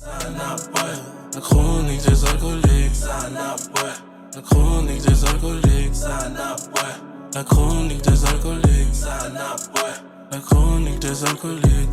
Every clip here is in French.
La chronique des alcooliques. La chronique des alcooliques. La chronique des alcooliques. La chronique des alcooliques.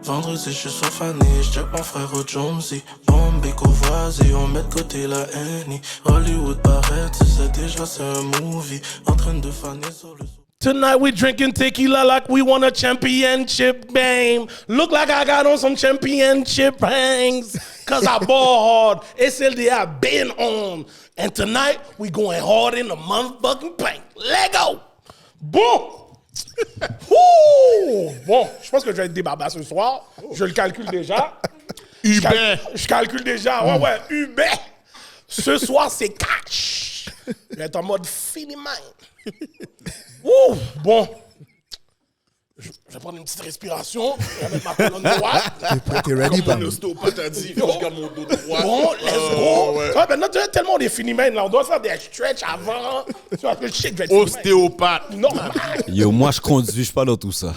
Vendredi, je suis sur Fanny, j'check mon frère au Jonesy. Bombay, Courvoisier, on met de côté la Annie. Hollywood paraît, tu sais déjà c'est un movie. En train de faner sur le... Tonight we drinking tequila like we won a championship game. Look like I got on some championship rings. Cause I ball hard. SLD I been on. And tonight we going hard in the motherfucking paint. Let go. Bon. Bon, je pense que je vais être débarba ce soir. Je le calcule déjà. Uber. Je calcule déjà. Ouais, Uber. Ce soir, c'est cash. Je vais être en mode Philly Mind. Bon. Je vais prendre une petite respiration. Je vais mettre ma colonne droite. T'es ready, pas? Mon ostéopathe a dit, faut que je garde mon dos droit. Bon, let's go. Ouais. Ouais, maintenant, tellement on est Philly Mind, là, on doit faire des stretch avant. Tu vois, le shit, je vais être ostéopathe. Normal. Yo, moi, je conduis, je suis pas dans tout ça.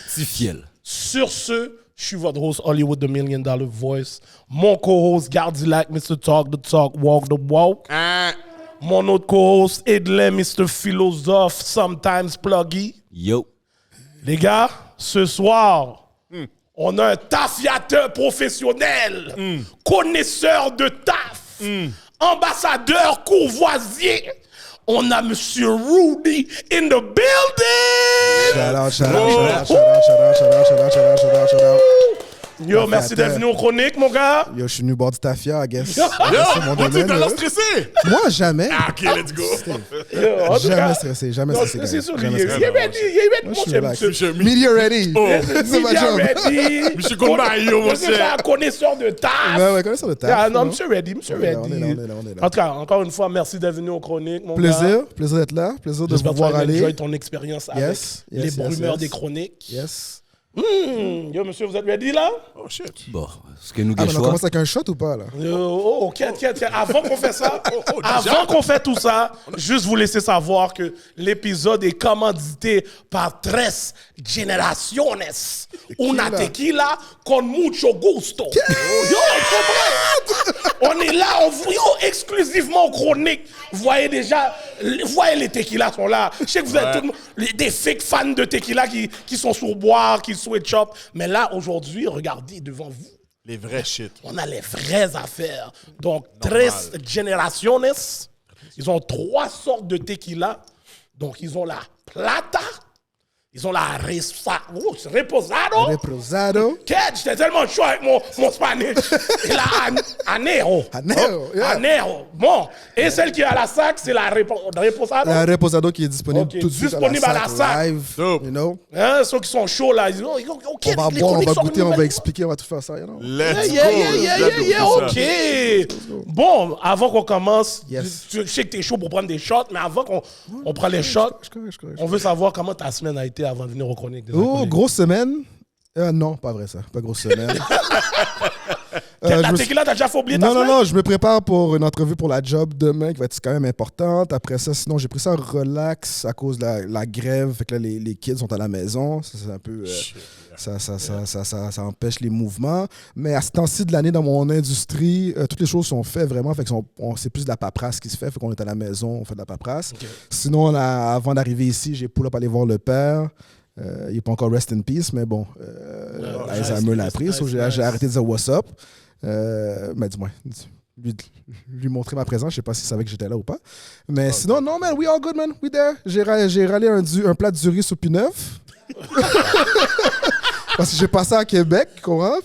C'est fiel. Sur ce, je suis votre host, Hollywood, the $1 Million Voice. Mon co-host, Gardilac, Mr. Talk the Talk, Walk the Walk. Mon autre co-host, Edlin, Mr. Philosophe, sometimes Pluggy. Yo. Les gars, ce soir, on a un tafiateur professionnel, connaisseur de taf, ambassadeur courvoisier. On a Monsieur Rudy in the building. Shout out. Yo, merci d'être venu aux chroniques, mon gars. Yo, je suis venu boire du tafia, I guess. Yo, c'est mon t'es domaine. l'air stressé. Moi, jamais. OK, let's go. Jamais stressé, jamais stressé. C'est sûr, Jamais il est ready, mon cher monsieur. Media ready. C'est ma job. Ready. Monsieur Konbayo, mon C'est cher. un connaisseur de taf. Ouais, connaisseur de taf. Ah, non, monsieur ready. On est là. En tout cas, encore une fois, merci d'être venu aux chroniques, mon gars. Plaisir d'être là. Plaisir de J'espère vous que tu voir vas aller. enjoy ton expérience avec les brumeurs des chroniques. Yes. Yo, monsieur, vous êtes ready, là? Oh, shit. Bon, est-ce que nous Ah, mais on choix? commence avec un shot ou pas, là? Tiens. Avant qu'on fait ça, avant qu'on fait tout ça, juste vous laisser savoir que l'épisode est commandité par Tres Generaciones. Una tequila con mucho gusto. Yo, on est là, on vous exclusivement aux chroniques. Vous voyez déjà, les tequilas sont là. Je sais que vous êtes tous des fake fans de tequila qui sont sur boire, qui switch up. Mais là, aujourd'hui, regardez devant vous. Les vrais shit. On a les vraies affaires. Donc, Tres Generaciones, ils ont 3 sortes de tequila. Donc, ils ont la Plata, ils ont la Reposado. Reposado. J'étais tellement chaud avec mon Spanish. Et la Anejo. Anejo. Bon. Et celle qui est à la SAC, c'est la Reposado. La Reposado qui est disponible tout de suite disponible à la SAC. live. Dope. You know? Hein, ceux qui sont chauds là, ils disent, OK, On va les boire, on chroniques va sont goûter, on va nouvelles. expliquer, on va tout faire ça. You know? Let's Yeah, go. OK. Bon, avant qu'on commence, Yes. je sais que t'es chaud pour prendre des shots, mais avant qu'on prend les shots, on veut savoir comment ta semaine a été avant de venir aux chroniques des Oh, alcooliques. grosse semaine. Non, pas vrai ça. Pas grosse semaine. La tequila, t'as déjà fait oublier ta semaine? Non, je me prépare pour une entrevue pour la job demain qui va être quand même importante. Après ça, sinon, j'ai pris ça relax à cause de la grève. Fait que là, les kids sont à la maison. Ça, c'est un peu... Ça empêche les mouvements. Mais à ce temps-ci de l'année, dans mon industrie, toutes les choses sont faites vraiment. Fait que c'est plus de la paperasse qui se fait. Fait qu'on est à la maison, on fait de la paperasse. Okay. Sinon, avant d'arriver ici, j'ai pull up aller voir le père. Il n'est pas encore rest in peace, mais bon, Alzheimer l'a pris. J'ai arrêté de dire what's up. Mais dis-moi, lui montrer ma présence. Je sais pas s'il savait que j'étais là ou pas. Mais sinon, non, man, we all good, man. We there. J'ai râlé un plat de riz sous P9. Parce que j'ai passé à Québec, comprends?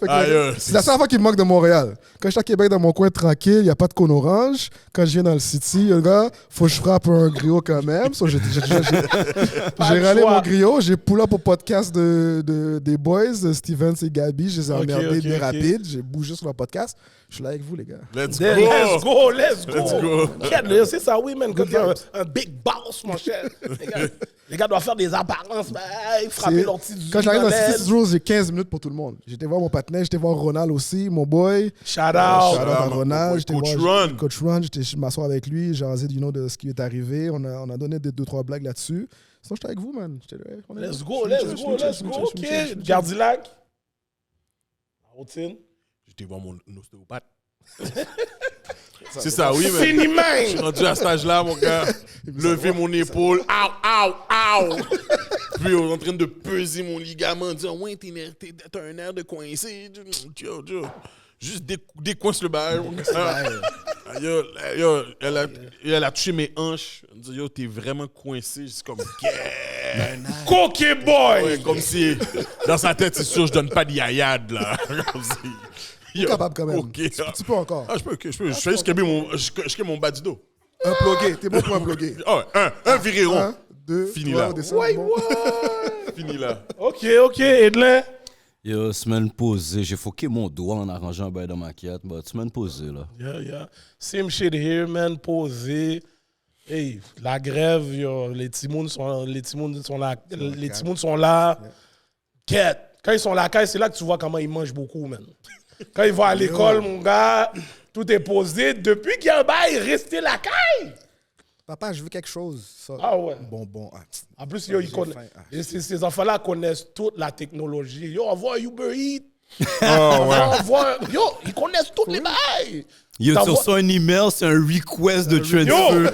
C'est la seule fois qu'il me manque de Montréal. Quand je suis à Québec, dans mon coin tranquille, il n'y a pas de cône orange. Quand je viens dans le city, le gars, faut que je frappe un griot quand même. So, j'ai râlé mon griot. J'ai pull up au podcast des boys, Stevens et Gabi. Je les ai emmerdés bien rapide. J'ai bougé sur leur podcast. Je suis là avec vous, les gars. Let's go. C'est ça, oui, man. Quand t'es un big boss, mon cher. Les gars doivent faire des apparences, frapper leur petit. Quand j'arrive dans City Rules, j'ai 15 minutes pour tout le monde. J'étais voir mon partenaire, j'étais voir Ronald aussi, mon boy. Shout out à Ronald. Coach Ron. Coach Ron, je m'assois avec lui, j'ai rasé de ce qui est arrivé. On a donné 2-3 blagues là-dessus. Sinon, j'étais avec vous, man. Let's go. OK. Gardilac. Routine. J'étais voir mon ostéopathe. C'est ça, oui, mais. Fini, man! Je suis rendu à cet âge-là, mon gars. Lever mon épaule. Aouh! Puis on est en train de peser mon ligament, dire ouais, t'as un air de coincé. Juste décoince le bail. Yo, elle a touché mes hanches. Elle me dit, yo, t'es vraiment coincé. Je suis comme, yeah! Coquet boy! Ouais, comme si, dans sa tête, c'est sûr, je donne pas de yayade, là. Comme si, yo, capable quand même. ok. Tu peux encore. Ah, je peux. Je fais juste je mon bas du dos. Un plugué. T'es bon pour un plugué. Ah ouais, un viré rond. 1, 2, Fini 3, là. on descend. Bon. Fini là. Ok, Edlin. Yo, semaine posée, j'ai foqué mon doigt en arrangeant un bail dans ma quête. Bah, semaine posée, là. Yeah. Same shit here, man. Posé. Hey, la grève, yo, les Timouns sont là. Quête. Quand ils sont là, c'est là que tu vois comment ils mangent beaucoup, man. Quand ils vont à l'école, mon gars, tout est posé. Depuis qu'il y a un bail, restez la caille. Papa, je veux quelque chose. Ça. Ah ouais. Bon. En plus, yo, ils connaissent. Ces enfants-là connaissent toute la technologie. Yo, on voit Uber Eats. Yo, ils connaissent toutes les bails. Yo, tu reçois un email, c'est un request de transfer.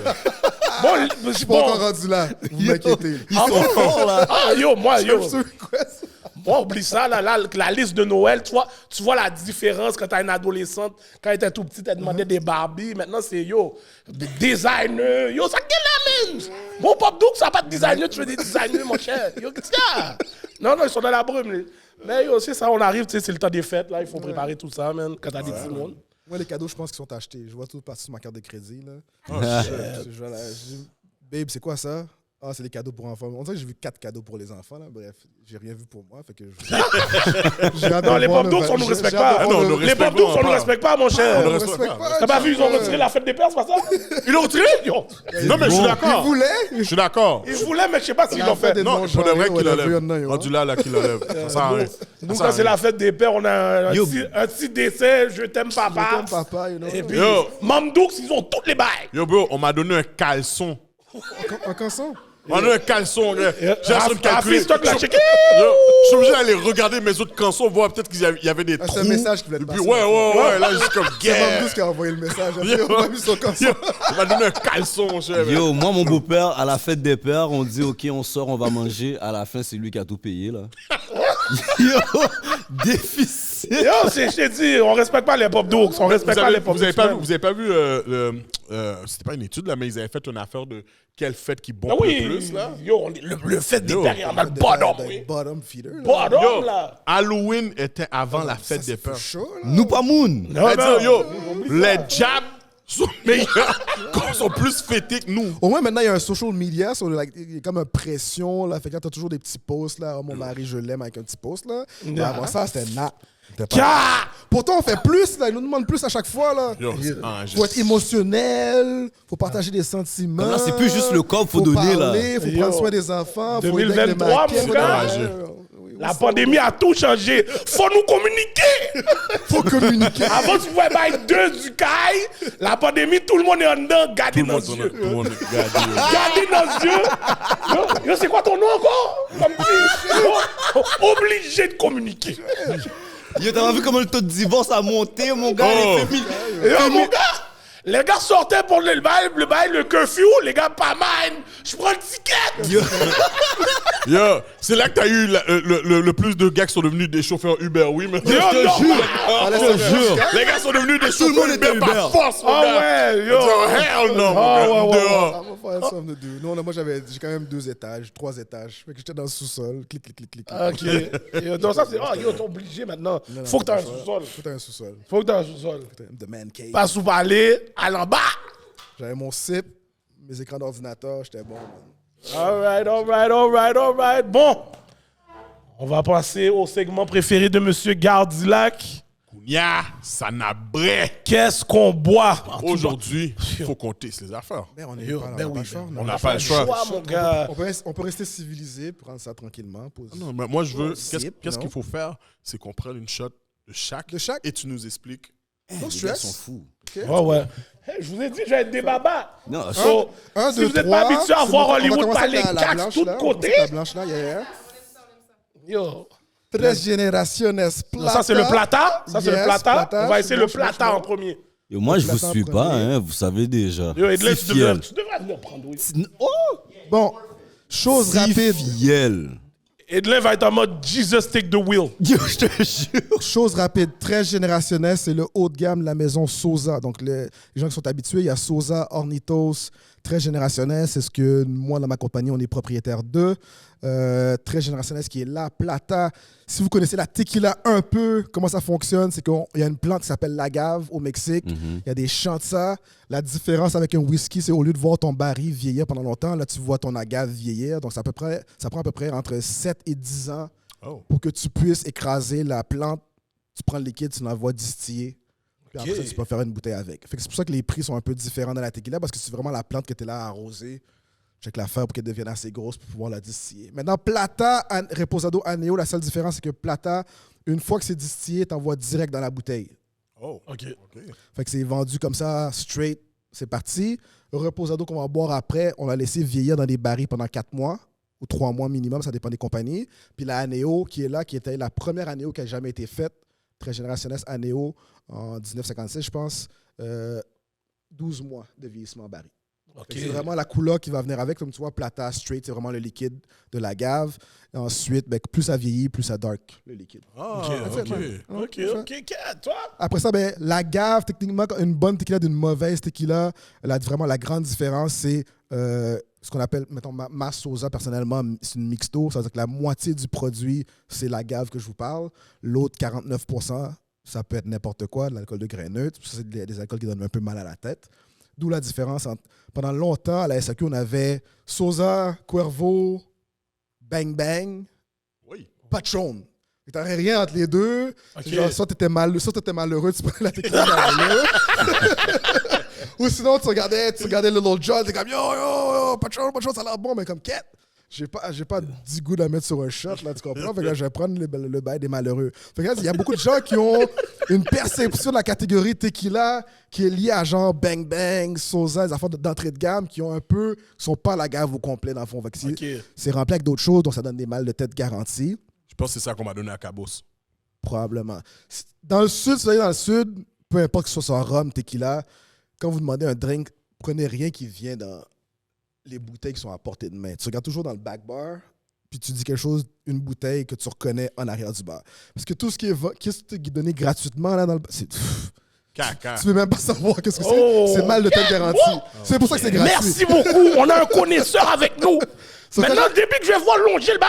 Je suis pas encore rendu là. Vous m'inquiétez. Ils sont forts, là. Ah, yo, moi, oublie ça, là, la liste de Noël, tu vois la différence quand t'as une adolescente, quand elle était tout petite, elle demandait des Barbie. Maintenant, c'est des designers. Yo, ça qu'est la même. Bon, Pop Doug, ça n'a pas de designer, tu veux des designers, mon cher. Yo, qu'est-ce qu'il y a? Non, ils sont dans la brume. Mais yo, c'est ça, on arrive, c'est le temps des fêtes, là, il faut préparer tout ça, man, quand t'as des petits mondes. Moi, les cadeaux, je pense qu'ils sont achetés. Je vois tout passer sur ma carte de crédit. Là. Je dis, babe, c'est quoi ça? Ah, c'est des cadeaux pour enfants. On dirait que j'ai vu 4 cadeaux pour les enfants. Là. Bref, j'ai rien vu pour moi. Fait que non, les Pop Dogs, on nous respecte pas. Les Pop Dogs, on nous respecte pas, mon cher. On ne respecte pas. T'as pas vu, ils ont retiré la fête des pères, c'est pas ça? Ils l'ont retiré? Non, mais je suis d'accord. Ils voulaient. Je suis d'accord. Ils voulaient, mais je sais pas s'ils l'ont fait. Non, il faudrait qu'il l'enlève. Rendu là, qu'il l'enlève. Ça sert à rien. Nous, quand c'est la fête des pères, on a un petit décès, je t'aime papa. Je t'aime papa, you know. Et puis, Mamdoux, ils ont toutes les bails. Yo, bro, on m'a donné un caleçon. Un canson? On a un caleçon, j'ai essayé de calculer. Je suis obligé d'aller regarder mes autres cançons, voir peut-être qu'il y avait des trous. C'est un message qui voulait te passer. Ouais, là, je suis comme, C'est Mamdous qui a envoyé le message. On a vu son canson. Il m'a donné un caleçon, mon cher. Yo, moi, mon beau-père, à la fête des pères, on dit, OK, on sort, on va manger. À la fin, c'est lui qui a tout payé, là. Yo, déficit. Yo, je t'ai dit, on respecte pas les Pop Dogs. On respecte pas les Pop Dogs. Vous avez pas vu, c'était pas une étude, là, mais ils avaient fait une affaire de quelle fête qui bombe oui, le plus, là. Yo, le fête des pères, on a le bottom, oui. Bottom feeder. Bottom, là. Halloween était avant la fête des pères. Nous pas moon. Non, Yo, les jabs sont meilleurs, sont plus fêtés que nous. Au moins, maintenant, il y a un social media, il y a comme une pression, là. Fait que t'as toujours des petits posts, là. Oh, mon mari, je l'aime, avec un petit post, là. Mais avant ça, c'était Pourtant, on fait plus, là. Ils nous demandent plus à chaque fois, là. Faut être émotionnel, faut partager des sentiments. Là, c'est plus juste le corps, faut donner, là. Faut prendre soin des enfants. 2023, mon gars. La pandémie a tout changé. Faut nous communiquer. Faut communiquer. Avant, tu pouvais bailler 2 du caille. La pandémie, tout le monde est en dedans. Gardez nos yeux. Gardez nos yeux. Yo, c'est quoi ton nom encore? Obligé de communiquer. Yo, t'as vu comment le taux de divorce a monté, mon gars? Yo, mon gars, les gars sortaient pour le bail, le curfew. Les gars, pas mal. Je prends le ticket. Yo, c'est là que t'as eu le plus de gars qui sont devenus des chauffeurs Uber, oui, mais Yo, Je te jure. les gars sont devenus des chauffeurs Uber par force, mon gars. Ouais, yo. Hell no, mon gars. Dehors. Moi, j'ai quand même 2 étages, 3 étages. Fait que j'étais dans le sous-sol. Clic. Ok. Donc ça, c'est... yo, t'es obligé maintenant. Faut que t'aies un sous-sol. Faut que t'aies un sous-sol. The man cave. Pas sous parler, allez en bas. J'avais mon SIP, mes écrans d'ordinateur, j'étais bon. Alright. Bon, on va passer au segment préféré de Monsieur Gardilac. Kounia, ça n'a bré. Qu'est-ce qu'on boit? Aujourd'hui, il faut compter les affaires. On n'a pas le choix. Mon gars. On peut rester civilisé, prendre ça tranquillement. Non, mais moi, je veux... Qu'est-ce qu'il faut faire? C'est qu'on prenne une shot de chaque et tu nous expliques. Non stress. Ils sont fous. Ouais. Hey, je vous ai dit, je vais être des babas. Non, si vous n'êtes pas habitué à voir Hollywood parler cax de tous côtés. La blanche là, Yo. Tres Generaciones Plata. Ça, c'est le plata? Ça, c'est le Yes, plata? plata. On va essayer le Je suis bon. plata en premier. Yo, moi, je vous Plata en suis pas, premier. hein, vous savez déjà. Yo, Edlin, Si tu fiel. devrais venir prendre, oui. Oh! Bon, chose Si rapide. fiel. Edlin va être en mode Jesus take the wheel. Yo, je te jure. Chose rapide, très générationnelle, c'est le haut de gamme de la maison Sosa. Donc, les gens qui sont habitués, il y a Sosa, Hornitos, très générationnel. C'est ce que moi, dans ma compagnie, on est propriétaire de. Très générationnel, ce qui est là, Plata. Si vous connaissez la tequila un peu, comment ça fonctionne, c'est qu'il y a une plante qui s'appelle l'agave au Mexique. Il y a des champs de ça. La différence avec un whisky, c'est au lieu de voir ton baril vieillir pendant longtemps, là, tu vois ton agave vieillir. Donc, ça prend à peu près entre 7 et 10 ans pour que tu puisses écraser la plante. Tu prends le liquide, tu l'envoies distiller. Puis après ça, tu peux faire une bouteille avec. Fait que c'est pour ça que les prix sont un peu différents dans la tequila, parce que c'est vraiment la plante que tu es là à arroser. Check la faire pour qu'elle devienne assez grosse pour pouvoir la distiller. Maintenant, Plata, Reposado, Aneo, la seule différence, c'est que Plata, une fois que c'est distillé, t'envoies direct dans la bouteille. Oh, OK. Fait que c'est vendu comme ça, straight, c'est parti. Reposado qu'on va boire après, on l'a laissé vieillir dans des barils pendant 4 mois ou 3 mois minimum, ça dépend des compagnies. Puis la Aneo qui est là, qui était la première Aneo qui a jamais été faite, très générationnelle Aneo, en 1956, je pense, 12 mois de vieillissement en baril. OK. C'est vraiment la couleur qui va venir avec. Comme tu vois, Plata straight, c'est vraiment le liquide de la gave. Et ensuite, ben, plus ça vieillit, plus ça dark, le liquide. Ah, OK. Toi? Après ça, ben, la gave, techniquement, une bonne tequila d'une mauvaise tequila, vraiment la grande différence, c'est ce qu'on appelle, mettons, ma Sosa, personnellement, c'est une mixto. Ça veut dire que la moitié du produit, c'est la gave que je vous parle. L'autre, 49%, ça peut être n'importe quoi, de l'alcool de grain neutre. Ça, c'est des alcools qui donnent un peu mal à la tête. D'où la différence entre... Pendant longtemps, à la SAQ, on avait Sosa, Cuervo, Bang Bang, Oui. Patron. T'avais rien entre les deux. Ok. Genre, soit t'étais malheureux, tu prenais la tequila malheureux. Ou sinon, tu regardais Little John, t'es comme yo, Patron, ça a l'air bon, mais comme quête. J'ai pas 10 goûts à mettre sur un shot, là, tu comprends? Fait que là, je vais prendre le bail des malheureux. Fait que là, il y a beaucoup de gens qui ont une perception de la catégorie tequila qui est liée à genre Bang Bang, Sosa, les affaires d'entrée de gamme qui sont pas la gave au complet, dans le fond. Fait que c'est rempli avec d'autres choses, donc ça donne des mal de tête garantis. Je pense que c'est ça qu'on m'a donné à Cabos. Probablement. Dans le sud, si vous allez dans le sud, peu importe que ce soit rhum, tequila, quand vous demandez un drink, prenez rien qui vient dans les bouteilles qui sont à portée de main. Tu regardes toujours dans le back bar, puis tu dis quelque chose, une bouteille que tu reconnais en arrière du bar. Parce que tout ce qui est donné gratuitement là dans le bar, c'est... Caca. Tu peux même pas savoir qu'est-ce que c'est. Oh, C'est mal de tête garanti. C'est pour ça que c'est gratuit. Merci beaucoup. On a un connaisseur avec nous. Maintenant, depuis que je vais voir longer le bas,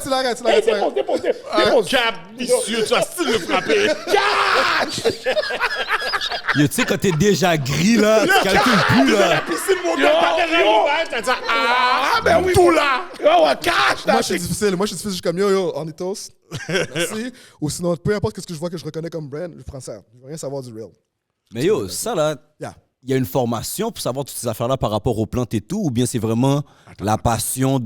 Tu l'arrêtes. dépose. Cap, vicieux, tu as style de frapper. Yo, tu sais, quand t'es déjà gris, là, tu calcules plus, là. Piscine, mon gars, t'as derrière, t'as dit, ben oui. tout là. Oh, cash. Moi, je suis difficile. Je suis comme yo, Hornitos. Merci. Ou sinon, peu importe ce que je vois que je reconnais comme brand, je prends ça. Je veux rien savoir du real. Mais yo, ça, là, Yeah. il y a une formation pour savoir toutes ces affaires-là par rapport aux plantes et tout, ou bien c'est vraiment la passion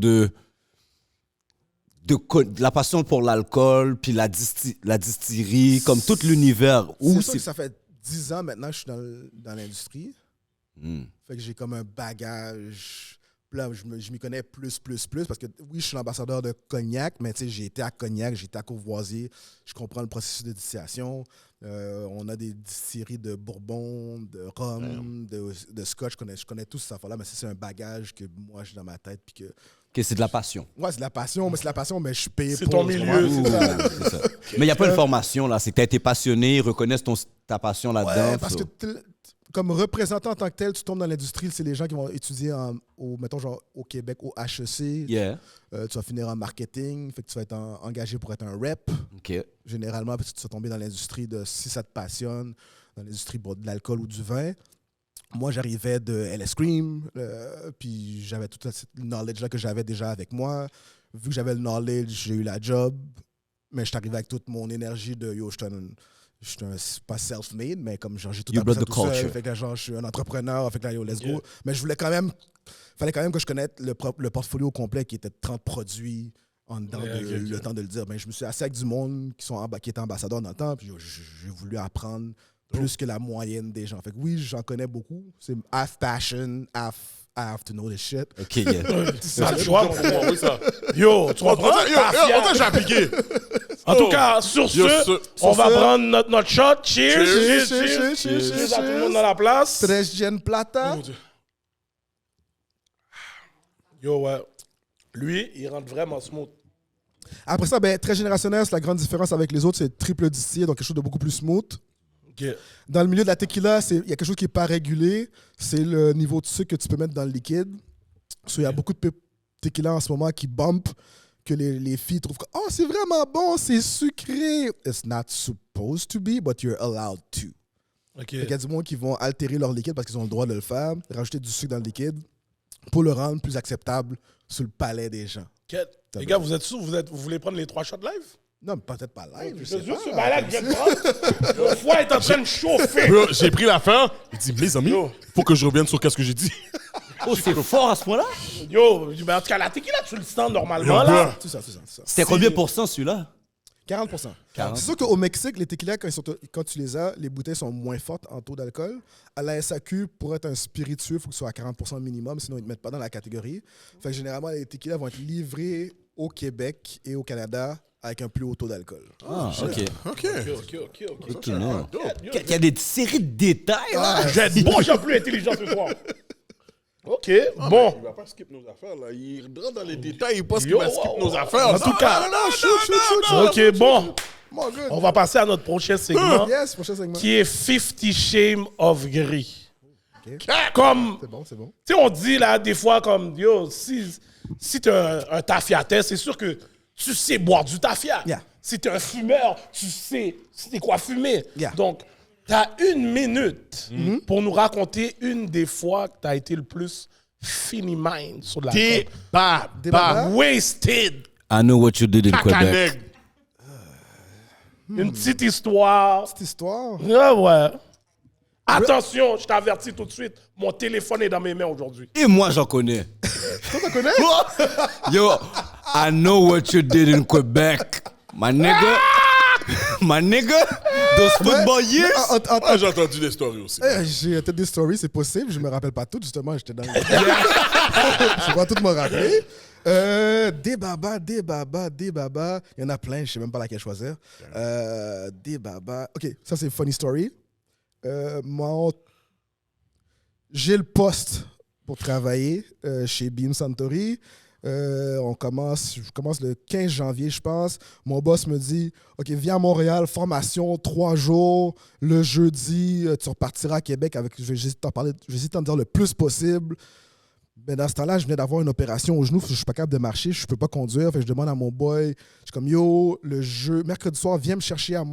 la passion pour l'alcool, puis la distillerie, comme tout l'univers. C'est sûr que ça fait 10 ans maintenant que je suis dans l'industrie. Hmm. Fait que j'ai comme un bagage. Là, je m'y connais plus. Parce que oui, je suis l'ambassadeur de Cognac, mais tu sais, j'ai été à Cognac, j'ai été à Courvoisier. Je comprends le processus de distillation. On a des distilleries de bourbon, de rhum, de scotch. Je connais tout ces affaires-là, mais c'est un bagage que moi, j'ai dans ma tête. Puis que... Que c'est de la passion. Ouais, c'est de la passion, mais je suis payé C'est pour. ton milieu, tu c'est vois. ça. C'est ça. Mais il n'y a pas une formation, là. C'est que tu as été passionné, ils reconnaissent ta passion là-dedans. Ouais, parce que comme représentant en tant que tel, tu tombes dans l'industrie, c'est les gens qui vont étudier mettons genre au Québec, au HEC. Yeah. Tu vas finir en marketing, fait que tu vas être engagé pour être un rep, OK. généralement, parce que tu vas tomber dans l'industrie si ça te passionne, dans l'industrie de l'alcool ou du vin. Moi, j'arrivais de LS Cream, puis j'avais tout le knowledge-là que j'avais déjà avec moi. Vu que j'avais le knowledge, j'ai eu la job, mais je suis arrivé avec toute mon énergie de yo, je suis pas self-made, mais comme genre j'ai tout You appris brought ça the tout seul, culture. fait que genre je suis un entrepreneur, fait que là yo, let's go. Mais je voulais quand même, fallait quand même que je connaisse le portfolio complet qui était de 30 produits en dedans le temps de le dire. Mais je me suis assis avec du monde qui étaient ambassadeurs dans le temps, puis j'ai voulu apprendre plus que la moyenne des gens. Fait que oui, j'en connais beaucoup. C'est half passion, half have to know this shit. Ok, yeah. Ça le choix, mon gars. Oui, ça. Yo, tu comprends? Attends, j'ai appliqué. En tout cas, sur Yo, ce, on va prendre notre shot. Cheers. Cheers à tout le monde dans la place. Tres Plata. Mon Dieu. Yo, ouais. Lui, il rentre vraiment smooth. Après ça, ben, très générationnel, c'est la grande différence avec les autres, c'est triple distillé, donc quelque chose de beaucoup plus smooth. OK. Dans le milieu de la tequila, il y a quelque chose qui n'est pas régulé, c'est le niveau de sucre que tu peux mettre dans le liquide. Il y a beaucoup de tequila en ce moment qui bump, que les filles trouvent que « Oh, c'est vraiment bon, c'est sucré! » It's not supposed to be, but you're allowed to. OK. Il y a du monde qui vont altérer leur liquide parce qu'ils ont le droit de le faire, rajouter du sucre dans le liquide pour le rendre plus acceptable sur le palais des gens. Les gars, vous êtes sûrs vous voulez prendre les 3 shots live? Non, mais peut-être pas live, je Je sais suis juste ce pas. balade que je viens de prendre. Le foie est en train de chauffer. Bro, j'ai pris l'affaire. Il dit, mes amis, faut que je revienne sur qu'est-ce que j'ai dit. Oh, c'est fort à ce point-là? Yo, ben, en tout cas, la tequila, tu le sens normalement, là. Tout ça. C'était combien % celui-là? 40%. C'est sûr qu'au Mexique, les tequilas, quand tu les as, les bouteilles sont moins fortes en taux d'alcool. À la SAQ, pour être un spiritueux, il faut que ce soit à 40% minimum, sinon ils ne te mettent pas dans la catégorie. Fait que généralement, les tequilas vont être livrés au Québec et au Canada avec un plus haut taux d'alcool. Ah, ok. OK. Ok, non. Il y a des séries de détails, là. Je vais être bon, j'ai plus intelligent ce soir. OK, bon. Il va pas skip nos affaires, là. Il rentre dans les détails, il pense qu'il Yo, va skip wow, nos affaires. En tout cas, non. OK, bon. Mon gars. On va passer à notre prochain segment, Yes, prochain segment. qui est 50 Shades of Grey. Comme, C'est bon. tu sais, on dit là, des fois, comme, yo, si t'es un tafiatais, c'est sûr que tu sais boire du tafia. Yeah. Si t'es un fumeur, tu sais c'est quoi fumer. Yeah. Donc, t'as 1 minute pour nous raconter une des fois que t'as été le plus finimine sur la Baba. wasted. I know what you did in Quebec. Cacaneg. Une petite histoire. Cette histoire. Ah ouais. Attention, je t'avertis tout de suite, mon téléphone est dans mes mains aujourd'hui. Et moi, j'en connais. Toi, t'en connais? Yo, I know what you did in Quebec. My nigga. My nigga. Those football years. Ah, j'ai entendu des stories aussi. J'ai peut-être des stories, c'est possible. Je me rappelle pas toutes, justement. J'étais dans le... Je vais pas toutes me rappeler. Des babas. Il y en a plein, je sais même pas laquelle choisir. Des babas. OK, ça, c'est funny story. J'ai le poste pour travailler chez Beam Suntory. Je commence le 15 janvier, je pense. Mon boss me dit « OK, viens à Montréal, formation, 3 jours. Le jeudi, tu repartiras à Québec. Je vais essayer de t'en dire le plus possible. » Ben dans ce temps-là, je venais d'avoir une opération au genou. Je suis pas capable de marcher, je peux pas conduire. Fait que je demande à mon boy, je suis comme « Yo, mercredi soir, viens me chercher à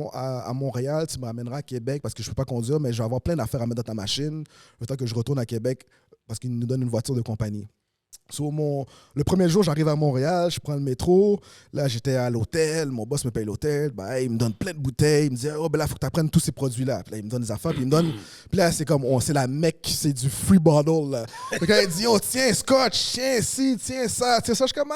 Montréal. Tu me ramèneras à Québec parce que je peux pas conduire, mais je vais avoir plein d'affaires à mettre dans ta machine. Le temps que je retourne à Québec parce qu'il nous donne une voiture de compagnie. » Le premier jour, j'arrive à Montréal, je prends le métro. Là, j'étais à l'hôtel, mon boss me paye l'hôtel. Ben, il me donne plein de bouteilles. Il me dit « Oh, ben là, il faut que tu apprennes tous ces produits-là. » Puis là, il me donne des affaires. Puis il me donne. Puis là, c'est comme, c'est la mecque, c'est du free bottle. Là. Donc, il dit « Oh, tiens, scotch, tiens, ci, tiens, ça. Tiens, ça. » Je suis comme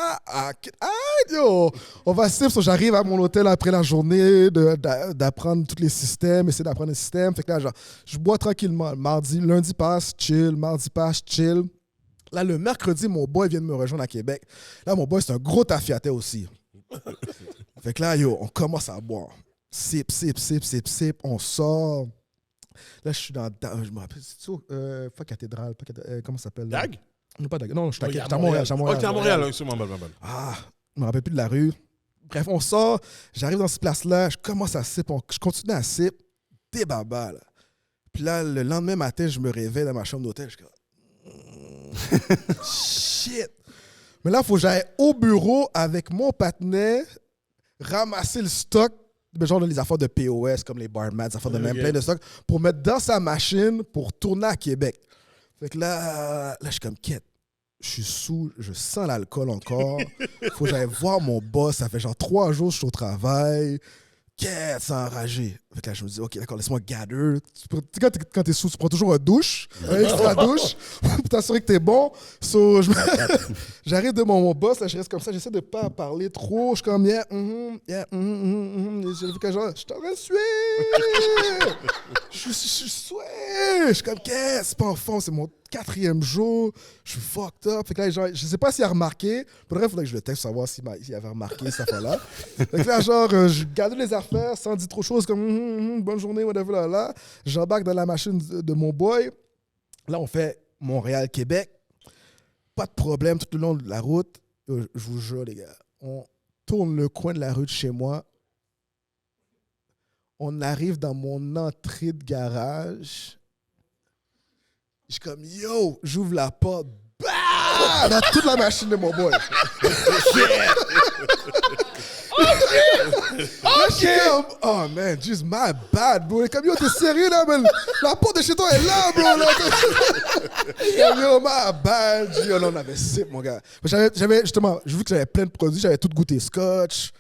yo, on va sip. J'arrive à mon hôtel après la journée d'apprendre tous les systèmes, essayer d'apprendre les systèmes. Fait que là, genre, je bois tranquillement. Lundi passe, chill. Mardi passe, chill. Là, le mercredi, mon boy vient de me rejoindre à Québec. Là, mon boy, c'est un gros tafiatais aussi. Fait que là, yo, on commence à boire. Sip, on sort. Là, je suis dans... Je me rappelle, c'est tout. Pas cathédrale, comment ça s'appelle? Dag? Non, pas Dag. Non, je suis Oui, à Montréal. Oh, t'es à Montréal, c'est moi, mal. Ah, je me rappelle plus de la rue. Bref, on sort. J'arrive dans cette place-là. Je commence à sip. Je continue à sip. Des babas, là. Puis là, le lendemain matin, je me réveille dans ma chambre d'hôtel. Je suis comme... Shit. Mais là, il faut que j'aille au bureau avec mon patinet, ramasser le stock, genre les affaires de POS, comme les barmats, des affaires de même, plein de stock, pour mettre dans sa machine pour tourner à Québec. Fait que là je suis comme quête. Je suis sous, je sens l'alcool encore. Faut que j'aille voir mon boss. Ça fait genre 3 jours que je suis au travail. Quête, c'est enragé. Fait que là, je me dis, OK, d'accord, laisse-moi gather. Quand t'es sous, tu prends toujours une douche, un extra douche, pour t'assurer que t'es bon. So, j'arrive de mon boss, là, je reste comme ça, j'essaie de pas parler trop. Je suis comme, je t'en vais suer. Je suis sué. Je suis comme, qu'est-ce, c'est pas en fond, c'est mon 4e jour, je suis fucked up. Fait que là, genre, je sais pas s'il a remarqué. Pour le reste, il faudrait que je le texte pour savoir s'il avait remarqué cette affaire-là. Fait que là, genre, je garde les affaires sans dire trop de choses comme bonne journée, whatever, là. J'embarque dans la machine de mon boy. Là, on fait Montréal-Québec. Pas de problème tout le long de la route. Je vous jure, les gars, on tourne le coin de la rue de chez moi. On arrive dans mon entrée de garage. Je suis comme, yo, j'ouvre la porte. Bah! Dans toute la machine de mon boy. OK! Oh, man, just my bad, bro. Comme, yo, t'es sérieux, là, man? La porte de chez toi est là, bro. Là. Yo, my bad. Yo, non, on avait sip, mon gars. J'avais, justement, je vu que j'avais plein de produits. J'avais tout goûté scotch.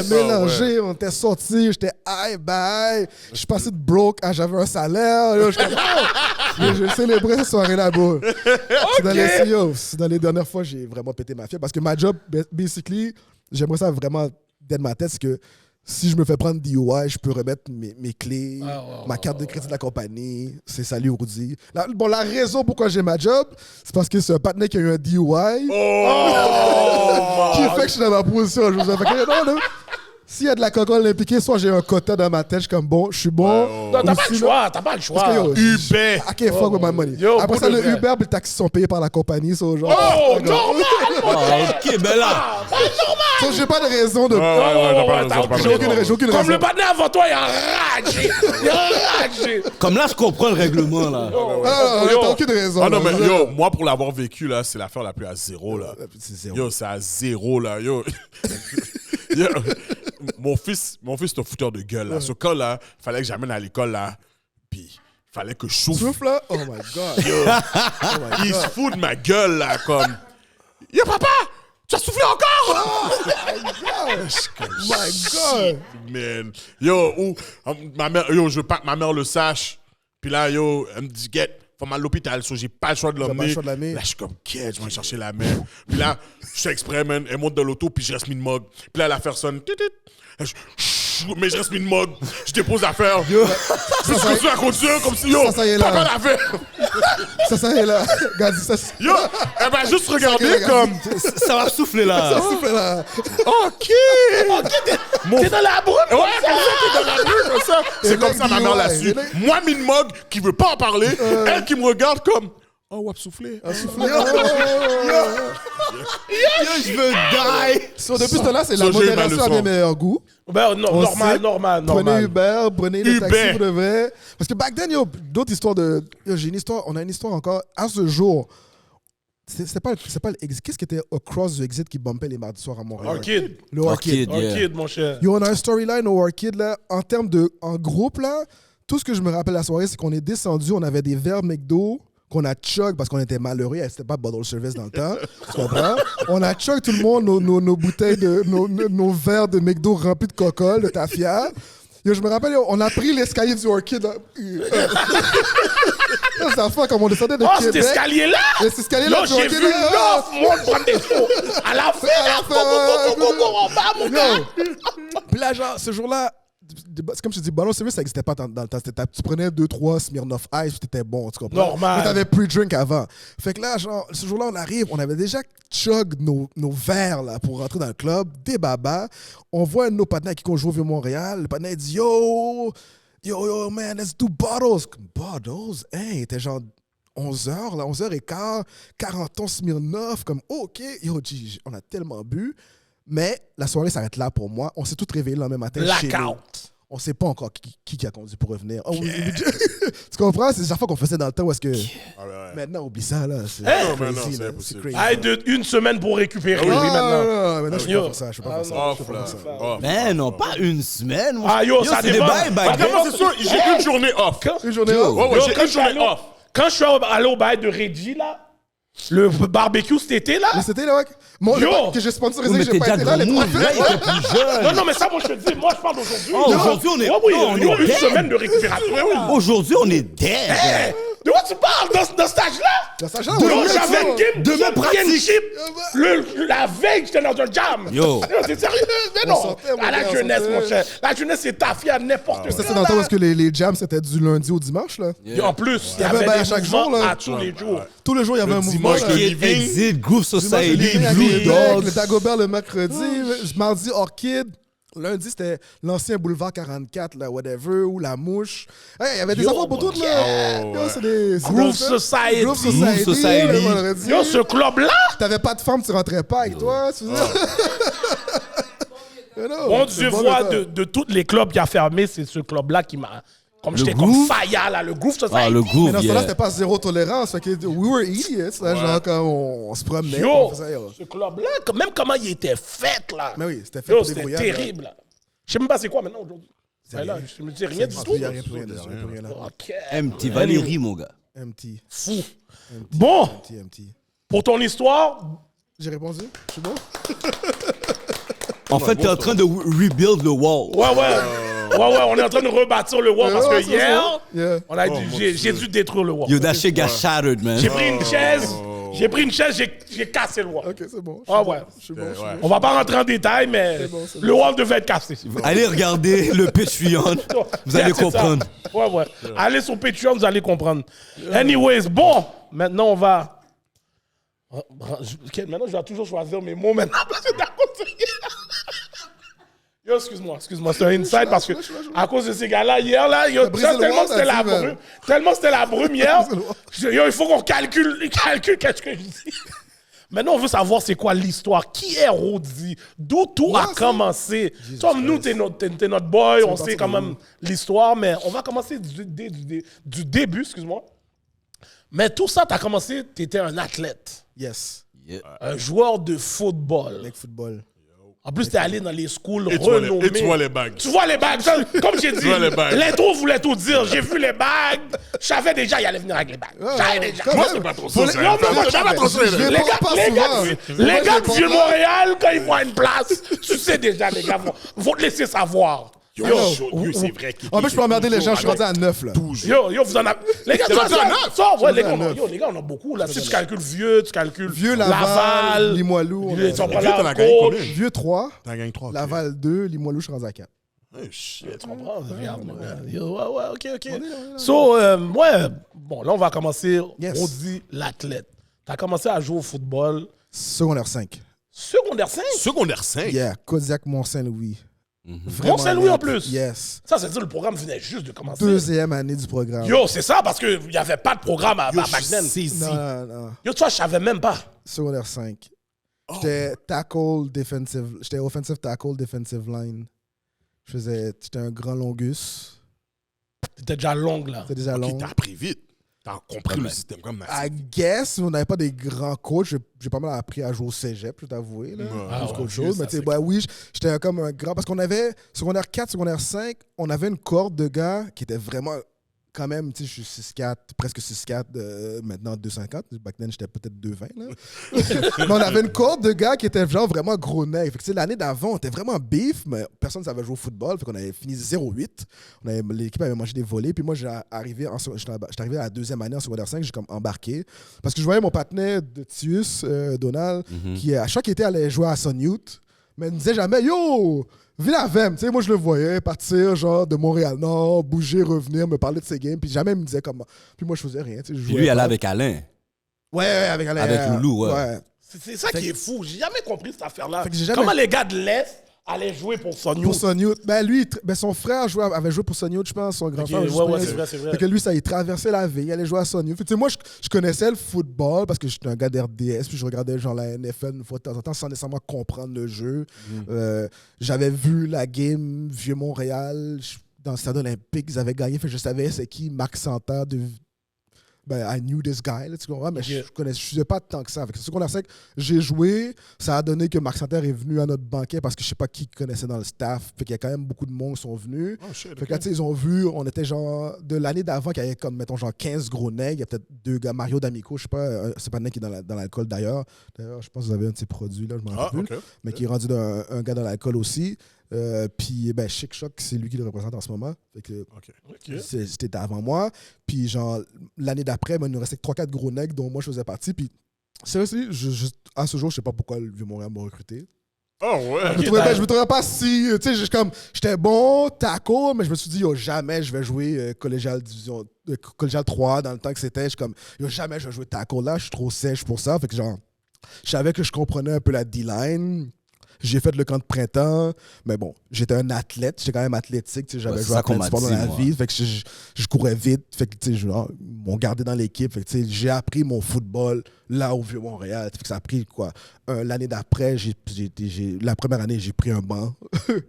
Mélangé, on était sortis, j'étais high, bye. Je suis passé de broke à j'avais un salaire. Yo, j'ai célébré cette soirée-là, bro. C'est dans les dernières fois j'ai vraiment pété ma fièvre parce que ma job, basically, j'aimerais ça vraiment d'être ma tête, c'est que si je me fais prendre DUI, je peux remettre mes clés, ma carte de crédit de la compagnie. C'est salut Rudy. La raison pourquoi j'ai ma job, c'est parce que c'est un partenaire qui a eu un DUI. Qui fait que je suis dans ma position. Je vous ai fait non. S'il y a de la cocaïne impliquée, soit j'ai un quota dans ma tête, je suis comme bon, je suis bon. Non, t'as pas le choix, Parce que, yo, Uber. I can't fuck with my money. Yo, après ça, le Uber, les taxis sont payés par la compagnie. So, genre, normal! Ok, ben là. So, j'ai pas de raison de. J'ai aucune Comme raison. le partenaire avant toi, il a ragé. Comme là, je comprends le règlement, là. Non, t'as aucune raison. Ah non, là. mais yo, moi, pour l'avoir vécu, là, c'est l'affaire la plus à zéro, là. C'est zéro. Yo, c'est à zéro, là, yo. Yo, mon fils est un fouteur de gueule, là. Ce cas, là, fallait que j'amène à l'école, là, puis fallait que je souffle. Souffle là? Oh my God. Il se fout de ma gueule, là, comme... Yo, papa! Tu as soufflé encore? My God. Man. Yo, ma mère, yo, je veux pas que ma mère le sache. Puis là, yo, elle me dit, get, faut m'aller à l'hôpital, so j'ai pas le choix de pas le l'emmener. choix de l'amener. Là, je suis comme, get, je vais aller chercher la mère. Puis là, je fais exprès, man, elle monte dans l'auto, puis je reste mis de mug. Puis là, la personne, mais je reste mis de mug. Je dépose l'affaire. Puis je continue à conduire comme si, yo, ça y est là. papa l'affaire. Ça y est là. Regarde, ça. Yo, elle va juste regarder regarde. comme, Ça va souffler, là. Souffle là. OK. T'es dans la brune? Ouais, comme ça, t'es dans la rue, comme ça. C'est comme ça, ma mère l'a su. Ouais. Moi, mine mug, qui veut pas en parler, elle qui me regarde comme, oh, ouais, souffler. Je veux die. So, depuis ce temps-là, c'est la So, j'ai eu ma modération à leçon. mes meilleurs goûts. Ben, non, On normal. Prenez Uber, prenez les Uber. taxis pour de vrai. Parce que back then, yo, d'autres histoires de. Yo, j'ai une histoire, on a une histoire encore. À ce jour, c'est pas le exit. Qu'est-ce qui était Across the Exit qui bumpait les mardis soirs à Montréal? Orchid. Le Orchid. Orchid. Yeah. Orchid, mon cher. Yo, on a un storyline au Orchid, là. En groupe, là, tout ce que je me rappelle la soirée, c'est qu'on est descendu, on avait des verres McDo qu'on a chug parce qu'on était malheureux, c'était pas bottle service dans le temps, tu comprends? On a chug tout le monde nos bouteilles nos verres de McDo remplis de coca, de tafia. Yo, je me rappelle, yo, on a pris l'escalier du Orchid, là. C'est la fois comme on descendait de Oh, cet Québec. escalier-là? Cet escalier-là Yo, du j'ai Orchid, vu là. 9 monde prendre des photos. À la fin, en bas, mon gars. Puis là, genre, ce jour-là, c'est comme je te dis, ballon service, ça n'existait pas dans le temps. Tu prenais 2-3 Smirnoff Ice, puis t'étais bon, tu comprends? Normal. Mais t'avais pre-drink avant. Fait que là, genre, ce jour-là, on arrive, on avait déjà chug nos verres là, pour rentrer dans le club, des babas. On voit un de nos partenaires qui joue au Vieux-Montréal. Le partenaire dit, yo, man, let's do bottles. Bottles? Hein, il était genre 11h, là, 11h15, 40 ans Smirnoff, comme, OK, yo, on a tellement bu. Mais la soirée s'arrête là pour moi. On s'est tous réveillés le lendemain matin chez nous. Blackout. On sait pas encore qui a conduit pour revenir. Oh, tu comprends? C'est des affaires qu'on faisait dans le temps où est-ce que... Maintenant, oublie ça, là. C'est crazy, là. C'est crazy. Hey, une semaine pour récupérer, Non, oui, maintenant. non, maintenant, je peux Yo. pas faire ça. Je peux pas faire ça. Off, là. Off. Ben non, pas une semaine. Ah, yo, ça c'est des dépend. bails back Attends, then. moi, c'est sûr, j'ai une journée off. Une journée Yo. off. Ouais, Yo, j'ai quand une je suis journée allé- off. Quand je suis allé au bail de Reggie, là, le barbecue cet été, là. Mais c'était là, ouais. Moi, Yo. que j'ai sponsorisé, Mais que t'es j'ai pas déjà été là, les grand 3 move. Là, il était plus jeune. Non, mais ça, moi, je te dis, moi, je parle d'aujourd'hui. Oh, aujourd'hui, on est- Ouais, oui, non, on yo, est une dead. semaine de récupération. Aujourd'hui, on est dead. De quoi tu parles dans ce âge-là? Dans ce âge-là, Yo, ouais, j'avais une game de mes pratiques. la veille, j'étais dans un jam. Yo. C'est sérieux? Mais non. sortait, mon À la gars, on jeunesse, sortait. mon cher. La jeunesse, c'est taffé à n'importe Ça, quoi. c'est dans le temps parce que les jams, c'était du lundi au dimanche, là. Et en plus, il y avait avait ben, à des chaque mouvements jour, là. à tous les jours. Tous les jours, il y avait un mouvement. dimanche, là. le Kid living. Exit, Groove Society, Dimanche, Blue le Québec, Dogs. le Dagobert le mercredi, mardi Orchid. Lundi, c'était l'ancien boulevard 44, là, whatever, ou la mouche. Hey, il y avait des Yo, enfants pour mon toutes, là. gars. Yo, c'est des... c'est Groove dans ça. Society. Groove Society. Groove Society. le vendredi. Yo, ce club-là, T'avais pas de femme, tu rentrais pas avec toi. Tu faisais... Mais non, bon c'est Dieu bon voit, le temps. de tous les clubs qui a fermé, c'est ce club-là qui m'a... Comme j'étais Groove? comme Faya, là, le Groove Society. Ah, le Mais Groove, dans ce temps-là, yeah. c'était pas zéro tolérance. Fait que we were idiots. Là, genre, quand on se promenait. Yo, on faisait, yo. ce club-là, même comment il était fait, là. Mais oui, c'était fait Yo, pour des c'était brouillards, terrible, là. Je sais même pas c'est quoi maintenant aujourd'hui. Ouais, là, je me dis rien du Ah, tout. Il n'y a rien, plus rien dessus, plus rien là. Ok. MT, Valérie, mon gars. MT. Fou. Bon, MT. pour ton histoire, J'ai répondu? Je suis bon? En fait, t'es en train de rebuild le wall. ouais, on est en train de rebâtir le wall parce Ouais, que c'est hier, ça. Yeah. on a j'ai dû détruire le wall. Yo, that shit got shattered, man. J'ai pris une chaise, j'ai cassé le wall. Ok, c'est bon. Ah ouais. Je suis bon. On va pas rentrer en détail, mais bon, c'est le wall devait être cassé. Allez regarder le Patreon. Vous allez C'est ça. comprendre. Ouais. Allez sur Patreon, vous allez comprendre. Anyways, bon, maintenant on va. Maintenant, je vais toujours choisir mes mots maintenant parce que t'as continué. Yo, excuse-moi, c'est un inside parce que à cause de ces gars-là, hier, là, yo, brisé ça, le tellement wall, c'était t'as la dit, man. brume. Tellement c'était la brume hier. brisé le wall. Yo, il faut qu'on calcule qu'est-ce que je dis. Maintenant, on veut savoir c'est quoi l'histoire. Qui est Rodi? D'où tout a c'est- commencé? Comme nous, t'es notre boy, on parti sait quand de même l'histoire, mais on va commencer du début, excuse-moi. Mais tout ça, t'as commencé, t'étais un athlète, Yes. un joueur de football. Avec football. En plus, t'es allé dans les schools Et tu vois renommées. et tu vois les bagues. Tu vois les bagues. Ça, comme j'ai dit, vois les bagues. l'intro voulait tout dire. J'ai vu les bagues. Je savais déjà il allait venir avec les bagues. J'avais déjà. Quand Moi, même. c'est pas trop Pour ça. les- Non, mais moi, C'est j'avais pas trop ça. Je vais Les pas gars, pas les souvent. gars, Moi, les gars je du Vieux comprends. Montréal, quand ils voient une place, tu sais déjà, les gars vont te laisser savoir. Yo, c'est vrai qu'il En fait, je peux emmerder les gens. Je suis rendu à 9, là. Yo, vous en avez. Les gars, T'es rendu à neuf? ouais, les rendu à gars, neuf. les gars, on a beaucoup. Là. Si tu calcules Vieux, tu calcules Vieux, Laval, Limoilou. on Vieux, a- tu comprends, Vieux, t'en as la gagné Côte. combien? Vieux 3, T'en gagnes 3. Laval 2, Limoilou, je suis rendu à 4. Shit. Tu comprends? Regarde, mon gars. Yo, ouais, ok. So, ouais, bon, là, on va commencer. Yes. On dit l'athlète. Tu as commencé à jouer au football. Secondaire 5. Secondaire 5? Secondaire 5. Yeah, Kodiak Mont-Saint-Louis. Mont-Saint-Louis en net. plus? Yes. Ça, c'est-à-dire le programme venait juste de commencer. Deuxième année du programme. Yo, c'est ça, parce qu'il n'y avait pas de programme à back then. Non. Yo, tu vois, je savais même pas. Secondaire 5. J'étais j'étais offensive tackle, defensive line. J'étais un grand longus. T'étais déjà longue, là. C'était déjà long. Ok, t'as appris vite. T'as compris le système comme I guess, on n'avait pas des grands coachs. J'ai pas mal appris à jouer au cégep, je dois t'avouer. Plus qu'autre chose. Mais tu sais, bah, oui, j'étais comme un grand. Parce qu'on avait, secondaire 4, secondaire 5, on avait une cohorte de gars qui étaient vraiment, quand même, tu sais, je suis 6'4, presque 6'4, maintenant 2'50. Back then, j'étais peut-être 2'20. Là. Mais on avait une cohorte de gars qui étaient genre vraiment gros nez. Fait que, tu sais, l'année d'avant, on était vraiment beef, mais personne ne savait jouer au football. Fait qu'on avait fini 0-8. L'équipe avait mangé des volets. Puis moi, j'étais arrivé à la deuxième année en secondaire 5, j'ai comme embarqué. Parce que je voyais mon partenaire de Tius, Donald, qui à chaque été allait jouer à Son Youth, mais il ne disait jamais « Yo! » Villavem, tu sais, moi je le voyais partir genre de Montréal-Nord, bouger, revenir, me parler de ses games, puis jamais il me disait comment. Puis moi je faisais rien, tu sais. Je Puis jouais lui, elle pas. est avec Alain. Ouais, avec Alain. Avec Loulou, ouais. C'est ça qui est fou. J'ai jamais compris cette affaire-là. Fait que j'ai jamais- Comment les gars de l'Est allaient jouer pour Son Pour Youth? Son Youth. Ben lui, son frère avait joué pour Son Youth, je pense, son grand Ok, frère. ouais, juste ouais, pour- c'est vrai, c'est vrai. Fait que lui, ça, il traversait la ville, il allait jouer à Son Youth. Fait que, tu sais, moi, je connaissais le football parce que j'étais un gars d'RDS, puis je regardais genre la NFL une fois de temps en temps sans nécessairement comprendre le jeu. J'avais vu la game Vieux-Montréal dans le stade olympique, ils avaient gagné, fait que je savais c'est qui Marc Santerre de... Ben, I knew this guy, là, tu comprends? Mais je faisais pas tant que ça. Avec ce secondaire 5, j'ai joué. Ça a donné que Marc Santerre est venu à notre banquet parce que je sais pas qui connaissait dans le staff. Fait qu'il y a quand même beaucoup de monde qui sont venus. Fait que là, tu sais, ils ont vu, on était genre, de l'année d'avant, qu'il y avait comme, mettons, genre 15 gros nègres. Il y a peut-être 2 gars, Mario D'Amico, je sais pas, c'est pas un nègre qui est dans l'alcool d'ailleurs. D'ailleurs, je pense que vous avez un de ses produits, là, je m'en rappelle plus. Mais qui est rendu un gars dans l'alcool aussi. Puis ben, Chic Choc, c'est lui qui le représente en ce moment. Fait que, OK. c'était avant moi. Puis genre, l'année d'après, il nous restait 3-4 gros nègres dont moi je faisais partie. Puis sérieusement, à ce jour, je sais pas pourquoi le Vieux-Montréal m'a recruté. Oh ouais. Je me trouvais pas si. Tu sais, j'étais bon, taco, mais je me suis dit, yo, jamais je vais jouer collégial 3 dans le temps que c'était. Je suis comme, yo, jamais je vais jouer taco là, je suis trop sèche pour ça. Fait que genre, je savais que je comprenais un peu la D-line. J'ai fait le camp de printemps, mais bon, j'étais un athlète, j'étais quand même athlétique, tu sais, j'avais joué à plein de sports dans la vie, fait que je courais vite, fait que tu sais, ils m'ont gardé dans l'équipe, fait que tu sais, j'ai appris mon football là au Vieux-Montréal, fait que ça a pris quoi, l'année d'après, la première année, j'ai pris un banc,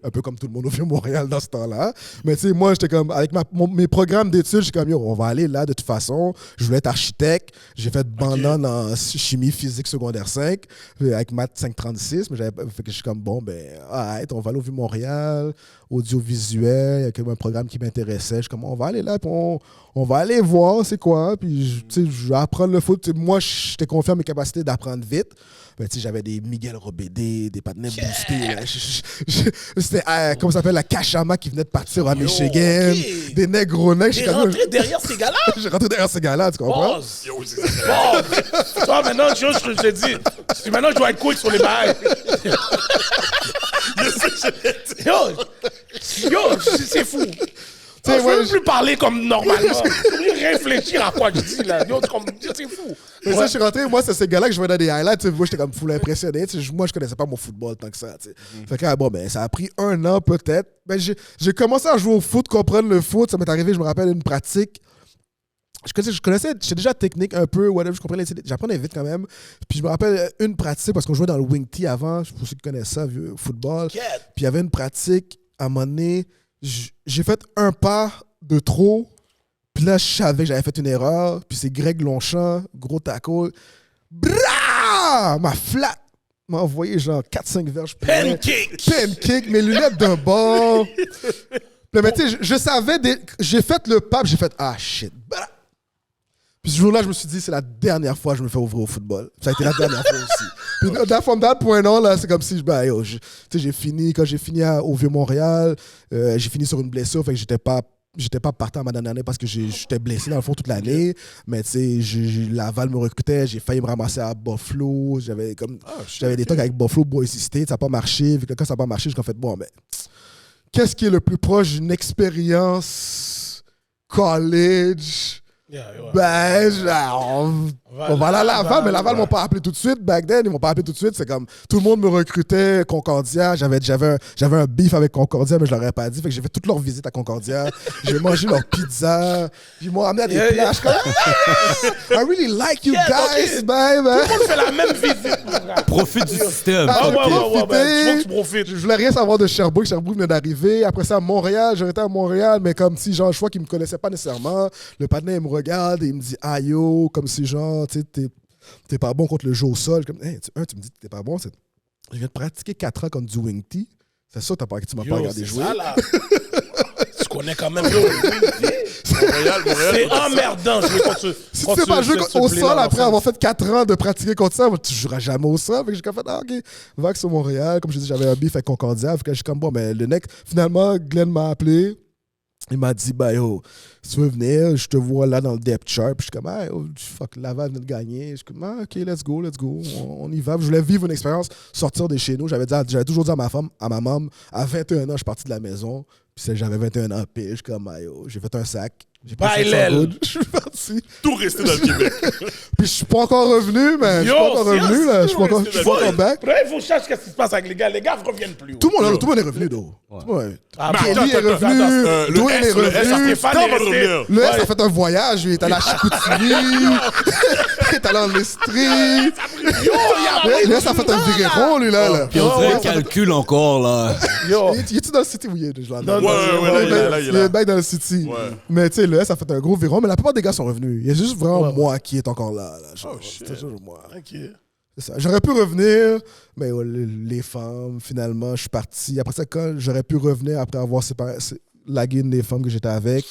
un peu comme tout le monde au Vieux-Montréal dans ce temps-là, mais tu sais, moi, j'étais comme, avec mes programmes d'études, j'étais comme, yo, on va aller là de toute façon, je voulais être architecte, j'ai fait banane en chimie physique secondaire 5, avec maths 536, mais fait que je suis comme, bon, ben, arrête, on va aller au Vieux-Montréal, audiovisuel, il y a quand même un programme qui m'intéressait. Je suis comme, on va aller là, puis on va aller voir c'est quoi, puis je vais apprendre le foot. Moi, j'étais confiant en mes capacités d'apprendre vite. Ben, j'avais des Miguel Robédé, des partenaires boostés. Là. C'était, comment ça s'appelle, la Kachama qui venait de partir à Michigan. Okay. Des nègres nègres. T'es rentré derrière ces gars-là? J'ai rentré derrière ces gars-là, tu comprends? Toi, maintenant, je te dis, maintenant, je dois être quick sur les bails. Yo, c'est fou. Je ne veux plus parler comme normalement. Je veux réfléchir à quoi je dis là. C'est fou. Mais je suis rentré, moi, c'est ces gars-là que je voyais dans des highlights. Moi, j'étais comme full impressionné. Moi, je connaissais pas mon football tant que ça. Fait que, bon, ben, ça a pris 1 an peut-être. Ben, j'ai commencé à jouer au foot, comprendre le foot. Ça m'est arrivé, je me rappelle, une pratique. Je connaissais, j'étais déjà technique un peu, whatever, je comprenais, j'apprenais vite quand même. Puis je me rappelle une pratique, parce qu'on jouait dans le Wing T avant, pour ceux qui connaissent ça, vieux football. Puis il y avait une pratique, à un moment donné, j'ai fait un pas de trop, puis là, je savais que j'avais fait une erreur, puis c'est Greg Longchamp, gros tackle, m'a flat, m'a envoyé genre 4-5 verges. Pancake, mes lunettes d'un bord. Mais tu sais, je savais, j'ai fait le pas, j'ai fait, ah shit, Puis ce jour-là, je me suis dit, c'est la dernière fois que je me fais ouvrir au football. Ça a été la dernière fois aussi. Puis from that point on, là, c'est comme si j'ai fini, quand j'ai fini au Vieux-Montréal, j'ai fini sur une blessure, fait que j'étais pas partant à ma dernière année parce que j'étais blessé dans le fond toute l'année. Mais tu sais, Laval me recrutait, j'ai failli me ramasser à Buffalo. J'avais des talks avec Buffalo, Boise State, ça n'a pas marché. Vu que quand ça n'a pas marché, j'ai fait, bon, mais qu'est-ce qui est le plus proche d'une expérience college? Ben, on va aller à Laval, mais Laval m'ont pas appelé tout de suite. Back then, ils m'ont pas appelé tout de suite. C'est comme, tout le monde me recrutait, Concordia. J'avais un beef avec Concordia, mais je leur ai pas dit. Fait que j'ai fait toute leur visite à Concordia. J'ai mangé leur pizza. Ils m'ont amené à des plages. I really like you guys, man. Tout le monde fait la même visite. Profite du système. Tu profites. Je voulais rien savoir de Sherbrooke. Sherbrooke venait d'arriver. Après ça, à Montréal, j'étais à Montréal, mais comme si, genre, je vois qu'ils me connaissaient pas nécessairement. Le partenaire, il me regarde et il me dit, ah yo, comme si, genre, tu sais, t'es pas bon contre le jeu au sol. Comme, hey, tu me dis que t'es pas bon. Je viens de pratiquer 4 ans contre du Wing T. C'est ça, tu m'as pas regardé jouer. Ça, là. Tu connais quand même Montréal. C'est emmerdant jouer contre ce. Si tu sais pas jouer au sol après avoir fait 4 ans de pratiquer contre ça, tu joueras jamais au sol. Fait que j'ai fait, ah, ok, vague sur Montréal. Comme je dis, j'avais un beef avec Concordia. Fait que je suis comme, bon, mais le next, finalement, Glenn m'a appelé. Il m'a dit, bah yo, si tu veux venir, je te vois là dans le depth chart. Puis je suis comme, ah, fuck, Laval vient de gagner. Je suis comme, ah, ok, let's go. On y va. Je voulais vivre une expérience, sortir de chez nous. J'avais toujours dit à ma femme, à ma maman, à 21 ans, je suis parti de la maison. Puis j'avais 21 ans pile. Je suis comme, ah yo, j'ai fait un sac. J'ai pas je suis parti. Tout resté dans le Québec. Puis je suis pas encore revenu, man. Je suis pas encore revenu, là. Je suis pas encore back. Il faut chercher ce qui se passe avec les gars. Les gars ne reviennent plus. Tout le monde est revenu, d'où. Kelly est revenu. Dwayne est revenu. Le S a fait un voyage. Il est allé à Chicoutimi. Il est allé en Estrie. Le S a fait un viréron, lui, là. Puis on dirait calcul encore, là. Il est-tu dans le City? Oui, il est là. Ouais, il est back dans le City. Mais tu sais, le S a fait un gros viron, mais la plupart des gars sont revenus. Il y a juste vraiment moi qui est encore là. C'est toujours moi. Okay. C'est ça. J'aurais pu revenir, mais les femmes, finalement, je suis parti. Après ça, quand j'aurais pu revenir après avoir lagué une des femmes que j'étais avec,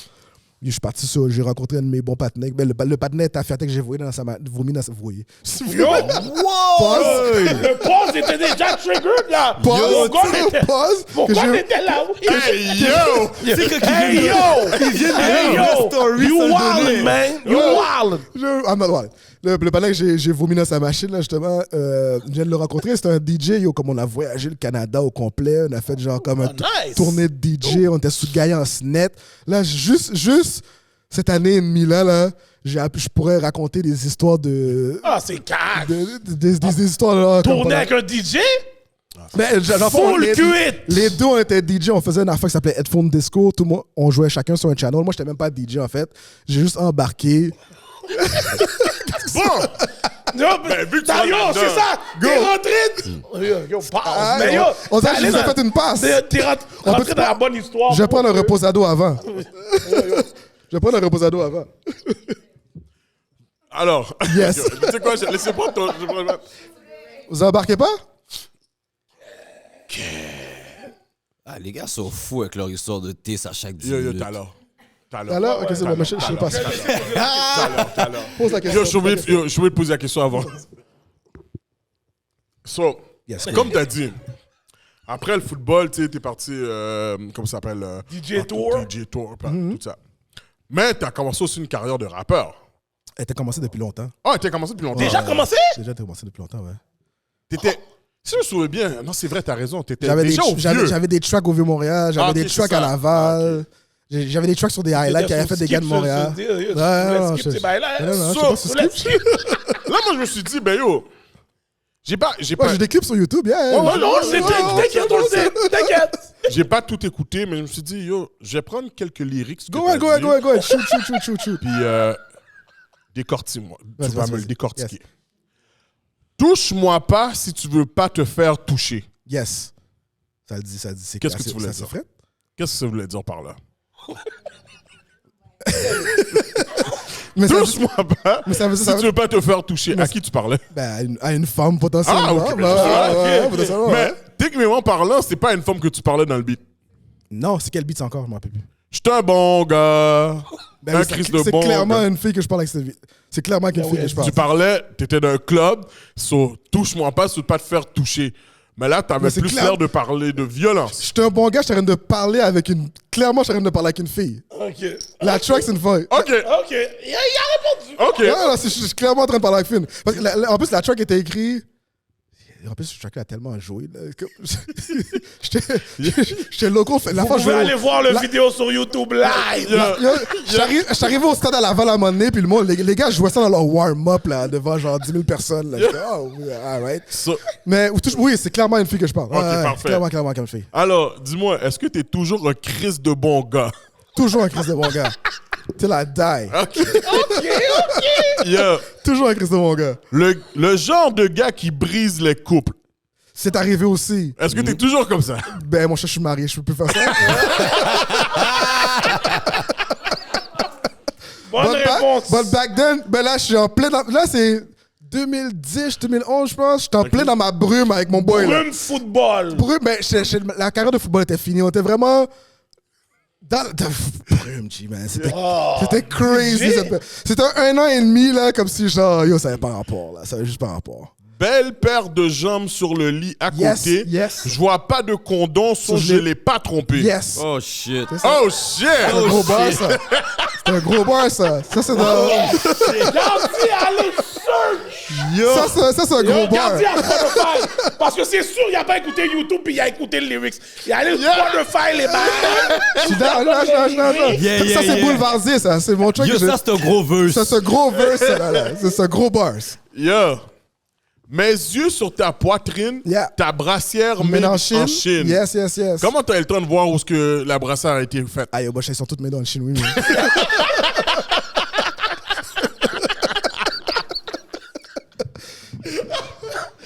Je suis parti sur. J'ai rencontré un de mes bons partenaires. Ben, le partenaire Tafiatek que j'ai vomi dans sa vomi dans sa. Voyez. Yo! Pause. Le pause était déjà triggered, là! Pause. Mon gars était- Pause. Mon Que gars j'ai- était là, oui! Hey, yo! Hey, yo! Hey, yo! You wildin', man! You wildin'! I'm not wild. Le panneau que j'ai vomi dans sa machine, là, justement, je viens de le rencontrer. C'était un DJ, yo, comme on a voyagé le Canada au complet. On a fait genre comme un nice. tournée de DJ. On était sous Gaillance net. Là, juste cette année et demie là, je pourrais raconter des histoires de. Ah, c'est cac! Des histoires là. comme Tourner pendant- avec un DJ? Mais, genre, Full les- cuite! Les deux, on était DJ, on faisait une affaire qui s'appelait Headphone Disco. Tout le monde, on jouait chacun sur un channel. Moi, j'étais même pas DJ en fait. J'ai juste embarqué. Bon! Yo, vu que tu yo, vas là-dedans. c'est ça! T'es rentré! Yo, passe! Mais yo, On dirait que t'es je vous ai allé fait une passe. T'es rentré dans la bonne histoire. Je vais prendre un reposado avant. Je vais prendre un reposado avant. Alors, Yes. tu sais quoi, laissez pas ton. Vous embarquez pas? Ah, les gars sont fous avec leur histoire de thé à chaque 10 Yo, minutes. t'as l'heure. Alors, ok, c'est bon, mais je sais pas. T'as l'heure. Pose la question. Yo, je voulais te poser la question avant. So, Yes. comme t'as dit, après le football, tu sais, t'es parti, comment ça s'appelle? DJ Tour. DJ Tour, tout ça. Mais t'as commencé aussi une carrière de rappeur. Elle t'a commencé depuis longtemps. Ah, t'as commencé depuis longtemps. Déjà commencé? Déjà, t'as commencé depuis longtemps, ouais. T'étais. Si je me souviens bien, non, c'est vrai, t'as raison. T'étais J'avais déjà au vieux. j'avais des tracks au Vieux-Montréal, j'avais Ah, ok, des c'est tracks à ça. Laval. J'avais des tracks sur des highlights qu'avaient fait des gars de Montréal. Non, Skip ces bails-là. non, non, je sais So, pas si c'est skip. Là, moi, je me suis dit, ben yo, j'ai pas, Ouais, j'ai des clips sur YouTube, yeah. Oh non, c'est t'inquiète, on le sait, t'inquiète. j'ai pas tout écouté, mais je me suis dit, yo, je vais prendre quelques lyrics. Go ahead, go ahead. Shoot. Puis, décortique-moi. Vas-y, Tu vas vas-y, me le vas-y. décortiquer. Touche-moi pas si tu veux pas te faire toucher. Yes. Ça le dit. C'est Qu'est-ce que assez- tu voulais c'est dire? fait? Qu'est-ce que ça voulait dire par là? Mais ça, Touche-moi pas mais ça veut si ça tu veut- veux pas te faire toucher. À qui tu parlais? ben, à une femme potentiellement. Ah, ok, Ouais, potentiellement, Mais, ouais. techniquement parlant, c'est pas une femme que tu parlais dans le beat. Non, c'est quel beat encore, je m'en rappelle plus. J'étais un bon gars. Ben, un c'est Christ de c'est bon clairement gars. une fille que je parle avec cette vie. C'est clairement qu'une fille que je parle. Tu parlais, t'étais dans un club, so, touche-moi pas, si tu veux pas te faire toucher. Mais là, t'avais Mais c'est plus clair. l'air de parler de violence. J'étais un bon gars, j'étais en train de parler avec une. Clairement, j'étais en train de parler avec une fille. Ok. La track, c'est une fille. Ok, Ok. Il a répondu. ok. Non, non, je suis clairement en train de parler avec une fille. Parce que en plus, la track était écrite. En plus, ce track-là a tellement joué. Là, j'étais loco. La Vous fois, je pouvez vais aller voir le vidéo sur YouTube live. Je suis arrivé au stade à Laval à un moment donné, puis le monde, les gars jouaient ça dans leur warm-up là, devant genre 10 000 personnes. Là. J'étais, oh, oui, alright. So, Mais oui, c'est clairement une fille que je parle. Ok, parfait. Clairement comme fille. alors, dis-moi, est-ce que t'es toujours un Christ de bon gars? Toujours un Christ de bon gars. Till I die. Yeah. Toujours un Christ de bon gars. Le genre de gars qui brise les couples. C'est arrivé aussi. Est-ce que t'es toujours comme ça? Ben, mon chat, je suis marié, je peux plus faire ça. Bonne réponse. But back then, ben là, je suis en plein. Là, c'est 2010, 2011, je pense. J'étais en plein dans ma brume avec mon boy. Là. Brume football. Brume, mais la carrière de football était finie. On était vraiment. Brume, G, man. C'était crazy. C'était un an et demi, là, comme si, genre, yo, ça avait pas rapport, là. Ça avait juste pas rapport. Belle paire de jambes sur le lit à Yes, côté. yes. Je vois pas de condom, so So, je l'ai pas trompé. Yes. Oh shit. Oh shit! C'est un gros bar, ça. C'est un gros bar, ça. Ça, c'est dans. Gardez, allez search. Ça, c'est un gros bar. Gardez à Spotify. Parce que c'est sûr, il a pas écouté YouTube puis il a écouté le lyrics. Il a allé Spotify, les bails. Je suis dans. Yeah, Ça, c'est yeah. bouleversé, ça. C'est mon truc. Yo, ça, c'est un gros verse. C'est ce gros verse, là. C'est ce gros bars. Yeah. Mes yeux sur ta poitrine, Yeah. ta brassière Made made en en Chine. Chine. Yes. Comment t'as eu le temps de voir où est-ce que la brassière a été faite? Aïe, bah, ils sont toutes made en Chine, oui.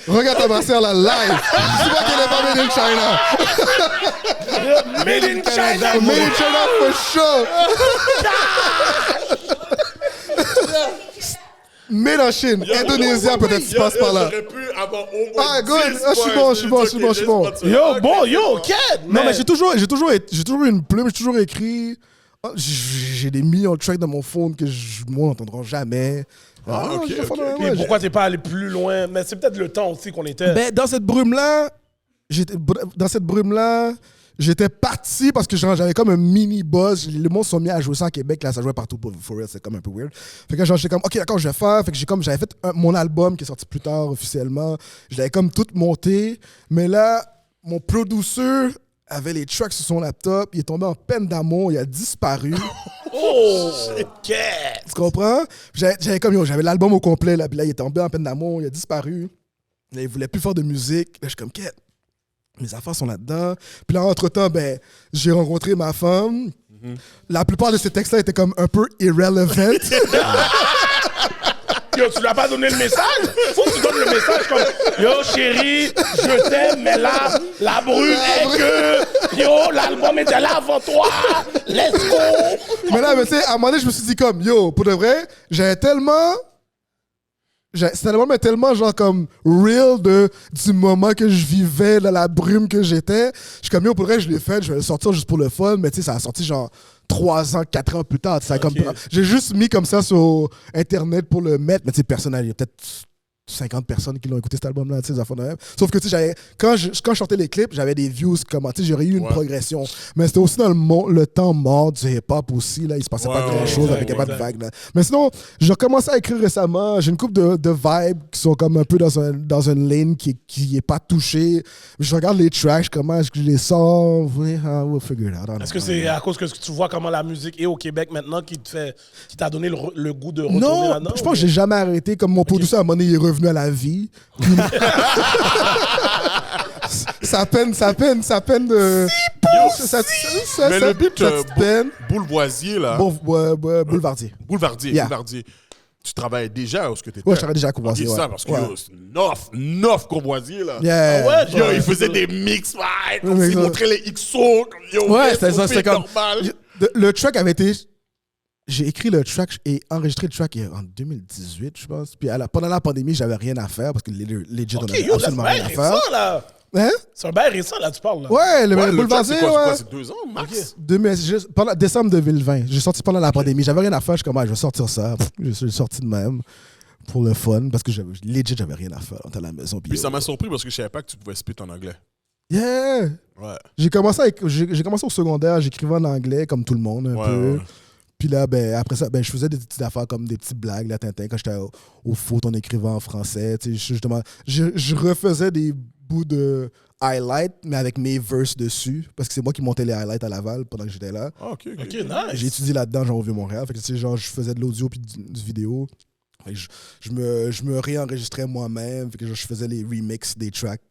Regarde ta brassière là, live. Tu vois qu'elle est pas made in China. Made in China. Made in China for sure. Made en Chine. Indonésien, peut-être, tu passes par là. J'aurais pu avoir au moins Ah, good. 10 Ah, je suis bon, je suis bon, je suis bon, je suis bon. Yo, bon, yo, Ked. Non, mais j'ai toujours eu une plume, j'ai toujours écrit J'ai des millions de tracks dans mon phone que moi n'entendront jamais. Ok, j'ai fait ok. dans- Puis ouais, pourquoi t'es pas allé plus loin? Mais c'est peut-être le temps aussi qu'on était. Ben, dans cette brume-là, j'étais parti parce que j'avais comme un mini buzz. Les monde sont mis à jouer ça à Québec. Là, ça jouait partout pour real, c'est comme un peu weird. Fait que genre, j'étais comme, OK, d'accord, je vais faire. Fait que j'avais fait mon album qui est sorti plus tard officiellement. Je l'avais comme tout monté. Mais là, mon producer avait les tracks sur son laptop. Il est tombé en peine d'amour. Il a disparu. Oh! OK! Tu comprends? J'avais l'album au complet. Là, puis là, il est tombé en peine d'amour. Il a disparu. Là, il voulait plus faire de musique. Là, je suis comme, quête. Mes affaires sont là-dedans. Puis là, entre-temps, ben, j'ai rencontré ma femme. La plupart de ces textes-là étaient comme un peu irrelevant. Yo, tu lui as pas donné le message? Faut que tu donnes le message comme yo, chérie, je t'aime, mais là, la brune est que yo, l'album était là avant toi. Let's go! Mais là, mais tu sais, à un moment donné, je me suis dit comme, yo, pour de vrai, c'était tellement genre comme real du moment que je vivais, dans la brume que j'étais. Je suis comme, yo, pour de vrai, je l'ai fait, je vais le sortir juste pour le fun, mais tu sais, ça a sorti genre 3 ans, 4 ans plus tard. Ça, comme, j'ai juste mis comme ça sur Internet pour le mettre, mais tu sais, personnel, il y a peut-être 50 personnes qui l'ont écouté cet album-là, tu sais, des affaires de même. Sauf que, tu sais, quand je sortais les clips, j'avais des views, comment, tu sais, j'aurais eu une progression. Mais c'était aussi dans le temps mort du hip-hop aussi, là, il se passait pas grand-chose avec pas de vague, là. Mais sinon, j'ai recommencé à écrire récemment, j'ai une couple de vibes qui sont comme un peu dans une lane qui est pas touchée. Je regarde les tracks, comment est-ce que je les sors, we'll figure it out. Est-ce que c'est à cause que tu vois comment la musique est au Québec maintenant qui t'a donné le goût de retourner Non, là-dedans? je pense que j'ai jamais arrêté. Comme mon producer, à un moment donné, il est revenu à la vie. ça peine de... Mais le beat, peine. Boulevoisier, là. Boulevardier. Boulevardier, Yeah. Boulevardier. Tu travaillais déjà où ce que t'étais? Ouais, je travaillais déjà à Courvoisier. Ok, ouais. ça, parce que Ouais. yo, c'est 9 Courvoisier, là. Yeah. Ouais, Yo, il faisait des mix, ouais, comme Ouais, s'il ouais. montrait les XO, comme yo, Ouais, yes, c'était ça, on c'était fait comme... normal. Le track avait été... J'ai écrit le track et enregistré le track en 2018, je pense. Puis pendant la pandémie, j'avais rien à faire parce que legit, on OK, avait yo, c'est absolument bien rien à faire. récent, là. Hein? C'est un bail récent, là, tu parles, là. Ouais, le Ouais, le track, Boulevardier, c'est quoi, ouais. c'est 2 ans, max? Pendant décembre 2020, j'ai sorti pendant la pandémie. J'avais rien à faire. Je suis comme, je vais sortir ça. Je suis sorti de même pour le fun parce que j'avais rien à faire. On était à la maison. Puis ça m'a surpris parce que je savais pas que tu pouvais spit en anglais. Yeah! Ouais. J'ai commencé au secondaire, j'écrivais en anglais comme tout le monde un peu. Ouais. Puis là, après ça, je faisais des petites affaires comme des petites blagues, là, Tintin. Quand j'étais au foot, on écrivait en français. Tu sais, justement, je refaisais des bouts de highlights, mais avec mes verses dessus. Parce que c'est moi qui montais les highlights à Laval pendant que j'étais là. Ah, ok, OK, ok. nice. J'ai étudié là-dedans, genre au Vieux-Montréal. Fait que, tu sais, genre, je faisais de l'audio puis du vidéo. Fait que je me réenregistrais moi-même. Fait que genre, je faisais les remixes des tracks.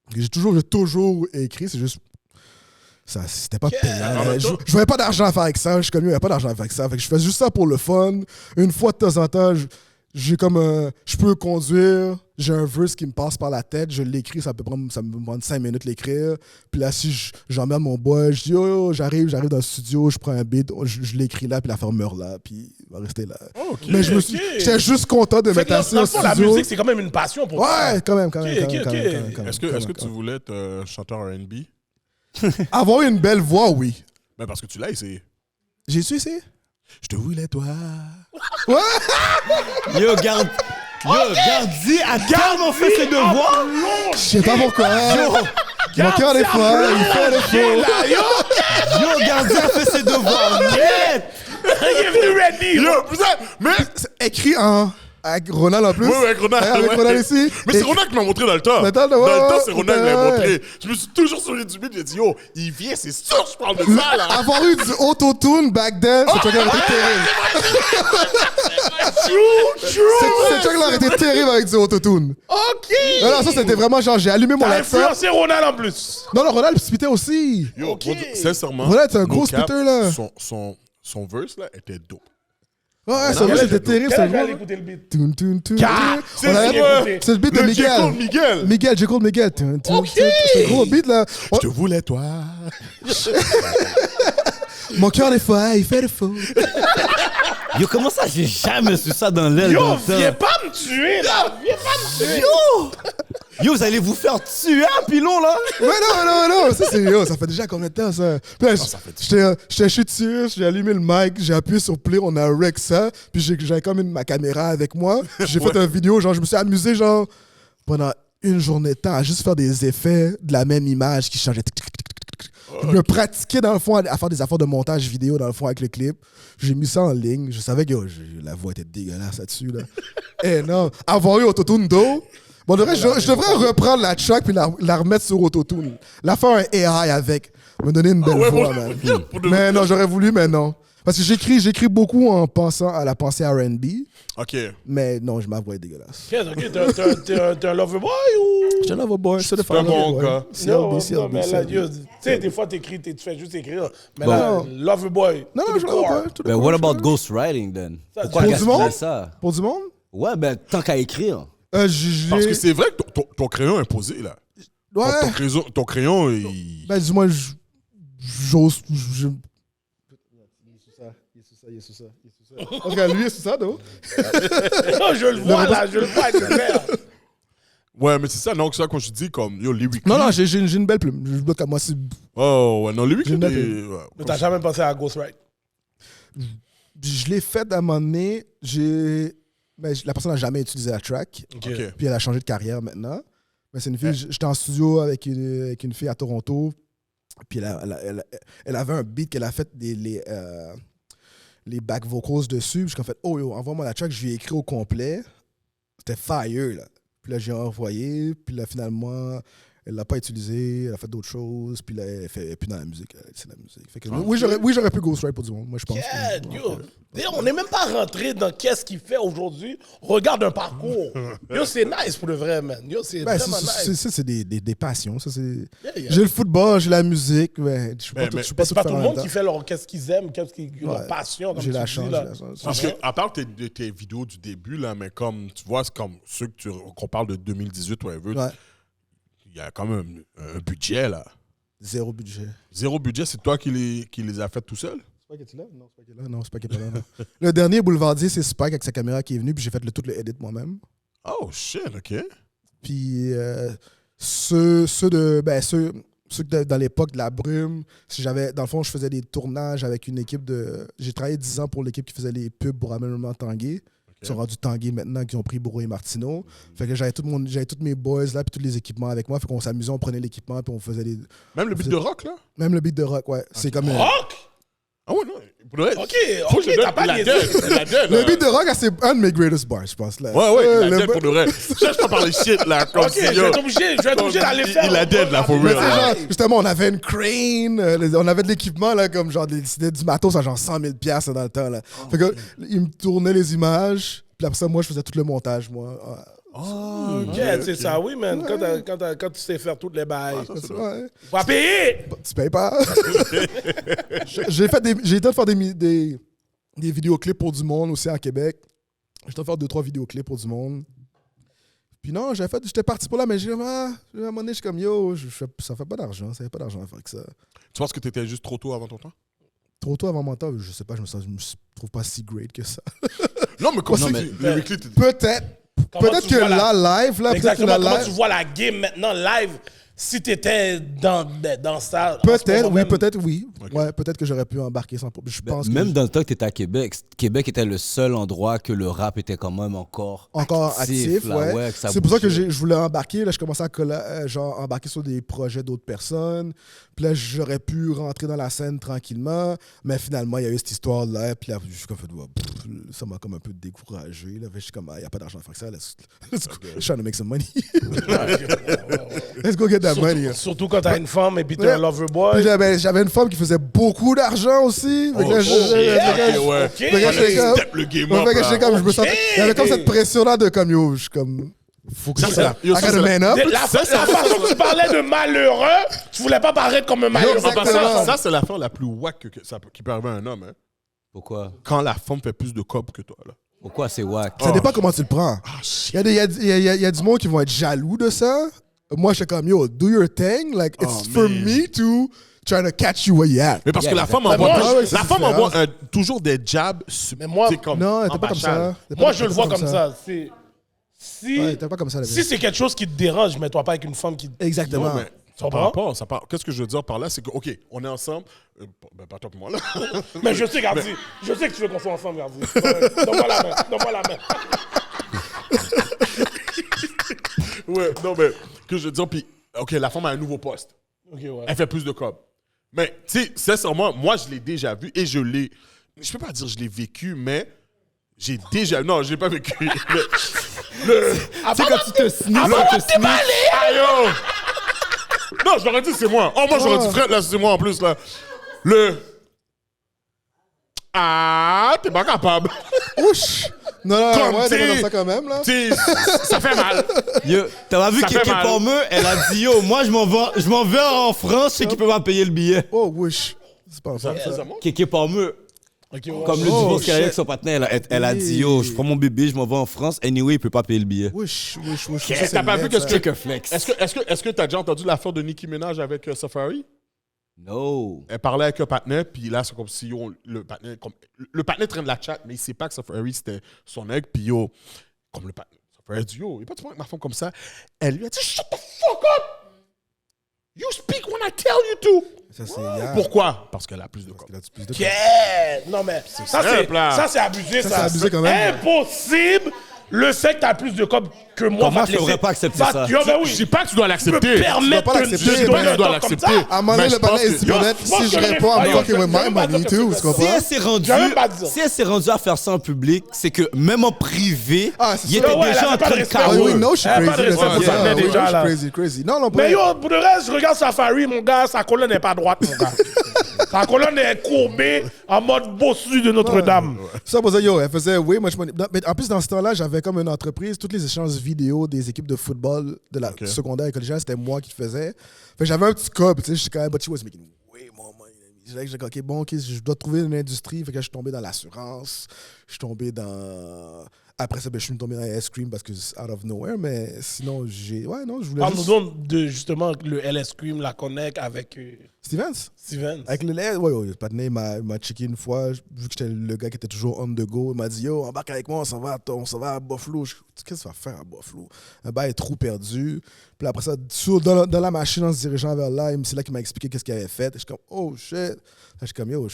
Fait que j'ai toujours écrit, c'est juste... Ça, c'était pas payant. En même Je temps- voyais pas d'argent à faire avec ça. Je suis connu, il n'y avait pas d'argent à faire avec ça. Fait que je fais juste ça pour le fun. Une fois de temps en temps, je peux conduire. J'ai un verse qui me passe par la tête. Je l'écris, ça me prend 5 minutes l'écrire. Puis là, si j'emmène mon boy, je dis yo, j'arrive dans le studio, je prends un beat, je l'écris là, puis l'affaire meurt là, puis il va rester là. Ok. Mais j'étais juste content de Fait mettre que là, assis dans au le fond, la studio. musique, c'est quand même une passion pour toi. Ouais, quand même. Ok. Est-ce que tu voulais être chanteur R&B? Avoir une belle voix, oui. Ben parce que tu l'as essayé. J'ai su essayé. Je te voulais, toi. Yo, garde. Dis à Garde, on fait ses devoirs. Je sais pas pourquoi. Mon cœur des fois, il fait le faux. Yo, Gardi a fait ses devoirs. Net. Il est venu ready. Yo, putain, mais... C'est écrit avec Ronald en plus. Ouais, avec Ronald. Avec ouais. Ronald ici. Mais c'est Ronald qui m'a montré dans le temps. Dans le temps, Dans ouais, le temps, c'est ouais, Ronald qui m'a ouais. montré. Je me suis toujours souvenu du beat, j'ai dit, yo, il vient, c'est sûr, je parle de ça, là. Avoir eu du auto-tune back then, ce track-là aurait été terrible. Ce track-là aurait été terrible avec du auto-tune. OK. Non, ça c'était vraiment genre, j'ai allumé mon T'as laptop. influencé Ronald en plus. Non, Ronald spitait aussi. Yo, Ok. sincèrement. Ronald, c'est un gros no cap, spitter, là. Son verse, là, était dope. Ouais, ça c'était terrible, Quel c'est âge gros. aller écouter le beat? Tune, tune, tune. Car, On avait- c'est le beat de Le J. Cole Miguel. Miguel. J. Cole Miguel. Tune, tune, Ok. tune. C'est un gros beat, là. Je te voulais, toi. Mon cœur des fois, il fait le faux. Yo, comment ça, j'ai jamais su ça dans l'aile Yo, dans le temps? viens pas me tuer, là. Viens pas me tuer. Yo, vous allez vous faire tuer un pilon, là? Mais non, ça c'est ça fait déjà combien de temps ça? Puis là, j'étais chez dessus, j'ai allumé le mic, j'ai appuyé sur play, on a rec ça, puis j'avais comme ma caméra avec moi, j'ai fait une vidéo, genre je me suis amusé genre pendant une journée de temps à juste faire des effets de la même image qui changeait. Je me pratiquais dans le fond à faire des affaires de montage vidéo dans le fond avec le clip. J'ai mis ça en ligne, je savais que la voix était dégueulasse là-dessus là. Et non, avoir eu Autotune d'eau. Bon, je devrais reprendre la track puis la remettre sur Autotune. La faire un AI avec. Me donner une belle voix, man. Mais non, j'aurais voulu, mais non. Parce que j'écris beaucoup en pensant à la pensée R&B. OK. Mais non, ma voix est dégueulasse. OK, t'es un lover boy ou... Je suis un loverboy, c'est un bon gars. Non, mais là, tu sais, des fois, tu fais juste écrire. Mais là, lover boy. Non, je loverboy. Ben, what about ghostwriting, then? Pourquoi Pour du monde? ça? Pour du monde? Ouais, ben, tant qu'à écrire. Parce que c'est vrai que ton crayon est imposé, là. Ouais. Ton crayon, il... Ben, dis-moi, j'ose... Il est sous ça. Regarde, lui, il est sous ça, non? Non, je le vois, là, je le vois avec le verre. Ouais, mais c'est ça, non, que ça, quand je dis comme, yo, lyric. Non, j'ai une belle plume. Je bloque à moi, c'est... Oh, ouais, non, lyric, J'ai une belle Mais t'as jamais pensé à Ghostwrite? Je l'ai fait à un moment donné. Ben, la personne n'a jamais utilisé la track. OK. Puis elle a changé de carrière maintenant. Mais c'est une fille, j'étais en studio avec une fille à Toronto. Puis elle avait un beat qu'elle a fait les back vocals dessus. Puis j'ai fait, oh yo, envoie-moi la track. Je lui ai écrit au complet. C'était fire, là. Puis là, j'ai envoyé. Puis là, finalement, elle l'a pas utilisé. Elle a fait d'autres choses. Puis là, elle fait plus dans la musique. C'est la musique. Fait que, oui, j'aurais pu ghostwrite pour du monde. Moi, je pense. On n'est même pas rentré dans qu'est-ce qu'il fait aujourd'hui. Regarde un parcours. Yo, c'est nice pour le vrai, man. Yo, c'est vraiment nice. Ça, c'est des passions. Ça, c'est... Yeah. J'ai le football, j'ai la musique. Ouais. Je suis pas C'est pas tout le monde qui fait qu'est-ce qu'ils aiment, leur passion. J'ai la chance. Parce que, à part de tes vidéos du début, là, mais comme, tu vois, c'est comme ceux qu'on parle de 2018, whatever, il y a quand même un budget, là. Zéro budget. Zéro budget, c'est toi qui les as fait tout seul? Spike est-tu là? Non, Spike est là. Non, Spike est pas là. Non. Le dernier Boulevardier, c'est Spike avec sa caméra qui est venu, puis j'ai fait tout le edit moi-même. Oh, shit, OK. Puis ceux dans l'époque de la brume, dans le fond, je faisais des tournages avec une équipe de... J'ai travaillé 10 ans pour l'équipe qui faisait les pubs pour Aménagement Tanguay. Ils sont rendus Tanguay maintenant, qui ont pris Bourreau et Martineau. Fait que j'avais tous mes boys là, puis tous les équipements avec moi. Fait qu'on s'amusait, on prenait l'équipement, puis on faisait des... Même le beat de rock, là? Même le beat de rock, ouais. C'est comme... Rock? Ah ouais, non. OK, t'as pas la les dead. Le beat de rock, c'est un de mes greatest bars, je pense. Là. Ouais, il a dead pour de vrai. Je peux parler shit, là. Comme OK, je vais être obligé d'aller faire. Il a dead, là, for real. Genre, justement, on avait une crane, on avait de l'équipement, là, comme genre c'était du matos à genre 100 000 $ dans le temps. Là. Fait que, il me tournait les images, puis après ça, moi, je faisais tout le montage, moi. OK, c'est ça, oui, man. Quand tu sais faire toutes les bails. Ouais. Pas payer! Tu payes pas. J'ai été de faire des vidéoclips pour du monde aussi à Québec. J'ai été de faire 2-3 vidéoclips pour du monde. Puis non, j'étais parti pour là, mais à un moment donné, je suis comme, yo, ça fait pas d'argent, ça fait pas d'argent à faire que ça. Tu penses que t'étais juste trop tôt avant ton temps? Trop tôt avant mon temps, je sais pas, je me trouve pas si great que ça. Non, mais comment c'est Peut-être. Peut-être que là, live, là, peut-être que là, comment live. tu vois la game maintenant, live, si t'étais dans ça? Peut-être, oui, peut-être, oui. Okay. Ouais, peut-être que j'aurais pu embarquer sans problème. Même dans le temps que tu étais à Québec, Québec était le seul endroit que le rap était quand même encore actif. Là, ouais. C'est pour ça que je voulais embarquer. Là, je commençais à embarquer sur des projets d'autres personnes. Puis là, j'aurais pu rentrer dans la scène tranquillement. Mais finalement, il y a eu cette histoire-là. Puis là, je suis comme, ça m'a comme un peu découragé. Là. Je suis comme, il n'y a pas d'argent à faire que ça. Let's go. I'm trying to make some money. Let's go get that money. Surtout quand t'as une femme et puis t'es un lover boy. Puis j'avais une femme qui faisait beaucoup d'argent aussi. Il y avait comme cette pression-là de comme, yo, je suis comme... Faut que ça. La façon que tu parlais de malheureux, tu voulais pas paraître comme un malheureux. Ça, c'est l'affaire la plus wack qui peut arriver à un homme. Hein. Pourquoi? Quand la femme fait plus de cob que toi. Là. Pourquoi c'est wack? Ça dépend comment tu le prends. Il y a du monde qui vont être jaloux de ça. Moi, je suis comme, yo, do your thing. Like, it's for me to try to catch you where you at. Mais parce que la femme envoie toujours des jabs. Mais moi, non, elle était pas comme ça. Moi, je le vois comme ça. Si, Ouais, t'es pas comme ça, la vie. si c'est quelque chose qui te dérange, mets-toi pas avec une femme qui... Exactement. Non, mais Ça par va? rapport, qu'est-ce que je veux dire par là, c'est que, OK, on est ensemble. Ben, pas toi et moi, là. Mais je sais, Gardi. Je sais que tu veux qu'on soit ensemble, Gardi. Donne-moi la main. Donne-moi la main. Ouais, non, mais, que je veux dire, puis, OK, la femme a un nouveau poste. Ok, ouais. Elle fait plus de cob. Mais, tu sais, sincèrement, moi, je l'ai déjà vu et je l'ai. Je peux pas dire que je l'ai vécu, mais j'ai déjà. Non, je l'ai pas vécu. Tu sais, quand tu te sniffes, ça te sniffe. Aïe, oh! Non, je l'aurais dit, c'est moi. Oh, moi, j'aurais dit, frère, là, c'est moi en plus, là. Ah, t'es pas capable. Ouch! Non, Comme ouais, t'sais- t'es dans ça quand même, là. Tu sais, ça fait mal. Yo, t'as vu Ça fait Kéké mal. Palmer, elle a dit yo, moi je m'en vais en France, je sais qu'il peut pas payer le billet. Oh, wesh. C'est pas ça. C'est ça, moi? Kéké Palmer, Ok, ouais. comme le Oh, divorce qu'elle a avec shit. son partenaire, elle a dit yo, je prends mon bébé, je m'en vais en France, anyway, il peut pas payer le billet. Wesh. Est-ce que t'as pas vu qu'est-ce que. Check a flex. Est-ce que t'as déjà entendu l'affaire de Nicki Minaj avec Safari? No. Elle parlait avec un partenaire, puis là, c'est comme si le partenaire traîne la chat, mais il sait pas que Safari, c'était son aigle, puis yo, comme le partenaire, Safari dit yo, il n'y a pas de problème avec ma femme comme ça. Elle lui a dit, shut the fuck up! You speak when I tell you to! Ça, c'est hier. Pourquoi? Parce qu'elle a plus de Parce corps. qu'il a plus de Yeah! Non, mais ça, simple, là. c'est abusé, ça. c'est abusé quand même. Impossible! Le fait que t'as plus de cob que moi, Comment va te je devrais laisser- pas accepter va- ça? Yo, ben Je oui. dis pas que tu dois Tu peux l'accepter. permettre pas de l'accepter, de mais donner tu un dois top comme l'accepter. ça. À un moment Mais donné, je le panel pense est que- stipulé. Moi, Si je je l'aurais réponds, fait. I'm Yo, fucking with je vais my pas money dire too, que tu c'est comprends? Si elle s'est rendue, J'avais même pas dit ça. si elle s'est rendue à faire ça en public, c'est que même en privé, Ah, c'est il ça. était Ouais, elle déjà avait en pas train de de respect. Ah carouer. oui, no, je suis Elle a pas crazy. de là, respect c'est pour ça. ça, Oui, déjà, je suis là. crazy. Non, Mais yo, pour le reste, je regarde Safari, mon gars, sa colonne n'est pas droite, mon gars. Sa colonne est courbée en mode bossu de Notre-Dame. Ça, pour ça, yo, elle faisait way much money. Mais en plus, dans ce temps-là, j'avais comme une entreprise. Toutes les échanges vidéo des équipes de football de la secondaire et collégiale, c'était moi qui le faisais. Fait que j'avais un petit cob, tu sais, je suis quand même, but she was making way more money. J'ai dit, OK, bon, OK, je dois trouver une industrie. Fait que je suis tombé dans l'assurance. Je suis tombé dans... Après ça, ben, je suis tombé dans l'ice cream parce que c'est out of nowhere. Mais sinon, ouais, non, je voulais juste... Parle-nous donc de, justement, le LS Cream, la connect avec Stevens? Steven. Avec le lait, ouais, le patiné m'a checké une fois, vu que j'étais le gars qui était toujours on the go. Il m'a dit, yo, embarque avec moi, on s'en va à Buffalo. Qu'est-ce que tu vas faire à Buffalo? Un bail est trop perdu. Puis après ça, dans la machine, en se dirigeant vers là, c'est là qu'il m'a expliqué qu'est-ce qu'il avait fait. Je suis comme, oh shit. Je suis comme, yo,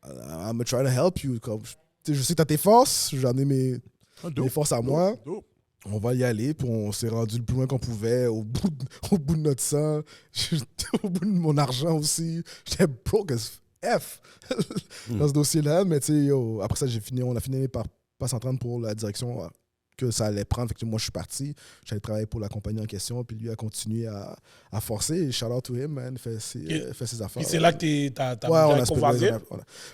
I'm gonna try to help you. Comme, je sais que t'as tes forces, j'en ai mes forces à moi. Dope. On va y aller, puis on s'est rendu le plus loin qu'on pouvait, au bout de notre sang, au bout de mon argent aussi. J'étais broke as F dans ce dossier-là, mais tu sais, après ça, on a fini par pas s'entendre pour la direction que ça allait prendre. Fait que moi, je suis parti. J'allais travailler pour la compagnie en question, puis lui a continué à forcer. Et shout out to him, man, fait ses affaires. Puis c'est là que t'as Ouais, on bougé a avec Courvoisier.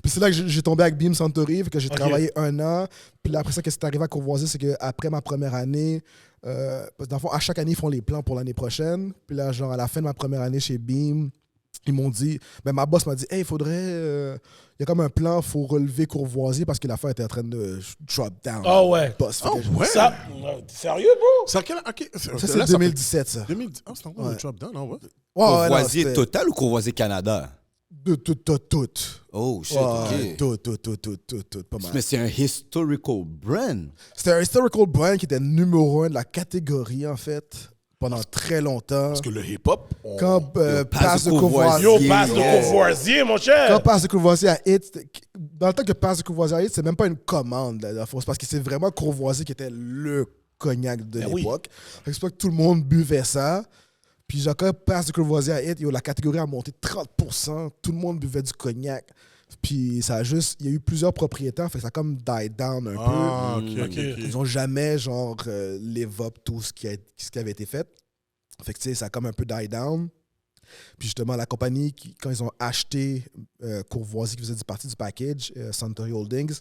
Puis c'est là que j'ai tombé avec Beam Santori, fait que j'ai Ok. travaillé 1 an. Puis là, après ça, qu'est-ce qui est arrivé à Courvoisier, c'est qu'après ma première année, parce que dans le fond, à chaque année, ils font les plans pour l'année prochaine. Puis là, genre, à la fin de ma première année chez Beam, ils m'ont dit, ben ma boss m'a dit, hey, il faudrait, il y a comme un plan, il faut relever Courvoisier parce que l'affaire était en train de drop down. Ah ouais. Boss, fait que ouais. Ça, t'es sérieux, bro? C'est à quel... OK. ça, là, c'est 2017, ça. 2010. Ah, c'est encore Ouais. un drop down, non, ouais. Ouais, ouais, non, Courvoisier c'était Total ou Courvoisier Canada? tout. Oh shit, Ouais, ok. tout, pas mal. Mais c'est un historical brand. C'était un historical brand qui était numéro 1 de la catégorie, en fait, pendant très longtemps. Parce que le hip-hop, Quand Passe de Courvoisier... Yo, Yeah. passe de Courvoisier, mon cher. Quand Passe de Courvoisier a hit, dans le temps que Passe de Courvoisier a hit, c'est même pas une commande, la force, parce que c'est vraiment Courvoisier qui était le cognac de Ben oui. l'époque. Fait que c'est pas que tout le monde buvait ça. Puis genre, quand Passe de Courvoisier a hit, la catégorie a monté 30%. Tout le monde buvait du cognac. Puis ça a juste... Il y a eu plusieurs propriétaires, fait que ça a comme died down un peu. Ah, OK. Ils ont jamais, genre, live up tout ce qui avait été fait. Fait que, tu sais, ça a comme un peu die down. Puis justement, la compagnie, quand ils ont acheté Courvoisier, qui faisait partie du package, Suntory Holdings,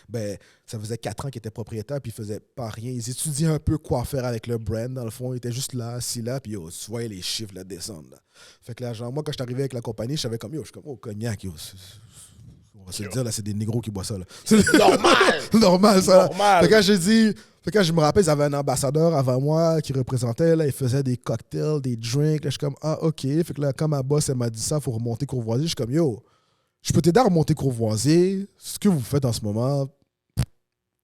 ben, ça faisait 4 ans qu'ils étaient propriétaires, puis ils faisaient pas rien. Ils étudiaient un peu quoi faire avec le brand, dans le fond. Ils étaient juste là, assis là, puis yo, tu voyais les chiffres là, descendre. Là. Fait que là, genre, moi, quand je suis arrivé avec la compagnie, je savais comme, je suis comme, oh, cognac, yo. On va se le dire, là, c'est des négros qui boivent ça, là. C'est Normal. normal, ça. Normal. Fait que quand je me rappelle, ils avaient un ambassadeur avant moi qui représentait, là, il faisait des cocktails, des drinks. Là, je suis comme, ah, OK. Fait que là, quand ma boss, elle m'a dit ça, il faut remonter Courvoisier, je suis comme, yo, je peux t'aider à remonter Courvoisier. Ce que vous faites en ce moment,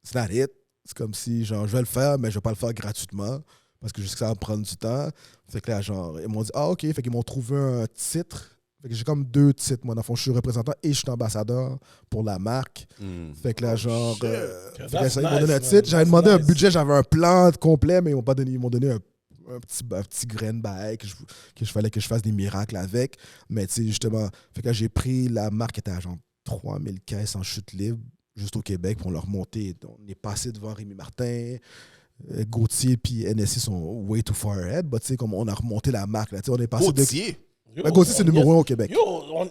c'est not it. C'est comme si, genre, je vais le faire, mais je vais pas le faire gratuitement parce que je sais que ça va me prendre du temps. Fait que là, genre, ils m'ont dit, ah, OK. Fait qu'ils m'ont trouvé un titre. Fait que j'ai comme 2 titres, moi. Dans le fond, je suis représentant et je suis ambassadeur pour la marque. Fait que là, genre, fait que là, ça, ils m'ont donné un titre. J'avais demandé un budget, j'avais un plan complet, mais ils m'ont pas donné, ils m'ont donné un petit grain de bail que je fallait que je fasse des miracles avec. Mais tu sais, justement, fait que là, j'ai pris la marque qui était à genre 3000 caisses en chute libre, juste au Québec, pour leur monter. On est passé devant Rémi Martin, Gauthier puis NSI sont way too far ahead. But tu sais, comme on a remonté la marque, là, tu sais, on est passé Gauthier. Ben, Gauthier, c'est numéro 1 au Québec. Yo,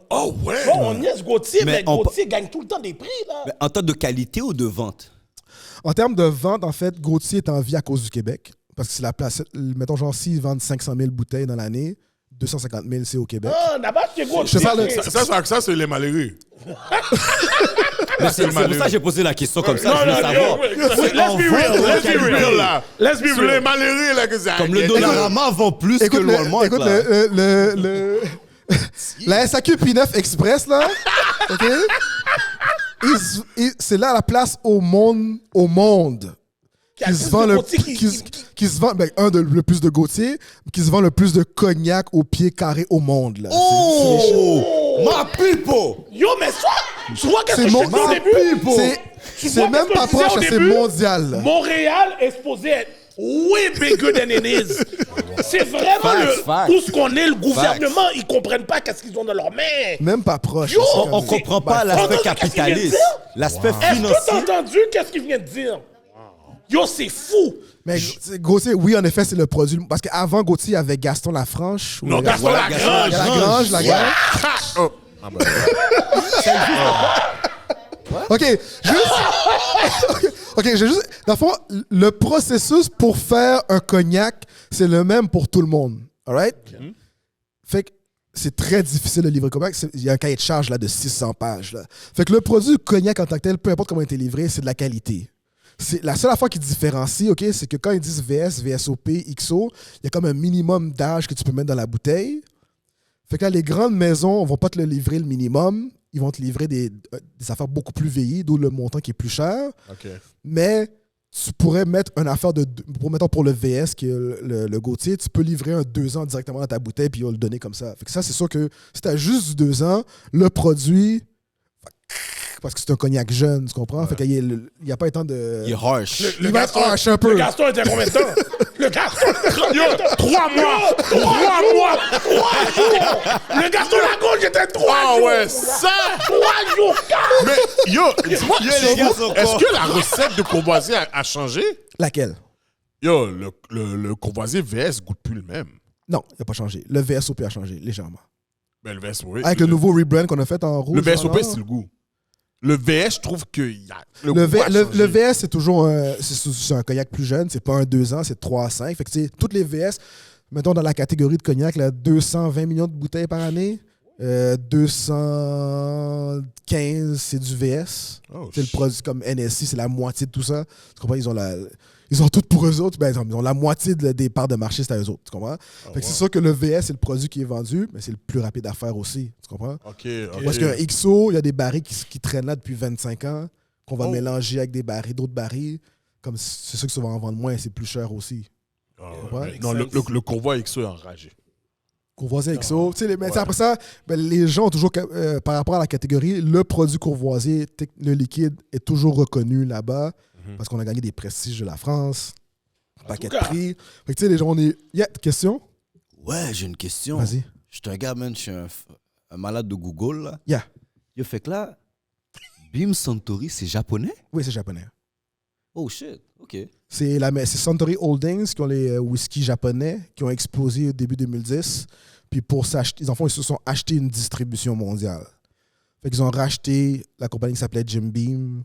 Oh, ouais. on niaise Gauthier, mais on Gauthier gagne tout le temps des prix, là. Mais en termes de qualité ou de vente? En termes de vente, en fait, Gauthier est en vie à cause du Québec. Parce que c'est la place. Mettons, genre, s'ils vendent 500 000 bouteilles dans l'année, 250 000, c'est au Québec. Ah, d'abord, c'est Gauthier. Je te parle de- Ça, c'est les malheureux. Mais c'est pour ça que j'ai posé la question comme ça. Je veux savoir. Let's be real, let's be real. là. Let's be C'est les real. malheureux, là, que ça. Comme le Dollarama vend plus que Écoute, le Walmart. écoute là. la SAQ P9 Express, là, OK? C'est là la place au monde qui se vend qui se vend, ben, le plus de Gauthier, qui se vend le plus de cognac au pied carré au monde, là. Oh! Ma people! Yo, mais ça, tu vois qu'est-ce que C'est je mon te dis au début? Tu c'est vois même qu'est-ce que pas je disais proche, au c'est début? mondial, là. Montréal est supposé être way bigger than it is. C'est vraiment Facts. tout ce qu'on est, le gouvernement, ils comprennent pas qu'est-ce qu'ils ont dans leurs mains. Même pas proche. Yo! c'est On comme- comprend pas T'as l'aspect entendu qu'est-ce qu'il vient de capitaliste, dire? l'aspect Est-ce que financier. t'as entendu qu'est-ce qu'il vient de dire? Yo, c'est fou. Mais Gauthier, oui, en effet, c'est le produit. Parce qu'avant Gauthier, il y avait Gaston Lafranche. Non, Gaston Lagrange. Lagrange. Oh. Ah, ben, OK, juste... OK, j'ai juste... Dans le fond, le processus pour faire un cognac, c'est le même pour tout le monde. All right? Fait que c'est très difficile de livrer cognac. Il y a un cahier de charge là, de 600 pages. Là. Fait que le produit cognac en tant que tel, peu importe comment il a été livré, c'est de la qualité. C'est la seule affaire qui différencie, OK, c'est que quand ils disent VS, VSOP, XO, il y a comme un minimum d'âge que tu peux mettre dans la bouteille. Fait que là, les grandes maisons ne vont pas te le livrer le minimum. Ils vont te livrer des affaires beaucoup plus vieillies, d'où le montant qui est plus cher. OK. Mais tu pourrais mettre une affaire mettons pour le VS, qui est le Gauthier, tu peux livrer un 2 ans directement dans ta bouteille puis ils vont le donner comme ça. Fait que ça, c'est sûr que si tu as juste du 2 ans, le produit, parce que c'est un cognac jeune, tu comprends? Fait qu'il n'y a pas tant de... Il est harsh. Il va être harsh un peu. Le Gaston était combien de temps? Le Gaston était combien de temps? 3 mois! 3 mois! 3 jours! Le Gaston Lagrange était 3 Ah jours! ouais, ça! 3 jours! Mais yo, dis-moi, les gars sont est-ce forts. que la recette de Courvoisier a changé? Laquelle? Yo, le Courvoisier VS goûte plus le même. Non, il n'a pas changé. Le VSOP a changé, légèrement. Ben, le VS, oui. Avec le nouveau rebrand qu'on a fait en rouge. Le VSOP, en or. c'est le goût. Le VS, je trouve que y a, Le goût a changé. le VS, c'est toujours c'est un cognac plus jeune. C'est pas un 2 ans, c'est 3 à 5. Fait que, tu sais, toutes les VS, mettons dans la catégorie de cognac, là, 220 millions de bouteilles par année. 215, c'est du VS. Oh, C'est le produit comme NSI, c'est la moitié de tout ça. Tu comprends? Ils ont tout pour eux autres. Ben, ils ont la moitié des parts de marché, c'est à eux autres. Tu comprends? Fait que c'est sûr que le VS, c'est le produit qui est vendu, mais c'est le plus rapide à faire aussi. Tu comprends? OK. Parce qu'un XO, il y a des barils qui traînent là depuis 25 ans, qu'on va Oh. mélanger avec d'autres barils. Comme c'est sûr que ça va en vendre moins, c'est plus cher aussi. Ouais. Non, le Courvoisier XO est enragé. Courvoisier XO. Tu sais, mais après ça, ben, les gens ont toujours, par rapport à la catégorie, le produit Courvoisier, le liquide, est toujours reconnu là-bas parce qu'on a gagné des prestiges de la France, paquet de cas. prix. Fait que tu sais, les gens, on est. Question? Ouais, j'ai une question. Vas-y. Je te regarde, man, je suis un malade de Google, là. Yeah. Yo, fait que là, Bim Suntory, c'est japonais? Oui, c'est japonais. Oh shit, ok. C'est Suntory Holdings qui ont les whisky japonais qui ont explosé au début 2010. Puis pour s'acheter, ils se sont achetés une distribution mondiale. Fait qu'ils ont racheté la compagnie qui s'appelait Jim Beam,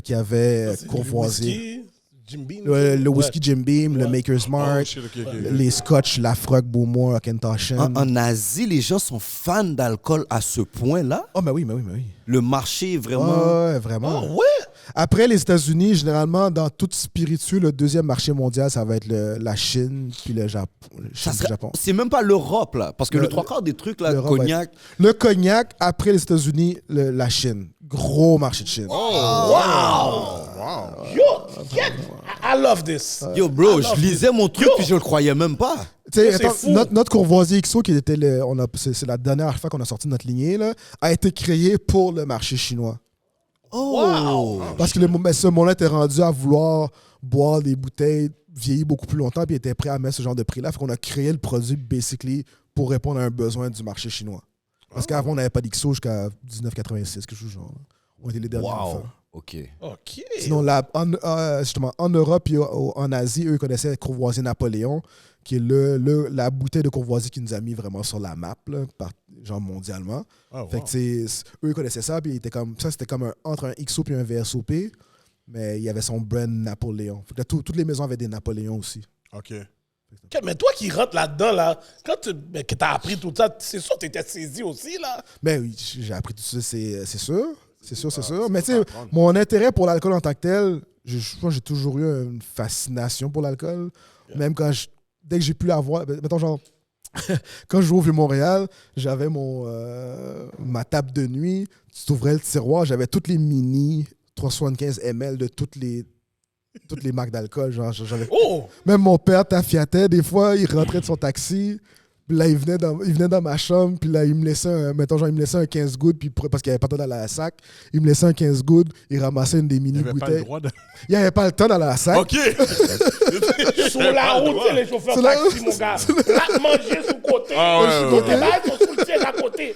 qui avait Courvoisier. Jim Beam. Le whisky Jim Beam, le Maker's Mark, Oh, shit, OK. les scotch, Lafroig, Beaumont, Akentoshan. En Asie, les gens sont fans d'alcool à ce point-là. Oh, mais oui. Le marché est vraiment... Ouais, vraiment. Oh, ouais? Après les États-Unis, généralement, dans tout spiritueux, le deuxième marché mondial, ça va être la Chine puis le Japon. Ça serait- Japon. C'est même pas l'Europe, là. Parce que le 3/4 des trucs, là, l'Europe cognac... Le cognac, après les États-Unis, la Chine. Gros marché de Chine. Wow! Yo, I love this. Yo, bro, je lisais mon truc puis je le croyais même pas. Tu sais, C'est attends, fou. notre courvoisier XO, qui était c'est la dernière fois qu'on a sorti notre lignée, là, a été créé pour le marché chinois. Oh! Parce que ce monde-là était rendu à vouloir boire des bouteilles vieillies beaucoup plus longtemps, puis il était prêt à mettre ce genre de prix-là. Fait qu'on a créé le produit, basically, pour répondre à un besoin du marché chinois. Parce qu'avant, on n'avait pas d'XO jusqu'à 1986, quelque chose du genre. On était les derniers. à le Wow! faire. OK. OK. Sinon, justement, en Europe et en Asie, eux connaissaient Courvoisier Napoléon, qui est la bouteille de Courvoisier qui nous a mis vraiment sur la map, là, genre mondialement. Fait que eux connaissaient ça, puis c'était comme entre un XO et un VSOP, mais il y avait son brand Napoléon. Fait que là, toutes les maisons avaient des Napoléons aussi. OK. OK, mais toi qui rentres là-dedans, là, quand tu as appris tout ça, c'est sûr que tu étais saisi aussi, là. Mais oui, j'ai appris tout ça, c'est sûr. C'est sûr. Mais tu sais, mon intérêt pour l'alcool en tant que tel, moi, j'ai toujours eu une fascination pour l'alcool. Même dès que j'ai pu l'avoir, mettons genre, quand je jouais au Vieux-Montréal, j'avais ma table de nuit, tu ouvrais le tiroir, j'avais toutes les mini 375 ml de toutes les marques d'alcool. Même mon père t'affiatait, des fois, il rentrait de son taxi. Puis là, il venait dans ma chambre, puis là, il me laissait un 15 gouttes, puis parce qu'il n'y avait pas de temps dans la sac, il me laissait un 15 gouttes, il ramassait une des mini bouteilles. Il n'y avait pas le temps dans la sac. OK! Sur la route, tu sais, les chauffeurs taxi, mon gars. Là, manger sur le côté. Là, ils sont sous le ciel à côté.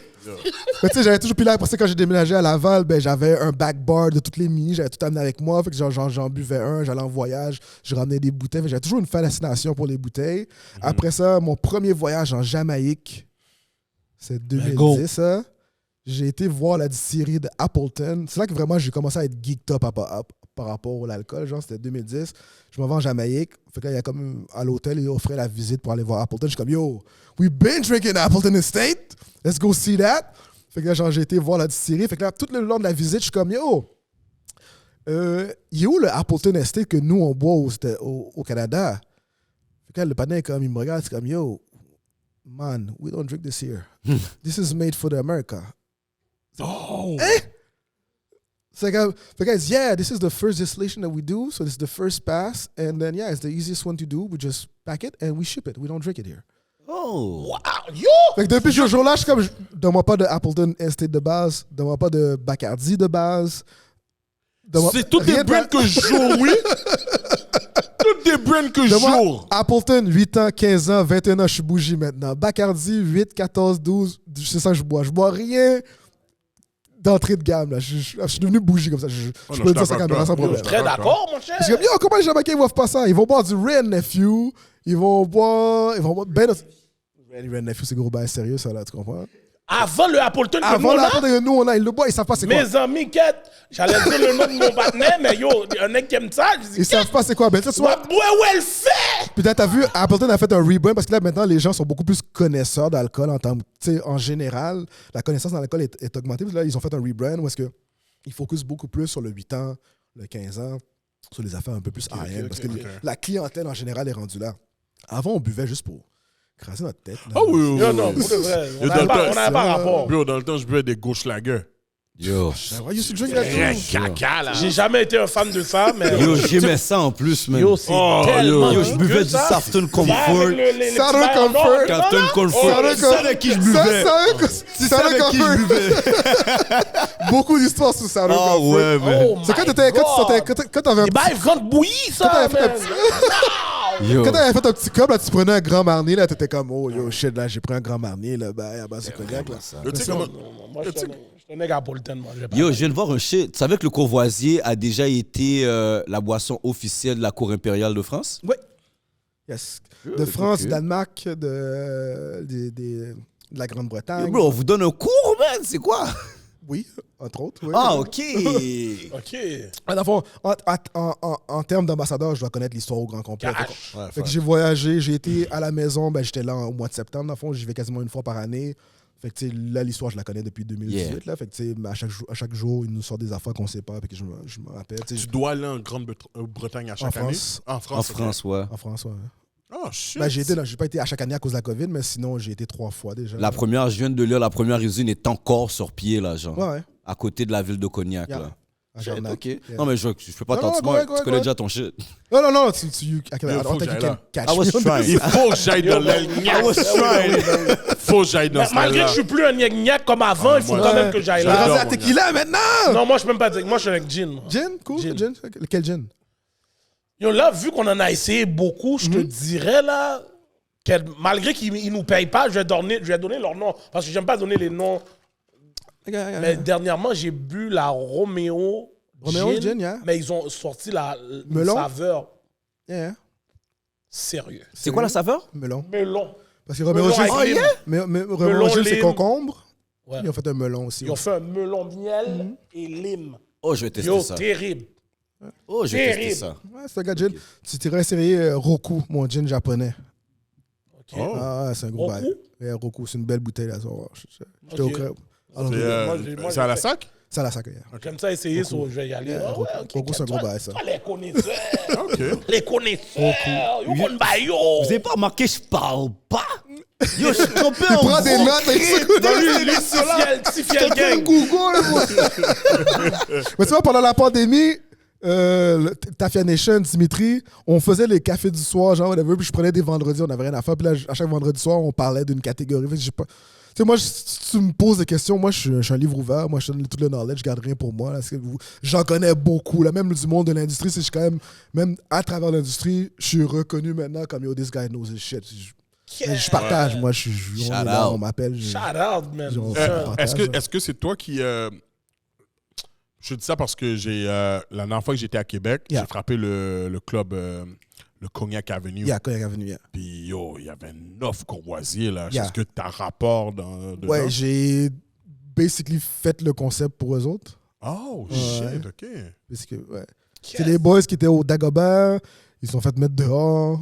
Mais tu sais, j'avais toujours. Puis là, après ça, quand j'ai déménagé à Laval, ben, j'avais un back bar de toutes les mini, j'avais tout amené avec moi. Fait que j'en buvais un, j'allais en voyage, je ramenais des bouteilles. Fait que j'avais toujours une fascination pour les bouteilles. Après ça, mon premier voyage en Jamaïque, c'est 2010, ça. J'ai été voir la distillerie de Appleton. C'est là que vraiment j'ai commencé à être geeked up par rapport à l'alcool. Genre, c'était 2010. Je m'en vais en Jamaïque. Fait que là, il y a comme à l'hôtel, ils offraient la visite pour aller voir Appleton. Je suis comme, yo, we've been drinking Appleton Estate. Let's go see that. Fait que là, genre, j'ai été voir la distillerie. Fait que là, tout le long de la visite, je suis comme, yo, il est où le Appleton Estate que nous, on boit au Canada? Fait que là, le panel, il me regarde, c'est comme, yo, man, we don't drink this here. This is made for the America. Oh! So guys, yeah, this is the first distillation that we do. So this is the first pass. And then, yeah, it's the easiest one to do. We just pack it and we ship it. We don't drink it here. Oh! Wow! Yo! Fait que depuis ce jour-là, je suis comme, donne-moi pas de Appleton Estate de base. Donne-moi pas de Bacardi de base. C'est toutes des brands que je joue, oui? Toutes des brands que je joue. Appleton, 8 ans, 15 ans, 21 ans, je suis bougie maintenant. Bacardi, 8, 14, 12, c'est ça que je bois. Je bois rien d'entrée de gamme. Là. Je suis devenu bougie comme ça. Je peux dire ça quand même sans problème. Je suis très d'accord, mon cher. Parce que, yo, comment les Jamaïcains ne boivent pas ça? Ils vont boire du Red Nephew. Ils vont boire Red Nephew, c'est gros bail sérieux, ça, là, tu comprends? Avant le Appleton que Avant nous, là, l'Appleton que nous, on a, ils le boivent, ils savent pas c'est quoi. mes amis, j'allais dire le nom de mon partenaire, mais yo, un mec qui aime ça, je dis, Ils savent pas c'est quoi. Ben, tu vois, ouais, ouais, elle fait! puis là, t'as vu, Appleton a fait un rebrand parce que là, maintenant, les gens sont beaucoup plus connaisseurs d'alcool en général. La connaissance dans l'alcool est augmentée. Puis là, ils ont fait un rebrand où est-ce que ils focusent beaucoup plus sur le 8 ans, le 15 ans, sur les affaires un peu plus high-end. Parce que la clientèle, en général, est rendue là. Avant, on buvait juste pour crasser notre tête. Là. Ah oui. Non, non, pour de vrai. On n'avait pas rapport. Bro, dans le temps, je buvais des Gauchlager. Yo. Why you should drink that Rien too? caca, là. J'ai jamais été un fan de ça, mais. Yo, j'aimais ça en plus, man. Yo, c'est Oh, tellement. Yo, je buvais good, du ça. Safton Ça, Comfort. avec les Sarah petits verres en Comfort. or, là, Captain là. Comfort. Tu sais avec qui je buvais. Tu sais avec qui je buvais. Beaucoup d'histoires sur ça. Ah ouais, man. Oh C'est quand my t'avais un Les bails vendent bouillis, ça. t'avais fait un man. Yo. Quand t'avais fait un petit cup, là, tu prenais un grand marnier, là, t'étais comme, oh yo, shit, là, j'ai pris un grand marnier, là, à base de cognac, là. Tu sais comment. Moi, je suis un nègre Appleton, moi. j'ai pas- Yo, je viens de voir un shit. Tu savais que le Courvoisier a déjà été la boisson officielle de la Cour impériale de France? Oui. Yes. De France, du Danemark, de la Yo, Grande-Bretagne. bro, on vous donne un cours, man. C'est quoi? Oui, entre autres. Oui. Ah, OK. OK. Dans le fond, en termes d'ambassadeur, je dois connaître l'histoire au grand complet. Cash. Fait que j'ai voyagé, j'ai été à la maison, ben, j'étais là au mois de septembre. Dans le fond, j'y vais quasiment une fois par année. Fait que, tu sais, là, l'histoire, je la connais depuis 2018. Yeah. Là. Fait que, tu sais, à chaque jour, ils nous sortent des affaires qu'on sait pas. Fait que je me rappelle. Tu sais, Tu dois aller en Grande-Bretagne à chaque année? France. En France. En France, ouais. En France, ouais. Oh, shit. Ben, j'ai pas été à chaque année à cause de la COVID, mais sinon, j'ai été 3 fois déjà. La première, je viens de lire, la première usine est encore sur pied, là, genre. Ouais, ouais. À côté de la ville de Cognac, Yeah. là. À Shit, Jarnac. ok. Yeah. Non, mais je fais pas Non, tant non, de moi. correct, Tu connais correct. déjà ton shit. Non, I faut don't que think you j'aille can là. catch I was me on trying. Il faut que j'aille dans le I gnac. was trying. Faut que j'aille dans ce Malgré que je suis plus un gnac comme avant, il faut moi, quand même que j'aille Je vais là. raser à mon tequila maintenant! Non, moi, je peux même pas dire. Moi, je suis avec gin. Gin? Cool. Gin. Gin? Quel gin? Yo, là, vu qu'on en a essayé beaucoup, je te dirais, là, que malgré qu'ils ne nous payent pas, je vais donner leur nom. Parce que j'aime pas donner les noms. Mais dernièrement, j'ai bu la Romeo Gin, yeah. Mais ils ont sorti la Melon? saveur Yeah. sérieux. C'est quoi la saveur? Melon. Melon. Parce que Romeo Melon Gin, avec lime. Romeo Melon, Gin, c'est lime. concombre. Ouais. Ils ont fait un melon aussi. Ils ont fait un melon miel et lime. Oh, je vais tester Yo, ça. terrible. Oh, je vais tester terrible. ça. Ouais, c'est un gars de gin. Tu t'irais essayer Roku, mon gin japonais. OK. Oh. Ah, ouais, c'est un gros Roku? bail. Yeah, Roku, c'est une belle bouteille là. J'étais Ok. au crème. C'est moi, c'est à la j'ai- sac? C'est à la sac, yeah. J'aime ça essayer, so, je vais y aller. Yeah, Ah ouais, Roku. ok, Roku, c'est un toi- gros bail, ça. toi, les connaisseurs. OK. Les connaisseurs. Yo, kon ba yo. Vous avez pas remarqué, je parle pas? Yo, je suis trompé en Prends des gros. notes avec ça. Non, lui, si fiel gang. Google, moi. Mais tu vois, pendant la pandémie, Tafia Nation, Dimitri, on faisait les cafés du soir, genre, whatever, puis je prenais des vendredis, on n'avait rien à faire. Puis là, à chaque vendredi soir, on parlait d'une catégorie. Fait que j'ai pas... Tu sais, moi, si tu me poses des questions, moi, je suis un livre ouvert. Moi, je donne tout le knowledge, je garde rien pour moi. Là, j'en connais beaucoup. Là, même du monde de l'industrie, c'est quand même à travers l'industrie, je suis reconnu maintenant comme yo, this guy knows his shit. Je partage, moi, on est Shout là, out. on m'appelle. Shout out, man. Est-ce que c'est toi qui... je dis ça parce que la dernière fois que j'étais à Québec, Yeah. j'ai frappé le club, le Cognac Avenue. Il y a quand il est venu. Puis yo, il y avait 9 courvoisiers là. Yeah. Est-ce que tu as rapport dedans? Ouais, j'ai basically fait le concept pour eux autres. Oh, Ouais. shit, OK. Parce que, ouais. C'est les boys qui étaient au Dagobert. Ils se sont fait mettre dehors.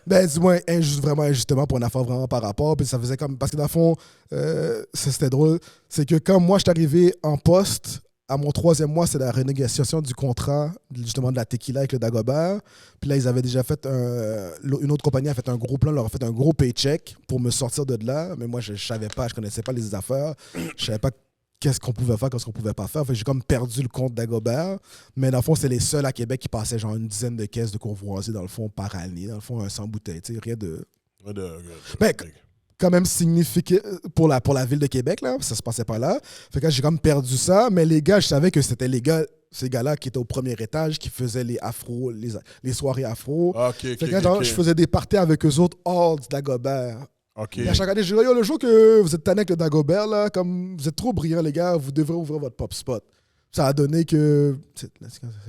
Ben, du moins, vraiment injustement pour une affaire vraiment par rapport. Puis ça faisait comme. Parce que dans le fond, ça c'était drôle. C'est que quand moi, je suis arrivé en poste, à mon 3e mois, c'est la renégociation du contrat, justement, de la tequila avec le Dagobert. Puis là, ils avaient déjà fait une autre compagnie a fait un gros plan, leur a fait un gros paycheck pour me sortir de là. Mais moi, je savais pas, je connaissais pas les affaires. Je savais pas qu'est-ce qu'on pouvait faire, qu'est-ce qu'on pouvait pas faire. Fait que j'ai comme perdu le compte d'Agobert. Mais dans le fond, c'est les seuls à Québec qui passaient genre une dizaine de caisses de courvoisier, dans le fond, par année. Dans le fond, 100 bouteilles. Tu sais, rien de... Ben, quand même significatif pour la ville de Québec, là. Ça se passait pas là. Fait que là, j'ai comme perdu ça. Mais les gars, je savais que c'était ces gars-là qui étaient au premier étage, qui faisaient les afros, les soirées afro. OK, Fait que là, genre, je faisais des parties avec eux autres hors du Dagobert. OK. Et à chaque année, je dis, yo, le jour que vous êtes tanné avec le Dagobert, là, comme vous êtes trop brillants, les gars, vous devrez ouvrir votre pop spot. Ça a donné que. Ça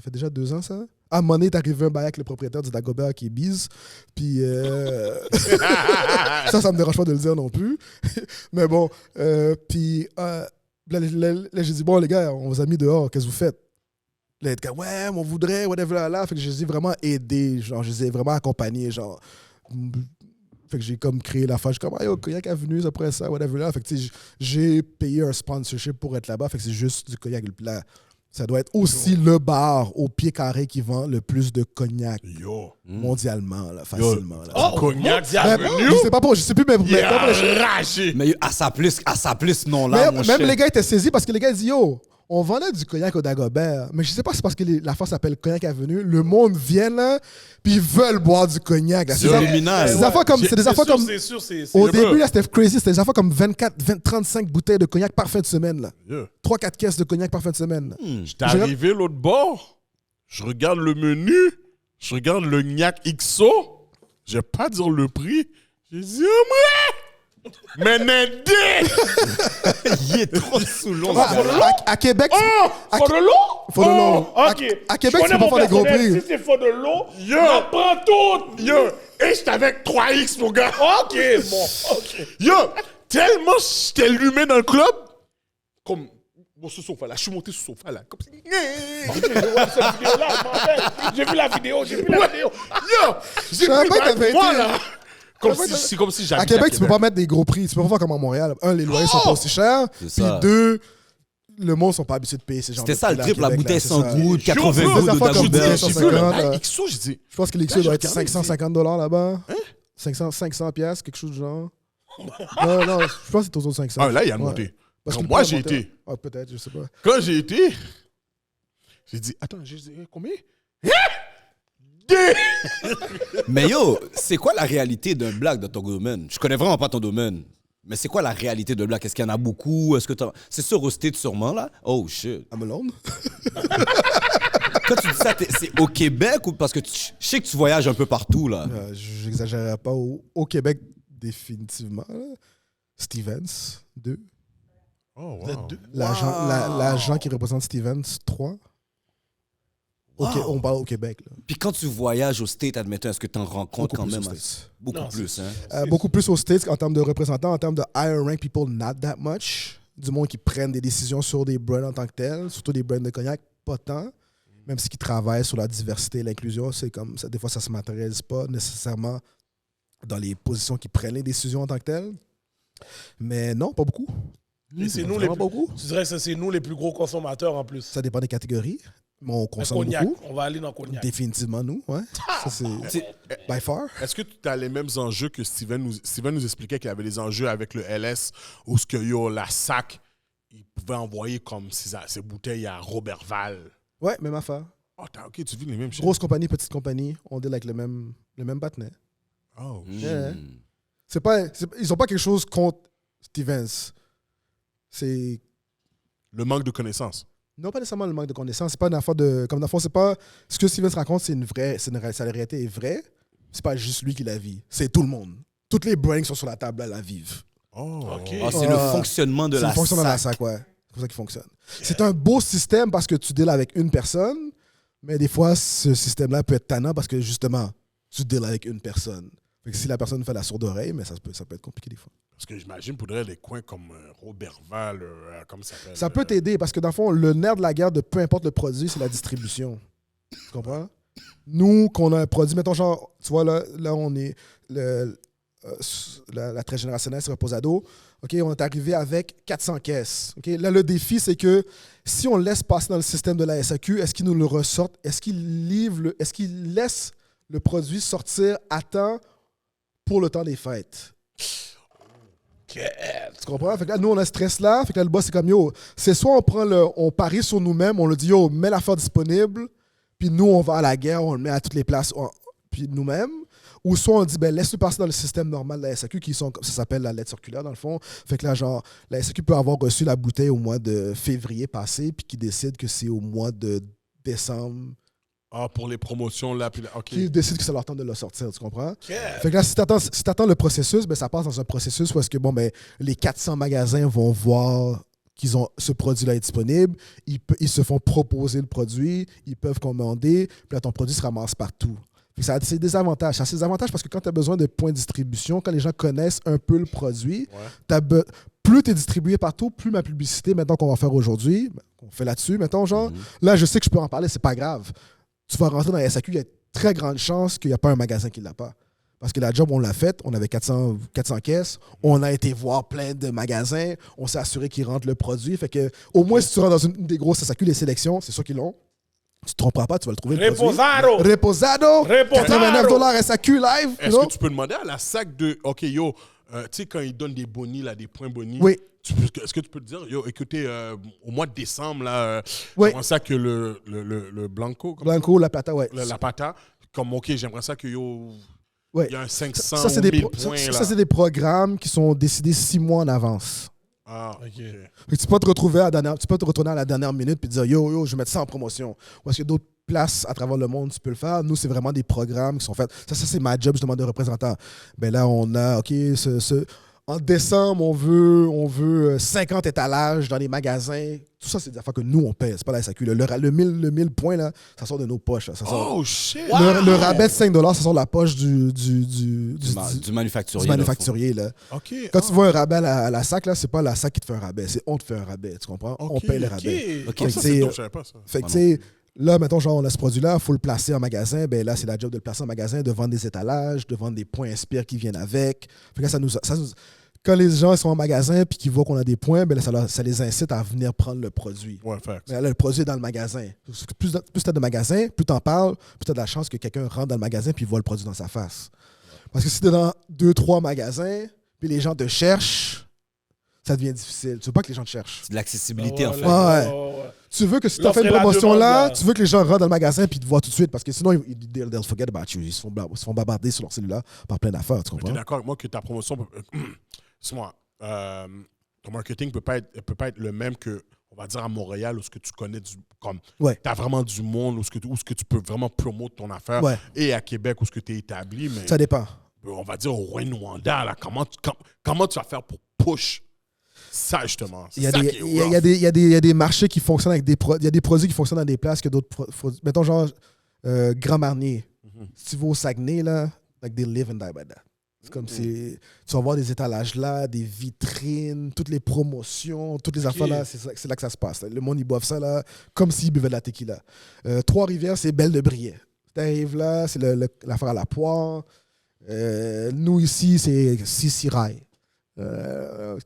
fait déjà 2 ans, ça? À un moment donné, est arrivé un bail avec le propriétaire du Dagobert qui est Bise. Puis. ça me dérange pas de le dire non plus. Mais bon. Puis. Là, j'ai dit, bon, les gars, on vous a mis dehors, qu'est-ce que vous faites? Là, ils étaient comme, ouais, on voudrait, whatever, là. Fait que je les ai vraiment aidés, genre, je les ai vraiment accompagnés, genre. Fait que j'ai comme créé la fâche, comme, ah yo, Cognac Avenue, après ça, whatever là. Fait que tu sais, j'ai payé un sponsorship pour être là-bas. Fait que c'est juste du cognac. Là, ça doit être aussi le bar au pied carré qui vend le plus de cognac Yo. mondialement, là, facilement. Là. Oh, Cognac mondial. Ben, je sais plus, mais Ragé. Mais à sa plus, non, là, mon même cher. les gars étaient saisis parce que les gars disent, yo, on vendait du cognac au Dagobert, mais je sais pas si c'est parce que la force s'appelle Cognac Avenue. Le monde vient là, puis ils veulent boire du cognac. C'est criminel. C'est des affaires comme. C'est des affaires comme. C'est sûr, c'est Au sûr. début, là, c'était crazy. C'était des affaires comme 35 bouteilles de cognac par fin de semaine. Là. Yeah. 3-4 caisses de cognac par fin de semaine. Là. J'étais arrivé l'autre bord, je regarde le menu, je regarde le Gnac XO, je vais pas dire le prix. J'ai dit, oh, moi! Mais n'aidez! Il est trop sous l'eau. À Québec, Oh! Faut de l'eau? Faut de l'eau. Oh, OK. À Québec, Je tu peux connais pas faire des mon gros personnel. prix. Si c'est faut de l'eau, Yo! on prend tout. Yo! Et j'étais avec 3X, mon gars! OK, bon. OK. Yo! Tellement j'étais allumé dans le club, comme, bon, ce sofa là, je suis monté sur ce sofa là, comme ça. Cette vidéo-là, je m'en rappelle. J'ai vu la vidéo. Yo! J'ai savais pris pas que t'avais moi été- là! C'est comme si j'habitais À Québec, tu peux pas mettre des gros prix. Tu peux pas faire comme à Montréal. Un, les loyers sont pas aussi chers. C'est Puis ça. 2, le monde sont pas habitués de payer ces gens. C'était ça le trip, la bouteille 100 gouttes, 80 Des gouttes de affaires comme Dagobert. ça, J'ai ça, vu le 150, XO, j'ai dit, Je pense que l'XO Là, doit j'ai être regardé, 550$ là-bas. 500 piastres, quelque chose du genre. Non, je pense que c'est autour de 500. ah là, il a Ouais. monté. Parce Non, que moi, le j'ai prix a monté. été. Ah, peut-être, je sais pas. Quand j'ai été, J'ai dit, attends, j'ai dit, combien? Mais yo, c'est quoi la réalité d'un black dans ton domaine? Je connais vraiment pas ton domaine. Mais c'est quoi la réalité d'un black? Est-ce qu'il y en a beaucoup? Est-ce que c'est sur au States sûrement, là? Oh, shit. I'm alone. Quand tu dis ça, c'est au Québec ou parce que je sais que tu voyages un peu partout, là? J'exagérerais pas. Au Québec, définitivement. Là. Stevens, 2. Oh, Vous êtes wow. deux. L'agent qui représente Stevens, 3. On parle au Québec. Là. Puis quand tu voyages au States, admettons, est-ce que tu en rencontres Beaucoup quand plus même? aux States. Beaucoup Non, plus, hein? Beaucoup plus aux States en termes de représentants, en termes de higher rank people, not that much. Du monde qui prennent des décisions sur des brands en tant que tels, surtout des brands de cognac, pas tant. Même si qui travaillent sur la diversité et l'inclusion, c'est comme ça. Des fois, ça se matérialise pas nécessairement dans les positions qui prennent les décisions en tant que telles. Mais non, pas beaucoup. Et c'est nous les Vraiment plus, pas beaucoup. tu dirais que c'est nous les plus gros consommateurs en plus. Ça dépend des catégories, mais on Mais consomme cognac, beaucoup. on va aller dans cognac. Définitivement, nous, ouais. Ça, c'est by far. Est-ce que tu as les mêmes enjeux que Steven nous expliquait qu'il y avait des enjeux avec le LS où ce que yo, la SAC, il pouvait envoyer comme ses bouteilles à Robertval. Ouais, même affaire. Oh, ok, tu vis les mêmes choses. Grosse compagnie, petite compagnie, on deal avec le même partenaire. Oh, Yeah. Ils ont pas quelque chose contre Stevens. C'est le manque de connaissances. non pas nécessairement le manque de connaissances. C'est pas une affaire de comme dans le fond, c'est pas ce que Stevens raconte, c'est la réalité est vraie. C'est pas juste lui qui la vit, c'est tout le monde. Toutes les brains qui sont sur la table là, la vivent. Oh, Ok. Ah, c'est le fonctionnement de C'est la le fonctionnement de la SAC. SAC, ouais. C'est comme ça qu'il fonctionne. C'est un beau système parce que tu deals avec une personne, mais des fois, ce système-là peut être tannant parce que justement, tu deals avec une personne. Fait que si la personne fait la sourde oreille, mais ça peut être compliqué des fois. Parce que j'imagine pour des coins comme Robertval, comme ça s'appelle. Ça peut t'aider parce que dans le fond, le nerf de la guerre de peu importe le produit, c'est la distribution. Tu comprends? Nous, qu'on a un produit, mettons genre, tu vois, là on est, la très générationnelle, c'est Reposado. OK, on est arrivé avec 400 caisses. OK? Là, le défi, c'est que si on laisse passer dans le système de la SAQ, est-ce qu'ils nous le ressortent? Est-ce qu'ils laissent le produit sortir à temps pour le temps des fêtes? Tu comprends? Fait que là, nous, on a ce stress-là. Fait que là, le boss, c'est comme, yo, c'est soit on parie sur nous-mêmes, on le dit, yo, mets l'affaire disponible, puis nous, on va à la guerre, on le met à toutes les places, puis nous-mêmes. Ou soit on dit, ben, laisse-le passer dans le système normal de la SAQ, ça s'appelle la lettre circulaire, dans le fond. Fait que là, genre, la SAQ peut avoir reçu la bouteille au mois de février passé, puis qui décide que c'est au mois de décembre. Ah, pour les promotions, là, puis là, OK. Qui décide que c'est leur temps de le sortir, tu comprends? Fait que là, si t'attends le processus, ben, ça passe dans un processus où est-ce que, bon, ben, les 400 magasins vont voir qu'ils ont ce produit-là est disponible, ils se font proposer le produit, ils peuvent commander, puis là, ton produit se ramasse partout. Ça a ses désavantages. Ça a ses avantages parce que quand tu as besoin de points de distribution, quand les gens connaissent un peu le produit, plus tu es distribué partout, plus ma publicité, maintenant qu'on va faire aujourd'hui, qu'on fait là-dessus, mettons, genre, là, je sais que je peux en parler, c'est pas grave. Tu vas rentrer dans la SAQ, il y a très grande chance qu'il n'y a pas un magasin qui ne l'a pas. Parce que la job, on l'a faite, on avait 400 caisses, on a été voir plein de magasins, on s'est assuré qu'ils rentrent le produit. Fait que, au moins, si tu rentres dans une des grosses SAQ, les sélections, c'est sûr qu'ils l'ont. Tu te tromperas pas, tu vas le trouver. Reposado! Reposado! $89 SAQ live. Est-ce que tu peux demander à la SAC de, OK, yo, tu sais, quand ils donnent des bonis, là, des points bonis, Oui. Est-ce que tu peux te dire, yo, écoutez, au mois de décembre, là, Oui. j'aimerais ça que le Blanco, Blanco, la plata, ouais. la pata, comme, OK, j'aimerais ça que, yo, Ouais. il y a un 500 Ça, c'est ou des 1000 points, là. ça, c'est des programmes qui sont décidés 6 mois en avance. Ah, OK. Fait que tu peux te retrouver tu peux te retourner à la dernière minute et dire yo, je vais mettre ça en promotion. Ou est-ce qu'il y a d'autres places à travers le monde, tu peux le faire. Nous, c'est vraiment des programmes qui sont faits. Ça c'est ma job justement de représentant. Ben là, on a, OK, en décembre, on veut 50 étalages dans les magasins. Tout ça, c'est des affaires que nous, on paye. C'est pas la SAQ. Le 1000 points, là, ça sort de nos poches. Là. Ça sort, Oh, shit! le rabais de 5 $, ça sort de la poche du manufacturier. manufacturier. Là. OK. Quand tu vois un rabais à la SAC, là, c'est pas la SAC qui te fait un rabais, c'est on te fait un rabais, tu comprends? On paye le rabais. OK. Fait que Ça, c'est- c'est dope, je savais pas ça. Fait que, tu sais, là, mettons, genre, on a ce produit-là, il faut le placer en magasin. Ben là, c'est la job de le placer en magasin, de vendre des étalages, de vendre des points Inspire qui viennent avec. Fait que là, quand les gens sont en magasin et qu'ils voient qu'on a des points, ben là, ça les incite à venir prendre le produit. Ouais, facts. Mais là, le produit est dans le magasin. Plus tu as de magasins, plus tu en parles, plus tu as de la chance que quelqu'un rentre dans le magasin puis voit le produit dans sa face. Parce que si tu es dans 2-3 magasins, puis les gens te cherchent, ça devient difficile. Tu veux pas que les gens te cherchent. C'est de l'accessibilité, en fait. Ouais. Tu veux que si tu as L'offre fait une et la promotion demande, là, là. tu veux que les gens rentrent dans le magasin et te voient tout de suite parce que sinon, they'll forget about you. Ils se font bavarder sur leur cellulaire par plein d'affaires, tu Tu es comprends? d'accord avec moi que ta promotion, c'est-moi, ton marketing peut pas être le même que, on va dire, à Montréal, où ce que tu connais, comme, Ouais. tu as vraiment du monde, où ce que tu peux vraiment promouvoir ton affaire, Ouais. et à Québec, où ce que tu es établi, mais Ça dépend. on va dire au Rwanda, là, comment tu vas faire pour push ça, justement? Il y, a ça des, qui est il, y a, rough. il y a des marchés qui fonctionnent avec des produits. Il y a des produits qui fonctionnent dans des places que d'autres produits. Mettons, genre, Grand Marnier. Si tu vas au Saguenay, là, like, they live and die by that. C'est comme si tu vas voir des étalages là, des vitrines, toutes les promotions, toutes les affaires là, c'est là que ça se passe. Le monde, ils boivent ça là, comme s'ils buvaient de la tequila. Trois-Rivières, c'est Belle de Briey. Tu arrives là, c'est l'affaire à la poire. Nous, ici, c'est Sissi Rai.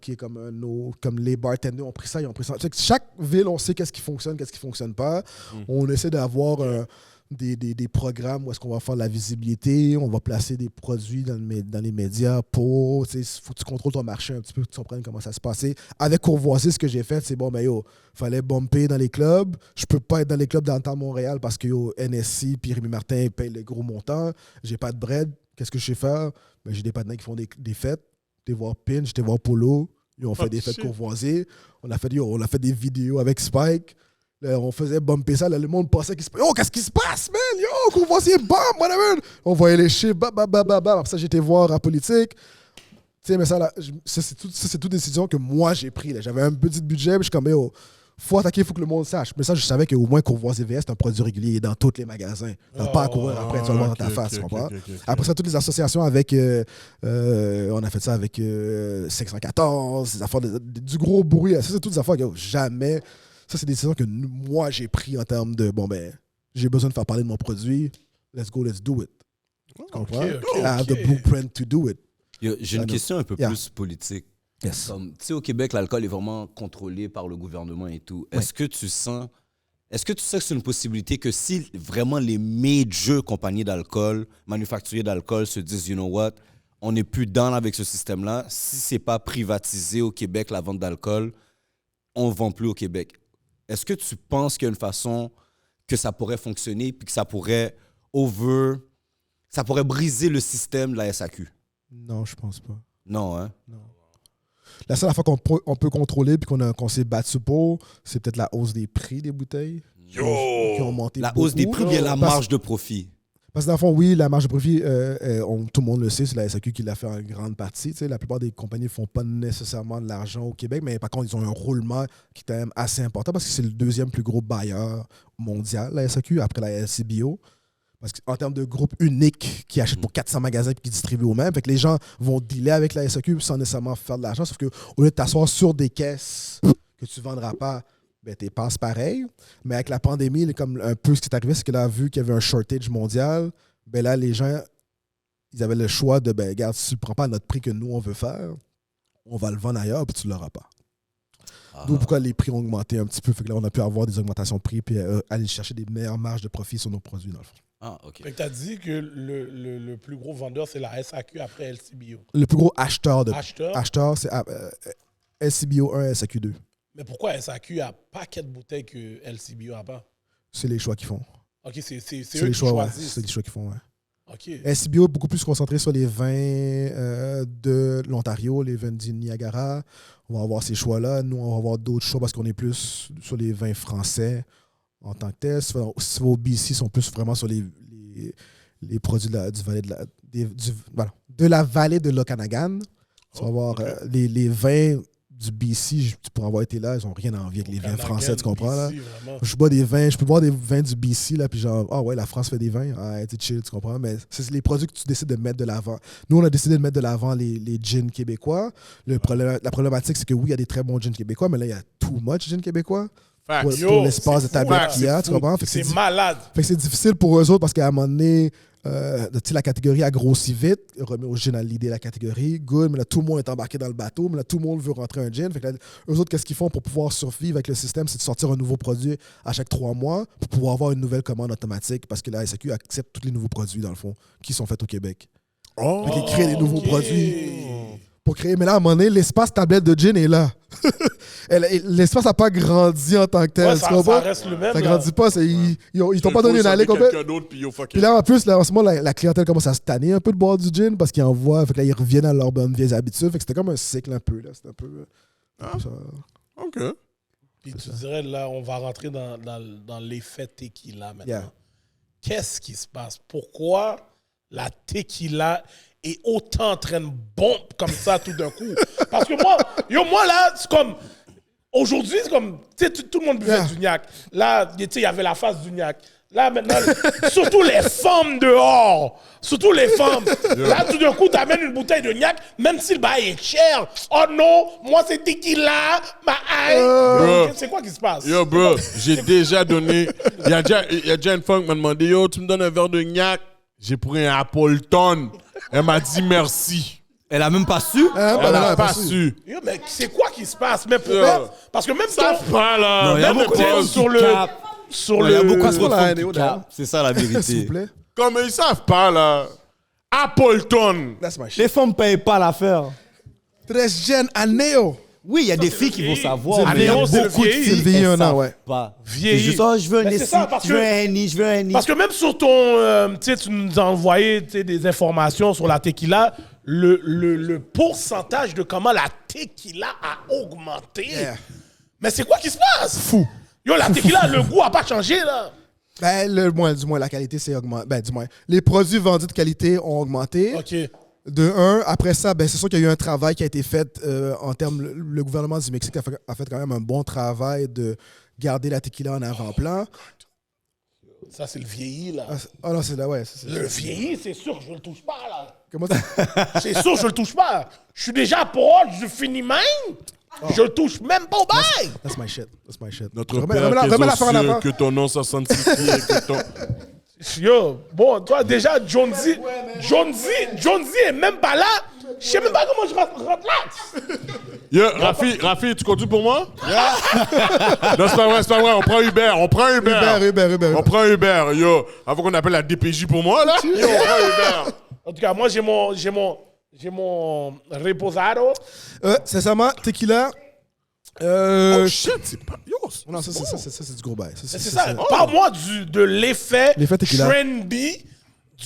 Qui est comme les bartenders ont pris ça, ils ont pris ça. Tu sais que chaque ville, on sait qu'est-ce qui fonctionne, qu'est-ce qui fonctionne pas. On essaie d'avoir des programmes où est-ce qu'on va faire de la visibilité, on va placer des produits dans les médias pour, tu sais, faut que tu contrôles ton marché un petit peu, que tu comprennes comment ça se passait. Avec Courvoisier, ce que j'ai fait, c'est bon, ben yo, fallait bumper dans les clubs. Je peux pas être dans les clubs downtown Montréal parce que yo, NSC puis Rémi Martin payent le gros montant. J'ai pas de bread. Qu'est-ce que je sais faire? Ben, j'ai des partenaires qui font des fêtes. J'étais voir Pinch, j'étais voir Polo. Ils ont fait des fêtes Courvoisier. On a fait des vidéos avec Spike. Là, on faisait bumper ça. Là, le monde pensait qu'il se passe. Yo, qu'est-ce qui se passe, man? Yo, Courvoisier, bam, whatever. On voyait les chiffres, bam, bam, bam, bam, bam. Après ça, j'étais voir en politique. Tu sais, mais ça, là, ça, c'est toute décision que moi, j'ai pris. J'avais un petit budget, puis je suis comme, yo, faut attaquer, il faut que le monde sache. Mais ça, je savais qu'au moins Courvoisier VS, c'est un produit régulier dans tous les magasins. Tu n'as pas à courir après, tu vas le voir dans ta face, tu comprends? Après ça, toutes les associations avec. On a fait ça avec 514, des affaires du gros bruit. Ça, c'est toutes des affaires que jamais. Ça, c'est des décisions que moi, j'ai prises en termes de bon, ben, j'ai besoin de faire parler de mon produit. Let's go, let's do it. Tu comprends? I have the blueprint to do it. J'ai une question un peu plus politique. Yes. Comme, tu sais, au Québec, l'alcool est vraiment contrôlé par le gouvernement et tout. Est-ce que tu sens que c'est une possibilité que si vraiment les major compagnies d'alcool, manufacturiers d'alcool se disent, you know what, on n'est plus dans avec ce système-là, si c'est pas privatisé au Québec, la vente d'alcool, on ne vend plus au Québec. Est-ce que tu penses qu'il y a une façon que ça pourrait fonctionner puis que ça pourrait briser le système de la SAQ? Non, je pense pas. Non, hein? Non. La seule fois qu'on peut contrôler puis qu'on s'est battu pour, c'est peut-être la hausse des prix des bouteilles. Qui ont monté La beaucoup. hausse des prix, bien la marge de profit. Parce que dans le fond, oui, la marge de profit, tout le monde le sait, c'est la SAQ qui l'a fait en grande partie. Tu sais, la plupart des compagnies ne font pas nécessairement de l'argent au Québec, mais par contre, ils ont un roulement qui est quand même assez important parce que c'est le deuxième plus gros bailleur mondial, la SAQ, après la LCBO. Parce qu'en termes de groupe unique qui achète pour 400 magasins et qui distribue eux-mêmes, fait que les gens vont dealer avec la SAQ sans nécessairement faire de l'argent. Sauf qu'au lieu de t'asseoir sur des caisses que tu ne vendras pas, ben, tu passes pareil. Mais avec la pandémie, comme un peu ce qui est arrivé, c'est que là, vu qu'il y avait un shortage mondial, ben là, les gens, ils avaient le choix de, ben, regarde, si tu ne prends pas à notre prix que nous, on veut faire, on va le vendre ailleurs, puis tu ne l'auras pas. D'où pourquoi les prix ont augmenté un petit peu. Fait que là, on a pu avoir des augmentations de prix puis aller chercher des meilleures marges de profit sur nos produits, dans le fond. Ah, OK. Fait que t'as dit que le plus gros vendeur, c'est la SAQ après LCBO. Le plus gros acheteur, c'est LCBO 1 et SAQ 2. Mais pourquoi SAQ a paquet de bouteilles que LCBO a pas? C'est les choix qu'ils font. OK, c'est eux les qui choix, choisissent. ouais. C'est les choix qu'ils font, ouais. OK. LCBO est beaucoup plus concentré sur les vins de l'Ontario, les vins du Niagara. On va avoir ces choix-là. Nous, on va avoir d'autres choix parce qu'on est plus sur les vins français en tant que tel. Si tu vas au BC, ils sont plus vraiment sur les produits de la vallée de l'Okanagan. Tu vas avoir les vins du BC, tu pourrais avoir été là, ils n'ont rien à envier avec les vins français, tu comprends? Là? Je peux boire des vins du BC, là, puis genre, ah ouais, la France fait des vins, c'est chill, tu comprends? Mais c'est les produits que tu décides de mettre de l'avant. Nous, on a décidé de mettre de l'avant les gins québécois. La problématique, c'est que oui, il y a des très bons gins québécois, mais là, il y a too much gins québécois. Pour l'espace de tablette qu'il y a, tu comprends? C'est malade. Fait que c'est difficile pour eux autres parce qu'à un moment donné, la catégorie a grossi vite, remet au gin à l'idée la catégorie, good, mais là tout le monde est embarqué dans le bateau, mais là tout le monde veut rentrer un gin. Fait que là, eux autres, qu'est-ce qu'ils font pour pouvoir survivre avec le système, c'est de sortir un nouveau produit à chaque 3 mois pour pouvoir avoir une nouvelle commande automatique parce que la SAQ accepte tous les nouveaux produits, dans le fond, qui sont faits au Québec. Fait qu'ils créent des nouveaux produits pour créer. Mais là, à un moment donné, l'espace tablette de gin est là. L'espace n'a pas grandi en tant que tel. Ouais, tu ça comprends? reste le même. Ça là. grandit pas. Ils t'ont pas donné une allée complète. quelqu'un d'autre, puis yo, fuck Puis it. là, en plus, là, en ce moment, la clientèle commence à se tanner un peu de boire du gin parce qu'ils en voient. Fait que là, ils reviennent à leurs bonnes vieilles habitudes. Fait que c'était comme un cycle un peu. Là. C'était un peu. Ça. OK. Puis tu dirais, là, on va rentrer dans l'effet tequila maintenant. Yeah. Qu'est-ce qui se passe? Pourquoi la tequila est autant en train de bomber comme ça tout d'un coup? Parce que moi là, c'est comme... Aujourd'hui, c'est comme... Tu sais, tout le monde buvait du gnac. Là, tu sais, il y avait la face du gnac. Là, maintenant, surtout les femmes dehors. Surtout les femmes. Là, tout d'un coup, tu amènes une bouteille de gnac, même si le bail est cher. Oh non, moi, c'est tequila, ma aïe. C'est quoi qui se passe? Yo, bro, j'ai déjà donné... Il y a déjà une femme qui m'a demandé, yo, tu me donnes un verre de gnac? J'ai pris un Appleton. Elle m'a dit merci. Elle a même pas su. Elle n'a pas su. Yo, mais c'est quoi qui se passe? Mais pour Yo. parce que même Ça pas, là. Non, il y a Même beaucoup le de boss. sur le... Sur Il y a le... beaucoup C'est trop de pas la femmes qui NO, capent. C'est ça la S'il vous vérité. plaît. Comme ils savent pas, là. Appleton. That's my shit. Les femmes payent pas l'affaire. Tres gen aneo. Oui, il y a des filles qui vont savoir. C'est Mais il y a le vieilli, beaucoup de c'est le filles vieilli. qui Un an, savent ouais. pas. Vieilli. C'est juste, oh, je veux un Mais c'est Nessie, ça, parce je veux que- un Henny, je veux un Henny. Parce que même sur ton... tu sais, tu nous as envoyé des informations sur la tequila. Le pourcentage de comment la tequila a augmenté. Yeah. Mais c'est quoi qui se passe? Fou. Yo, la tequila, le goût a pas changé, là. Ben, du moins, la qualité s'est augmentée. Ben, du moins, les produits vendus de qualité ont augmenté. OK. De un, après ça, ben, c'est sûr qu'il y a eu un travail qui a été fait en termes. Le gouvernement du Mexique a fait quand même un bon travail de garder la tequila en avant-plan. Ça, c'est le vieilli, là. Ah non, c'est là, ouais. Le vieilli, c'est sûr que je le touche pas, là. Comment ça? C'est sûr que je le touche pas. Je suis déjà proche, je finis même. Je le touche même pas au bail. That's my shit. That's my shit. Notre Remets- Père, remets la- tes remets os l'affaire en cieux, avant. que ton nom soit sanctifié, que ton... Yo, bon, toi, déjà, Jonesy est même pas là. Je sais même pas comment je rentre là. Yo, Rafi, tu conduis pour moi? Non, c'est pas vrai, on prend Uber. Uber. On prend Uber, yo. Avant qu'on appelle la DPJ pour moi, là. Yo, on prend Uber. En tout cas, moi, j'ai mon reposado. Sincèrement, tequila. Oh shit, c'est pas... Yo, Non, ça, c'est du gros bail. C'est ça. Parle-moi de l'effet L'effet tequila. trendy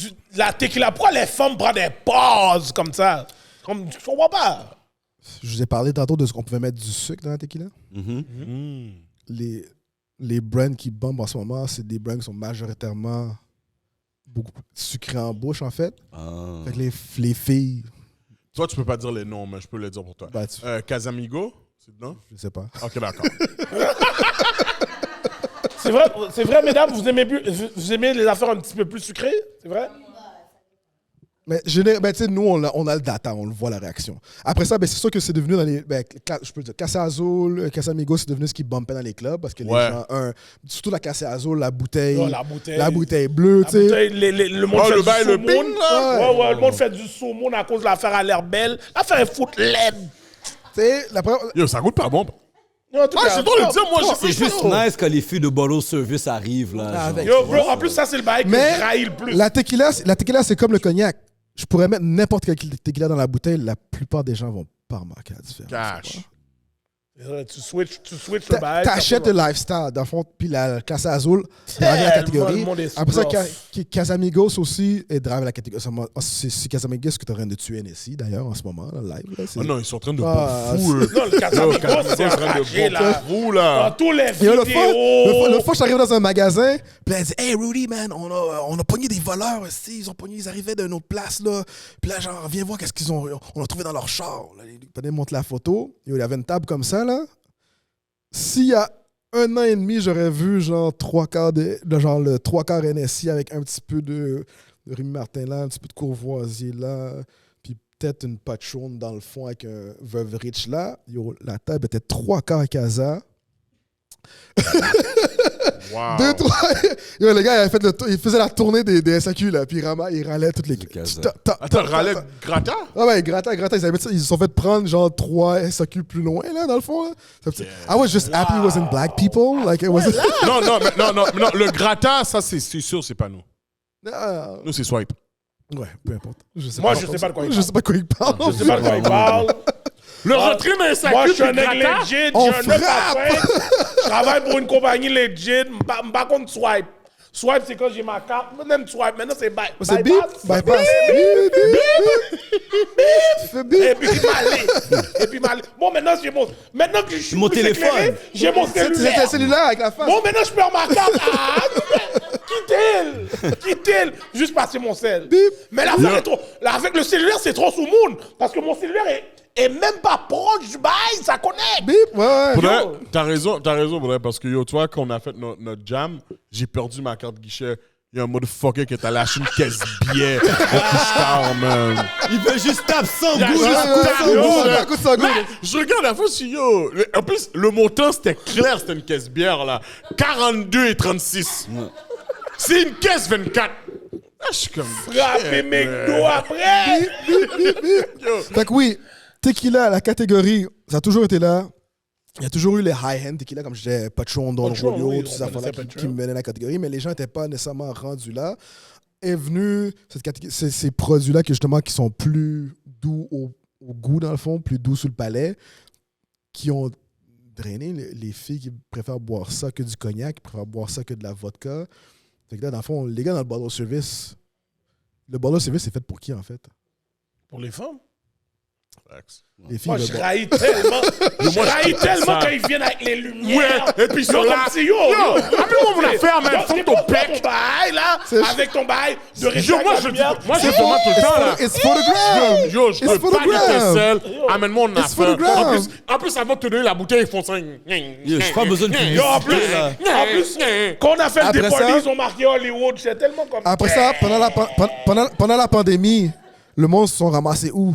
de la tequila. Pourquoi les femmes prennent des pauses comme ça? Comme, je comprends pas. Je vous ai parlé tantôt de ce qu'on pouvait mettre du sucre dans la tequila. Les brands qui bombent en ce moment, c'est des brands qui sont majoritairement beaucoup plus sucrés en bouche, en fait. Fait que les filles, Toi, tu peux pas dire les noms, mais je peux les dire pour toi. bah, Casamigo, c'est dedans? je sais pas. Ok, d'accord. C'est vrai, mesdames, vous aimez les affaires un petit peu plus sucrées? C'est vrai? Mais tu sais, nous, on a le data, on le voit la réaction. Après ça, ben, c'est sûr que c'est devenu dans les. Ben, je peux dire, Casa Azul, Casamigo, c'est devenu ce qui bumpait dans les clubs parce que les Ouais. gens, surtout la Casa Azul, la bouteille. Oh, la bouteille. La bouteille bleue, La tu sais. bouteille, le monde Oh, fait le du bail, le saumon. ping, là? Ouais, le monde fait du saumon à cause de l'affaire à l'air belle. L'affaire est foot laide. Tu sais, la première. Yo, ça goûte pas bon. En tout Ah, cas, c'est drôle de dire, moi, C'est juste nice quand les filles de bottle service arrivent, là. genre. avec. Yo, bro, en plus, ça, c'est le bail que Mais je raille le plus. la tequila, c'est comme le cognac. Je pourrais mettre n'importe quel tequila dans la bouteille, la plupart des gens vont pas remarquer la différence. Cash. Tu switches le bail. T'achètes le lifestyle, dans le fond, puis la Casa Azul, drive la catégorie. le monde est Après ça, rough. Casamigos aussi est drive la catégorie. C'est Casamigos que t'es en train de tuer NSI, d'ailleurs, en ce moment, là, live. Là, c'est- Ah non, ils sont en train de Ah, boire fou, eux. Non, le Casamigo, c'est Ils sont en train enragé, de là. boire fou, là. Dans tous les Et là, vidéos. l'autre fois, je suis arrivé dans un magasin, puis là, elle dit Hey Rudy, man, on a pogné des voleurs aussi. Ils arrivaient d'une autre place, là. Puis là, genre, viens voir qu'est-ce qu'ils ont. On a trouvé dans leur char. Là. Ils montrent la photo. Il y avait une table comme ça, là. S'il y a 1 an et demi, j'aurais vu, genre, le 3/4 NSI avec un petit peu de Rémi Martin là, un petit peu de Courvoisier là, puis peut-être une patchoune dans le fond avec un Veuve Rich là. Yo, la table était 3/4 Casa. Wow. 2, 3. Yo, le gars, il faisait la tournée des SAQ, là, puis il ralait toutes les. Casa. Attends, Raleigh Grata? Ah ouais, gratta. Ils se sont fait prendre genre 3 SAQ plus loin, là, dans le fond. Là. I was just happy it wasn't black people. Like, it wasn't. Non, le Grata, ça, c'est sûr, c'est pas nous. Ah, Nous, c'est Swipe. ouais, peu importe. Moi, je sais pas de quoi il Je sais pas de quoi il parle. Je sais pas de quoi il parle. Le retrait d'un sac. Moi, je suis un nègre legit, j'ai On un 9 à 5. Je travaille pour une compagnie legit. Par contre, swipe. Swipe, c'est quand j'ai ma carte. Même swipe, maintenant, c'est C'est bip, bypass. Bip, bip. Et puis m'aller. Bon, maintenant, maintenant que je suis Mon plus téléphone. éclairé, j'ai mon C'est le cellulaire. cellulaire avec la face. Bon, maintenant, je perds ma carte. Quitte-le. Juste passer mon sel. Bip. Mais l'affaire est trop. Là, avec le cellulaire, c'est trop sous-moon. Parce que mon cellulaire est même pas proche du bail, ça connecte. Bip, ouais. Faudrait- T'as raison, Faudrait, parce que yo, tu vois, quand on a fait notre jam, j'ai perdu ma carte guichet. Il y a un motherfucker qui est allé acheter une caisse bière au couche-tard, man. Il veut juste taper 100 Yeah, gouttes. juste tape, yo. Ça coûte 100 gouttes. Je regarde la fois, je suis yo. En plus, le montant, c'était clair, c'était une caisse bière, là. 42,36. C'est une caisse 24. Ah, je suis comme. Frapper shit, mes man. dos après. Fait que oui, tequila, la catégorie, ça a toujours été là. Il y a toujours eu les high-end tequila, comme je disais, Patron, Don Patron, Julio, oui, toutes ces on affaires-là connaissait qui Patron. menaient la catégorie, mais les gens n'étaient pas nécessairement rendus là. Est venu ces produits-là qui sont plus doux au goût, dans le fond, plus doux sous le palais, qui ont drainé les filles qui préfèrent boire ça que du cognac, qui préfèrent boire ça que de la vodka. Fait que là, dans le fond, les gars dans le bottle service, le bottle service, c'est fait pour qui, en fait? Pour les femmes? Les filles Moi, veulent je boire. raillis tellement. Je raillis tellement ça. quand ils viennent avec les lumières. Ouais, et puis ils sont Yo, là. comme si, yo, appelle-moi mon affaire, man. Yo, Fuck c'est ton pour pec. ton bail, là, avec ton bail de rester Yo, avec moi, la je lumière. moi, je demande tout le temps, là. It's for the gram! Yo, je It's veux for pas the gram. d'étincelle. Amène-moi mon It's for the affaire. gram. En plus, avant de te donner la bouteille, ils font ça. Yo, j'ai pas besoin de Yo, en plus, publicité, là. en plus, quand on a fait le Après dépolis, ça- ils ont marqué Hollywood. J'étais tellement comme. Après ça, pendant la pandémie, le monde se sont ramassés où?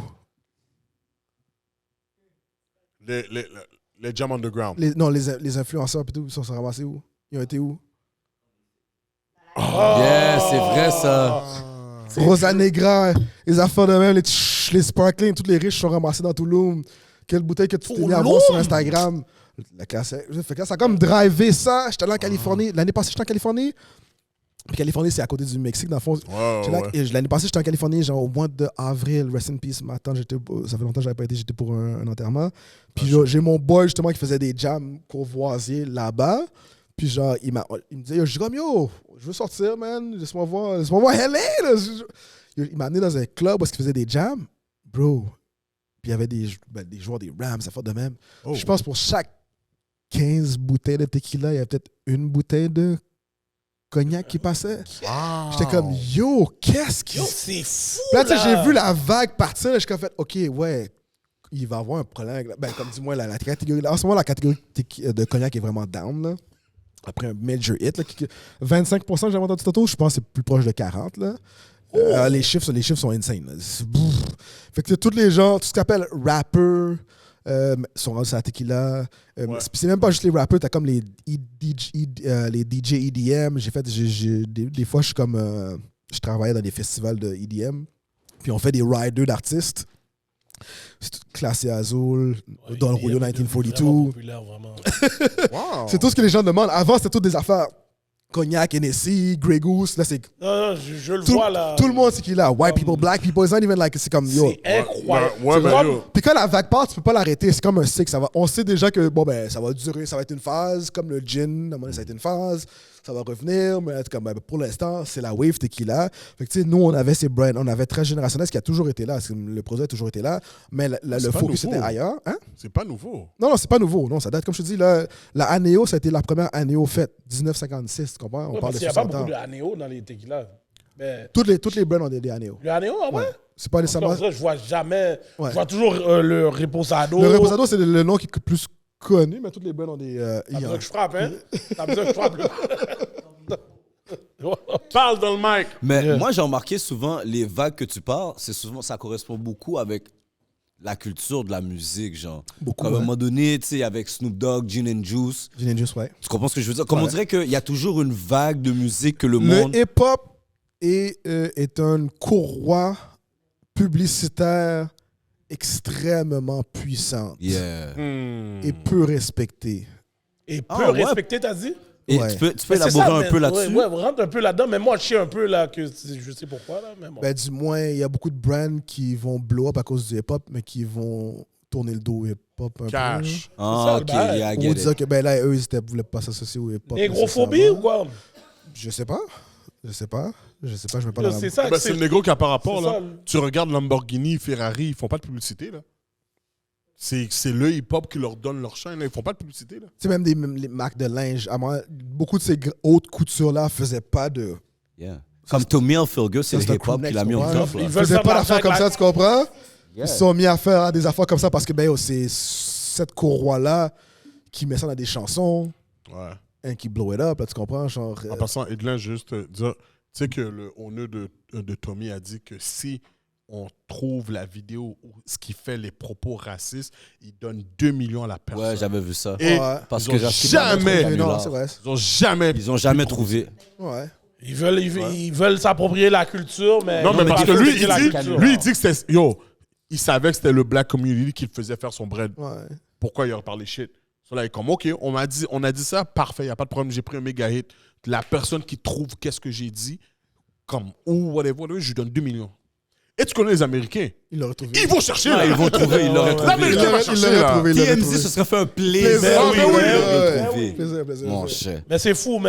Les Jam Underground. Les influenceurs plutôt, ils se sont ramassés où? Ils ont été où? Yeah, c'est vrai, ça. Rosa Negra, les affaires de même, les sparkling, tous les riches sont ramassés dans Tulum. Quelle bouteille que tu t'es mis à voir sur Instagram? La classe, fait que là, ça a comme drivé ça. J'étais allé en Californie. L'année passée, j'étais en Californie. Puis Californie, c'est à côté du Mexique, dans le fond. J'étais là- et l'année passée, j'étais en Californie, genre au mois d'avril, rest in peace. Ma tante, ça fait longtemps que j'avais pas été, j'étais pour un enterrement. Puis genre, j'ai mon boy, justement, qui faisait des jams courvoisiers là-bas. Puis genre, il me disait, yo, je dis comme, yo, je veux sortir, man. Laisse-moi voir LA, là. Il m'a amené dans un club où il faisait des jams. Bro. Puis il y avait des joueurs des Rams, ça fait de même. Oh. Je pense pour chaque 15 bouteilles de tequila, il y avait peut-être une bouteille de cognac qui passait. J'étais comme, yo, qu'est-ce qui... Yo, c'est fou. Là, tu sais, là. j'ai vu la vague partir, là, je suis comme fait, OK, ouais, il va avoir un problème avec ben, comme dis-moi, la catégorie... En ce moment, la catégorie de cognac est vraiment down, là. Après un major hit, là, 25% que j'ai entendu tantôt, je pense que c'est plus proche de 40, là. Les chiffres sont insane, là. Fait que tous les gens, tout ce qu'on appelle rappers, sont rendus à la tequila. C'est même pas juste les rappers, t'as comme les DJ EDM. Des fois, je travaillais dans des festivals de EDM, puis on fait des riders d'artistes. C'est tout classé Azul, dans le Rio 1942. Populaire, vraiment. C'est tout ce que les gens demandent. Avant, c'était toutes des affaires. Cognac, Hennessy, Grey Goose. Là, c'est Non, je le vois là. tout le monde, c'est qui est là. White people, black people. It's not even like, c'est comme yo. C'est incroyable. Ouais, C'est ben, comme- yo. Puis quand la vague part, tu peux pas l'arrêter. C'est comme un cycle. On sait déjà que bon ben ça va durer, ça va être une phase, comme le gin, à un moment donné, ça va être une phase, ça va revenir, mais comme, ben, pour l'instant, c'est la wave tequila. Fait que tu sais, nous on avait ces brands, on avait très générationnel, ce qui a toujours été là, le produit a toujours été là, mais le pas focus nouveau. était ailleurs. Hein? C'est pas nouveau. Non, c'est pas nouveau. Non, ça date, comme je te dis, la Aneo, ça a été la première Aneo faite, 1956, tu comprends? On Ouais, parle parce de qu'il n'y a pas 60 ans. beaucoup de Anéo dans les tequilas. Mais Toutes les brands ont des Aneo. le Anéo, ah ouais? C'est pas nécessairement... Comme ça, je vois jamais. Ouais. Je vois toujours le Reposado. Le Reposado, c'est le nom qui est le plus connu, mais toutes les brands ont des... T'as besoin que je frappe, hein? T'as besoin que je frappe. Parle dans le mic. Mais moi, j'ai remarqué souvent, les vagues que tu parles, ça correspond beaucoup avec la culture de la musique, genre. Beaucoup, Comme à un ouais. moment donné, tu sais, avec Snoop Dogg, Gin and Juice, Gin and Juice, ouais. tu comprends ce que je veux dire? Comme on Ouais. dirait qu'il y a toujours une vague de musique que le Le monde... hip-hop est un courroie publicitaire extrêmement puissante Yeah. et peu respectée. Et Ah, peu ouais. respecté, t'as dit? Et Ouais. tu peux Mais c'est élaborer ça, un mais- peu là-dessus? Ouais, rentre un peu là-dedans, mais moi, je sais un peu là que je sais pourquoi, là. Mais bon. Ben, du moins, il y a beaucoup de brands qui vont blow up à cause du hip-hop, mais qui vont tourner le dos au hip-hop un peu. Cash. Ah, ça, ok, le yeah, bail. I Ou get disant it. que ben là, eux, ils voulaient pas s'associer au hip-hop. Négrophobie nécessairement. ou quoi? Je sais pas. Je me mets pas Yo, dans la c'est ça. Ben, c'est le négro qui a par rapport, c'est là. ça. Tu regardes Lamborghini, Ferrari, ils font pas de publicité, là. C'est le hip-hop qui leur donne leur chaîne, là. Ils font pas de publicité, là. Tu sais, même les marques de linge, à moi, beaucoup de ces hautes coutures-là faisaient pas de. Yeah. Comme Tommy Hilfiger, c'est Ça, le un hip-hop crew qui l'a mis en next, top. ouais. là. Ils veulent Faisaient faire pas de d'affaires l'argent comme ça, avec tu comprends? Yeah. Ils se sont mis à faire des affaires comme ça parce que, ben, c'est cette courroie-là qui met ça dans des chansons Ouais. et qui blow it up, là, tu comprends? Genre, En passant, Edlin, juste dire, tu sais que le honneur de Tommy a dit que si on trouve la vidéo où ce qui fait les propos racistes, il donne 2 millions à la personne. Ouais, j'avais vu ça. Et Ouais. Parce ils que ont j'ai acheté jamais, pas mal de non, $3 c'est vrai. ils ont jamais trouvé. Ouais. Ils veulent s'approprier la culture, mais. Non, mais ils parce que veulent lui, s'approprier la culture. il dit que c'était. Yo, il savait que c'était le black community qui le faisait faire son bread. Ouais. Pourquoi il aurait parlé shit? So là, il est comme, OK, on a dit ça, parfait, il n'y a pas de problème, j'ai pris un méga hit. La personne qui trouve qu'est-ce que j'ai dit, comme, ou whatever, je lui donne 2 millions. Et tu connais les Américains? Ils l'auraient trouvé. Ils vont chercher, Ah, là. ils vont trouver, ils l'auraient trouvé. L'Américain va chercher, là. trouvé. TMZ se serait fait un plaisir. Plaisir, de oui, le oui, trouver. Plaisir. Mon cher. Mais c'est fou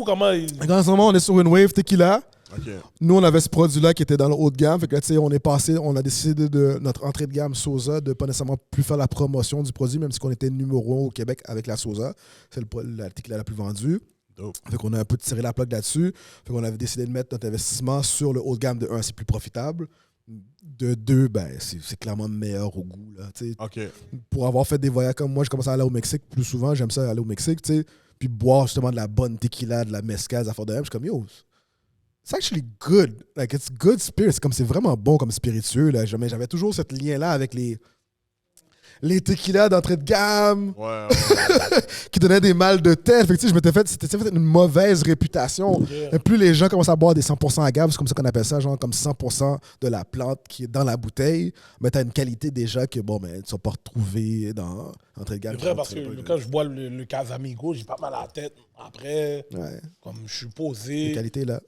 comment. En ce moment, on est sur une wave tequila. OK. Nous, on avait ce produit-là qui était dans le haut de gamme. Fait que là, tu sais, on a décidé de notre entrée de gamme Sosa de pas nécessairement plus faire la promotion du produit, même si on était numéro 1 au Québec avec la Sosa. C'est la tequila la plus vendue. Dope. Fait qu'on a un peu tiré la plaque là-dessus. Fait qu'on avait décidé de mettre notre investissement sur le haut de gamme. De 1, c'est plus profitable. De 2, ben, c'est clairement meilleur au goût. Là, tu sais. OK. Pour avoir fait des voyages comme moi, je commence à aller au Mexique plus souvent. J'aime ça aller au Mexique, tu sais. Puis boire justement de la bonne tequila, de la mezcal, des affaires de même. Je suis comme, yo, it's actually good. Like, it's good spirit. C'est vraiment bon comme spiritueux. Là. J'avais toujours ce lien-là avec les tequilas d'entrée de gamme Ouais. qui donnaient des mal de tête. Fait que, tu sais, c'était fait une mauvaise réputation. Mais plus les gens commencent à boire des 100% agave, c'est comme ça qu'on appelle ça, genre comme 100% de la plante qui est dans la bouteille, mais t'as une qualité déjà que, bon, mais tu vas pas retrouver dans entrée de gamme. C'est vrai parce que quand je bois le Casamigo, j'ai pas mal à la tête. Après, Ouais, comme je suis posé. la qualité là.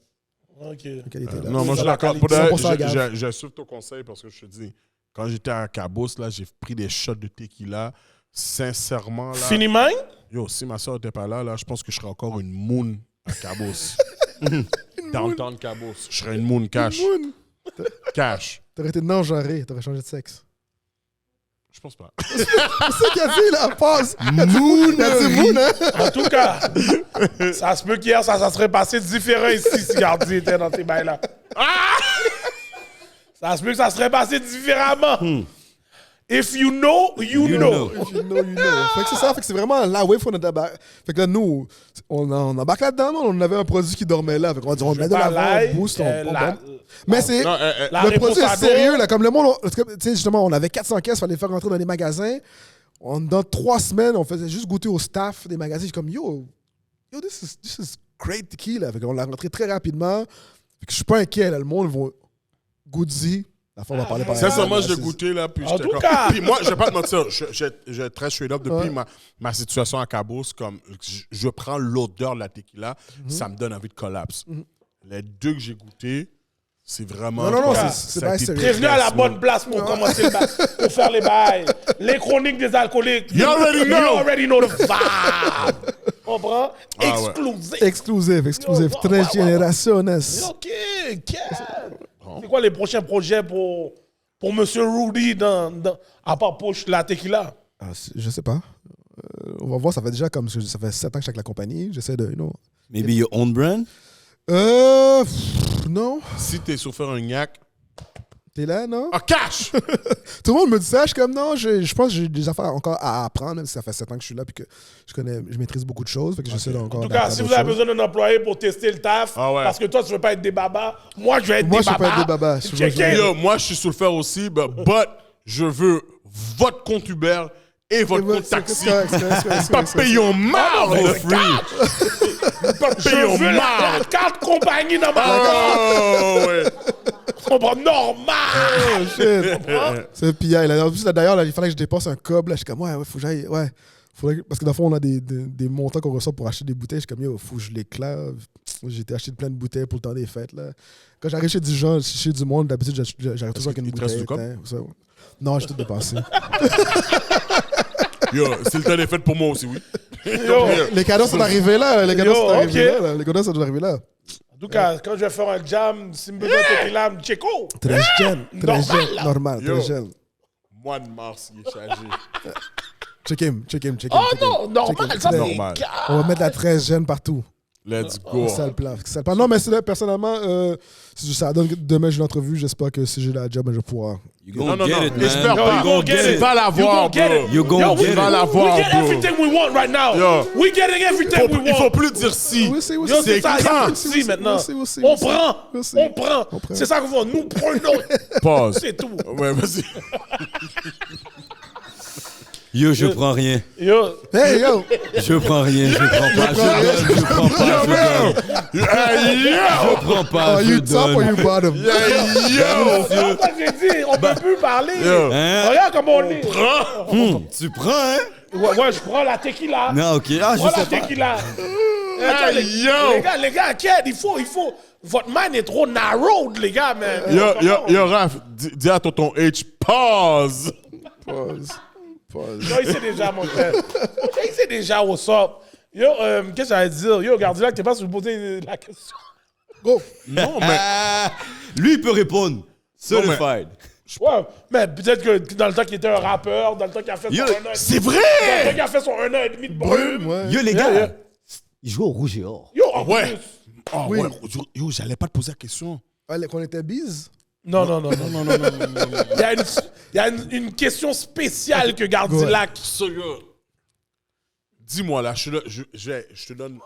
Ok. La qualité là. Non, moi, je suis la d'accord. qualité. Pour de vrai, 100% agave. j'ai suivi ton conseil parce que je te dis, quand j'étais à Cabos, là, j'ai pris des shots de tequila. Sincèrement, là. Fini mine? Yo, si ma soeur n'était pas là, je pense que je serais encore une moon à Cabos. Downtown Cabos. Je serais une moon cash. Moon. Cash. T'aurais été non-genré, t'aurais changé de sexe. Je pense pas. C'est ça qu'il a dit là, passe. Moon, il a dit Moon, hein? En tout cas, ça se peut qu'hier, ça serait passé différent ici si Gardi était dans ces bails-là. Ça se peut que ça serait passé différemment. If you know, you know. If you know, you know. Fait que c'est ça, fait que c'est vraiment la wave qu'on a d'abord. Fait que là, nous, on embarque là-dedans, on avait un produit qui dormait là. Fait qu'on va dire, on met de l'avant, on boost, on Mais c'est. Non, Le produit est Reposado. sérieux, là. Comme le monde, tu sais, justement, on avait 400 caisses, il fallait faire rentrer dans les magasins. Dans 3 semaines, on faisait juste goûter au staff des magasins. Je suis comme, yo, this is great tequila. Fait qu'on l'a rentré très rapidement. Fait que je suis pas inquiet, là. Le monde va. Goody. La fois, on va parler par sincèrement, je l'ai c'est- goûté, là. Puis En j'étais tout comme- cas. Puis moi, je vais pas te mentir, je vais très straight up depuis Ouais. ma situation à Cabos. Comme je prends l'odeur de la tequila, ça me donne envie de collapse. Les 2 que j'ai goûtés, c'est vraiment. Non, ça c'est a pas été sérieux. très Prévenu à la smooth. bonne place pour commencer le bail, pour faire les bails. Les chroniques des alcooliques. You already know. You already know the vibe. On ouais. exclusif. Exclusif. Yo, Tres ouais. generaciones. OK, c'est quoi les prochains projets pour Monsieur Rudy à part Push la tequila? Je sais pas. On va voir, ça fait déjà comme ça fait 7 ans que je suis avec la compagnie. J'essaie de. Maybe your own brand? Non. Si t'es sur faire un gnac, T'es là, non? ah, cash! Tout le monde me dit ça. Je suis comme, non, je pense que j'ai des affaires encore à apprendre, même si ça fait 7 ans que je suis là puis que je maîtrise beaucoup de choses. Fait que j'essaie encore En tout cas, si vous avez besoin d'un employé pour tester le taf, Ah ouais. parce que toi, tu veux pas être des babas, moi, je vais être Moi, des je veux babas. pas être des babas. Je veux- Checker. Yo, moi, je suis sur le faire aussi, but je veux votre compte Uber et votre compte taxi. Pas payé en marde! Pas payé Je en veux la marde! carte compagnie dans ma Oh, ouais. Tu comprends? Normal! C'est PI. Là. En plus, là, d'ailleurs, là, il fallait que je dépense un cob. Là. Je suis comme, ouais, faut que j'aille. Ouais. Parce que dans le fond, on a des montants qu'on reçoit pour acheter des bouteilles. Je suis comme, yo, faut que je l'éclave. J'ai été acheter plein de bouteilles pour le temps des fêtes. Là. Quand j'arrive chez du gens, chez du monde, d'habitude, j'arrive toujours avec une qu'il te reste bouteille. du cop? Ça, ouais. Non, j'ai tout dépensé. Yo, c'est le temps des fêtes pour moi aussi, oui. Les cadeaux sont arrivés là. Les cadeaux sont arrivés ok. là. Les cadeaux sont arrivés là. En tout cas, quand je vais faire un jam, si me besoin de tequila, Checo. Très jeune. Très Normal, jeune. là. Normal. Yo. Très jeune. Mois de mars, il est chargé. Check him. Oh non, normal, ça c'est Normal. On va mettre la 13 jeune partout. Let's go. C'est ça le plan. C'est ça le plan. Non, mais c'est là, personnellement, si ça donne que demain j'ai une entrevue, j'espère que si j'ai la job, je vais pouvoir. You Non, gonna non, get non. it, J'espère man. pas. You gonna get Tu it. vas l'avoir, You gonna get bro. it. You gonna Yo, get we, it. vas l'avoir, we get bro. everything we want right now. Yo. We getting everything we Il faut want. plus dire si. Oui, c'est Yo, C'est c'est ça, il y a quand? plus de si maintenant. aussi. On prend. Aussi. On prend. On prend. C'est ça qu'on fait. Nous prenons. Pause. C'est tout. Ouais, vas-y. Yo, je prends rien. Yo. Hey, yo! Je prends rien. Je prends pas. Je prends pas. Je prends pas. Are Je you top or donne. you bottom? Yo! C'est ça que j'ai dit. On peut plus parler. Yo. Hein? Regarde comment on est. Tu prends, hein? Ouais, je prends la tequila. Non, ok. Ah, Je prends je la sais pas. tequila. Attends, Hey, yo. les gars, Ked, il faut. Votre mind est trop narrowed, les gars, man. Yo, Raph, dis à tonton H, pause. Pause. Non, il sait déjà, mon frère. Il sait déjà what's up. Yo, qu'est-ce que j'allais dire? Yo, Gardilac, t'es pas sur poser la question. Go! Non, mais. Ah, lui, il peut répondre. Certified. Ouais, mais peut-être que dans le temps qu'il était un rappeur, dans le temps qu'il a fait son Yo, 1 an et demi. C'est Dans le temps vrai! qu'il a fait son 1 an et demi de brume. Ouais. Yo, les Yeah, gars, yeah. il joue au rouge et or. Yo, en Ouais. plus. Oh, Oui. ouais. Yo, j'allais pas te poser la question. Allez, qu'on était bise? Non. Il y a une question spéciale que Gardilac. Sérieux. Dis-moi là, je te donne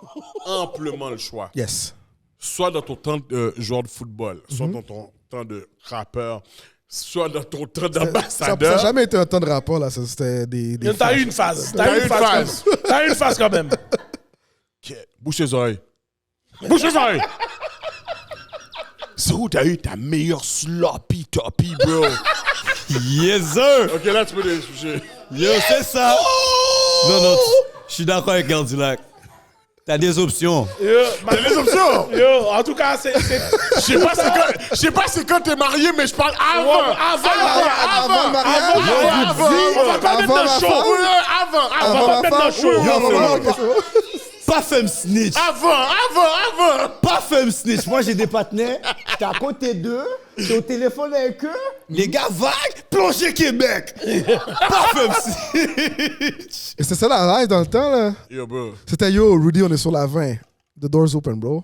amplement le choix. Yes. Soit dans ton temps de joueur de football, soit dans ton temps de rappeur, soit dans ton temps Ça n'a d'ambassadeur. jamais été un temps de rapport, là. Ça, c'était des T'as eu une phase. T'as eu une phase. T'as eu une phase quand même. Ok, bouche les oreilles. Bouche les oreilles! C'est où t'as eu ta meilleure sloppy toppy, bro? Yes, sir! Ok, là, tu peux les toucher. Yo, c'est ça! Non, je suis d'accord avec Gardilac. T'as des options. T'as les options! Yo, en tout cas, c'est. Je sais pas c'est quand t'es marié, mais je parle avant! Avant le mariage. On va pas mettre Avant le la show. femme. On va pas mettre le show. Pas femme snitch. Avant! Pas femme snitch. Moi, j'ai des partenaires. T'es à côté d'eux. T'es au téléphone avec eux. Les gars vagues. Plongée Québec. Pas femme snitch. Et c'est ça la live dans le temps, là. Yo, bro. C'était yo, Rudy, on est sur la 20. The door's open, bro.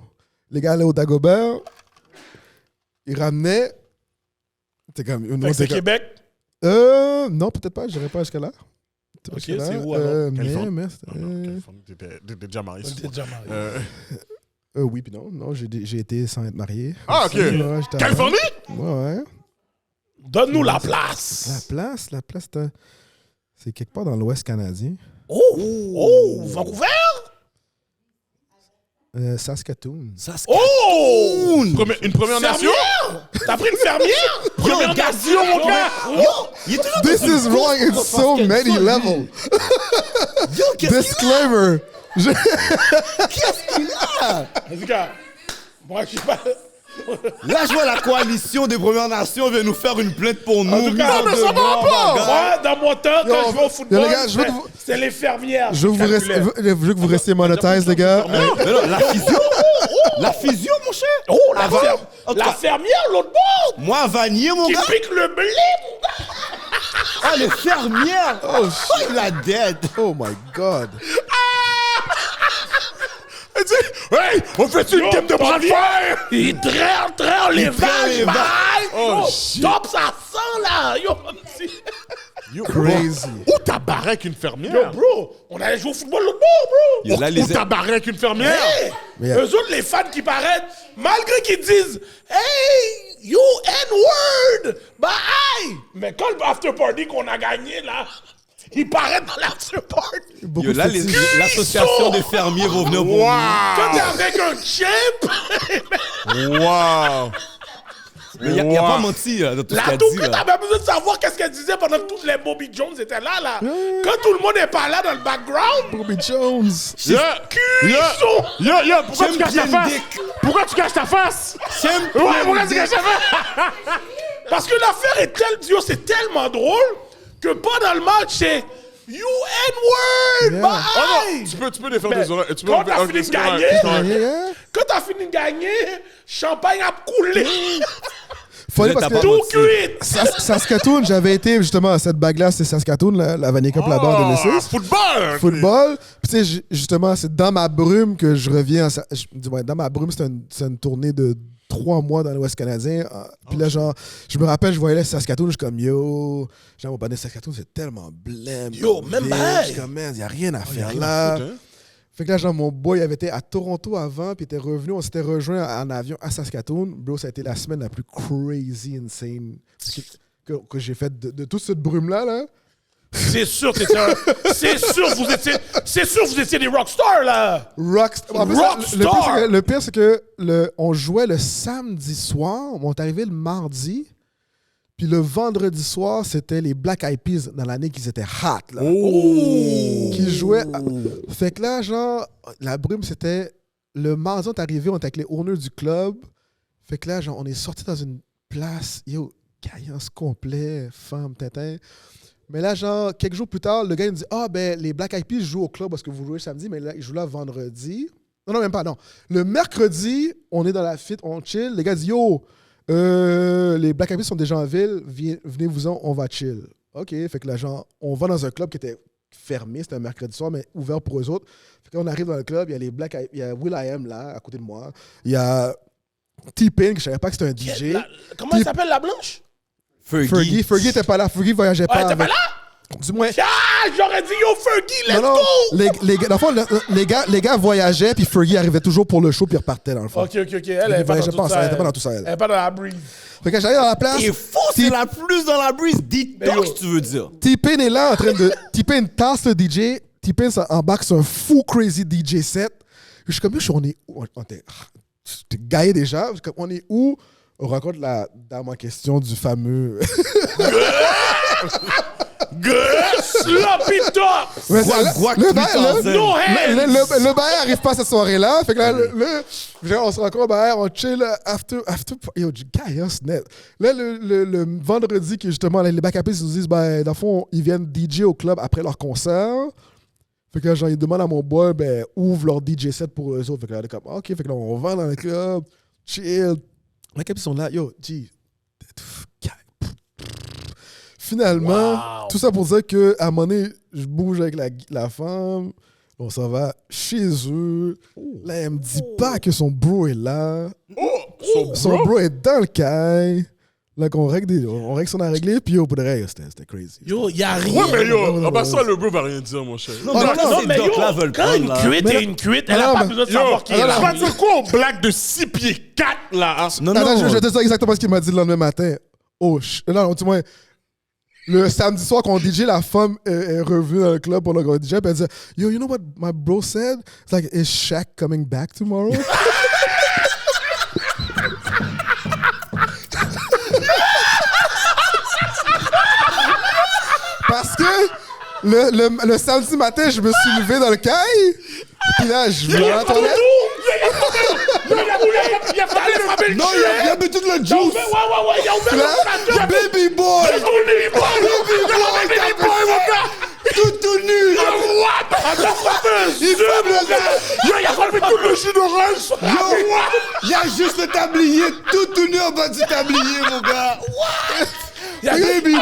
Les gars allaient au Dagobert. Ils ramenaient. T'es comme. Fait que c'est Québec. Non, peut-être pas, j'irai pas jusqu'à là. Ok, c'est où alors? Californie? Mais Californie, t'étais déjà marié. On était déjà mariés. oui, puis non. Non, j'ai été sans être marié. Ah, ok. Ouais, j'étais Californie? Ouais. Donne-nous la place. La place, c'est quelque part dans l'Ouest canadien. Oh, Vancouver? Saskatoon. Oh! Une première nation? Fermière? T'as pris une fermière? Première nation, mon gars! This is wrong in so many levels. Disclaimer. En tout cas, moi, je suis pas. Là, je vois la coalition des Premières Nations vient nous faire une plainte pour nous. En tout cas, mise en mais ça demeure, bagarre. Moi, dans mon temps, quand je vais au football, les gars, je veux que vous- c'est les fermières. Je veux que vous restiez monetize, les gars. Mais non, la fusion. La fusion, mon cher. Oh, En tout la cas, fermière, l'autre bord, moi, à Vanier, mon qui gars. pique le blé, mon gars. Ah, les fermières. Oh, il a dead. Oh my God. Elle dit, hey, on fait une game de bras de fer? Il traire les vaches, les vaches. bye. Oh, Yo, shit. top, ça sent, là. Yo, petit. Yo, Crazy. Où t'as barré avec une Yo, fermière? bro, on allait jouer au football l'autre bord, bro. Yo, là, les- Où t'as barré avec une fermière? Hey, Mais, eux autres, les fans qui paraissent, malgré qu'ils disent hey, you N-word, bah aïe. Mais quand le after party qu'on a gagné, là, ils paraissent dans l'after party. Beaucoup Yo, de là, fétiches. l'association des fermiers va venir pour nous. Quand Wow! t'es avec un champ, Wow! Mais il a pas menti là, dans tout ce La qu'il a tout dit. que là. t'avais besoin de savoir qu'est-ce qu'elle disait pendant que tous les Bobby Jones étaient là. Quand tout le monde est pas là dans le background, Bobby Jones. Pourquoi tu caches ta face? Pourquoi tu caches ta face? Pourquoi tu caches ta face? parce que l'affaire est c'est tellement drôle que pendant le match, c'est You N-word! Yeah. Bye! Tu peux défendre des honneurs. Quand t'as fini de gagner, Yeah. quand t'as fini de gagner, champagne a coulé. Fallait T'as parce pas que Tout menti. cuit. Saskatoon, j'avais été justement à cette bague-là, c'est Saskatoon, la Vanier Cup là-bas en 2006. Football! Football. Puis tu sais, justement, c'est dans ma brume que je reviens. Dans ma brume, c'est une tournée de 3 mois dans l'Ouest canadien. Puis là, genre, je me rappelle, je voyais là Saskatoon, je suis comme, yo, genre, mon panneau Saskatoon, c'est tellement blême. Yo, comme même ville. bail. Je suis comme, man, il n'y a rien à faire rien là. à foutre, hein. Fait que là, genre, mon boy avait été à Toronto avant, puis il était revenu. On s'était rejoint en avion à Saskatoon. Bro, ça a été la semaine la plus crazy, insane que j'ai faite de toute cette brume-là, là. C'est sûr que c'est sûr vous étiez des rockstars, là. Rockstar. En plus, Rockstar! le pire, c'est que on jouait le samedi soir, on est arrivé le mardi, puis le vendredi soir, c'était les Black Eyed Peas dans l'année qu'ils étaient hot, là. Qui jouaient. Fait que là, genre, la brume, c'était le mardi, on est arrivé, on était avec les owners du club. Fait que là, genre, on est sorti dans une place, yo, caillance complet, femme, tintin. Mais là, genre, quelques jours plus tard, le gars, il me dit, ben, les Black Eyed Peas jouent au club parce que vous jouez samedi, mais là, ils jouent là vendredi. Non, même pas, non. Le mercredi, on est dans la fit, on chill. Les gars disent, yo, les Black Eyed Peas sont déjà en ville, venez-vous-en, on va chill. OK, fait que là, genre, on va dans un club qui était fermé, c'était un mercredi soir, mais ouvert pour eux autres. Fait qu'on arrive dans le club, il y a les Black Eyed, il y a Will.i.am là, à côté de moi. Il y a T-Pain, que je savais pas que c'était un DJ. Comment elle s'appelle, la blanche? Fergie était pas là. Fergie voyageait pas. Elle était pas avec- là? Du moins. Ah, j'aurais dit yo Fergie, let's Non, go! les gars, dans le fond, les gars voyageaient, puis Fergie arrivait toujours pour le show, puis repartait dans le fond. Ok, elle est pas voyageait dans pas tout ça. elle était pas dans tout ça, elle. Elle est pas dans la breeze. Fait que j'arrive dans la place. Il est fou, c'est la plus dans la brise. Detox, yo. tu veux dire. T-Pain est là en train de. T-Pain tasse le DJ. T-Pain embarque sur un fou crazy DJ set. Je suis comme, yo, on est où? On était gaillé déjà. Je suis comme, on est où? On raconte la dame en question du fameux. Sloppy top! Ouais, Guac le bail, 3000. No hands! le bail arrive pas cette soirée-là. Fait que là, genre, on se rencontre, on chill after yo, du chaos net. Là, le vendredi, qui est justement, les Black Eyed Peas nous disent, dans le fond, ils viennent DJ au club après leur concert. Fait que là, genre, ils demandent à mon boy, ouvre leur DJ set pour eux autres. Fait que là, on est comme, OK, fait que là, on va dans le club, chill. Les Black Eyed Peas sont là, yo, G. Finalement, tout ça pour dire qu'à un moment donné, je bouge avec la femme, on s'en va chez eux. Là, elle me dit pas que son bro est là. Son bro est dans le caille. Là, on règle ce qu'on a réglé, puis pour de vrai, c'était crazy. Yo, y'a rien. Ouais, mais yo, en passant, le bro va rien dire, mon cher. Non, Oh, mais non, quand non, ces mais yo, docs-là veulent quand prendre, une là. cuite Mais est une cuite, elle non, a pas mais- besoin de Yo, savoir qui est tu là. vas dire quoi au black de 6 pieds 4, là? Non, Attends, non. je vais te dire exactement ce qu'il m'a dit le lendemain matin. Non, du moins, le samedi soir, quand on DJ, la femme est revenue dans le club pour le gros DJ, puis elle dit, yo, you know what my bro said? It's like, is Shaq coming back tomorrow? Parce que le samedi matin, je me suis levé dans le caille, puis là, je vais à la toilette. Il a fallu frapper le Non, il a mis tout le juice. Ouais, il a ouvert le Là, baby boy! Tout nu. Il a frappé tout le jus d'orange. Il y a juste le tablier tout nu en bas du tablier, mon gars. Baby boy!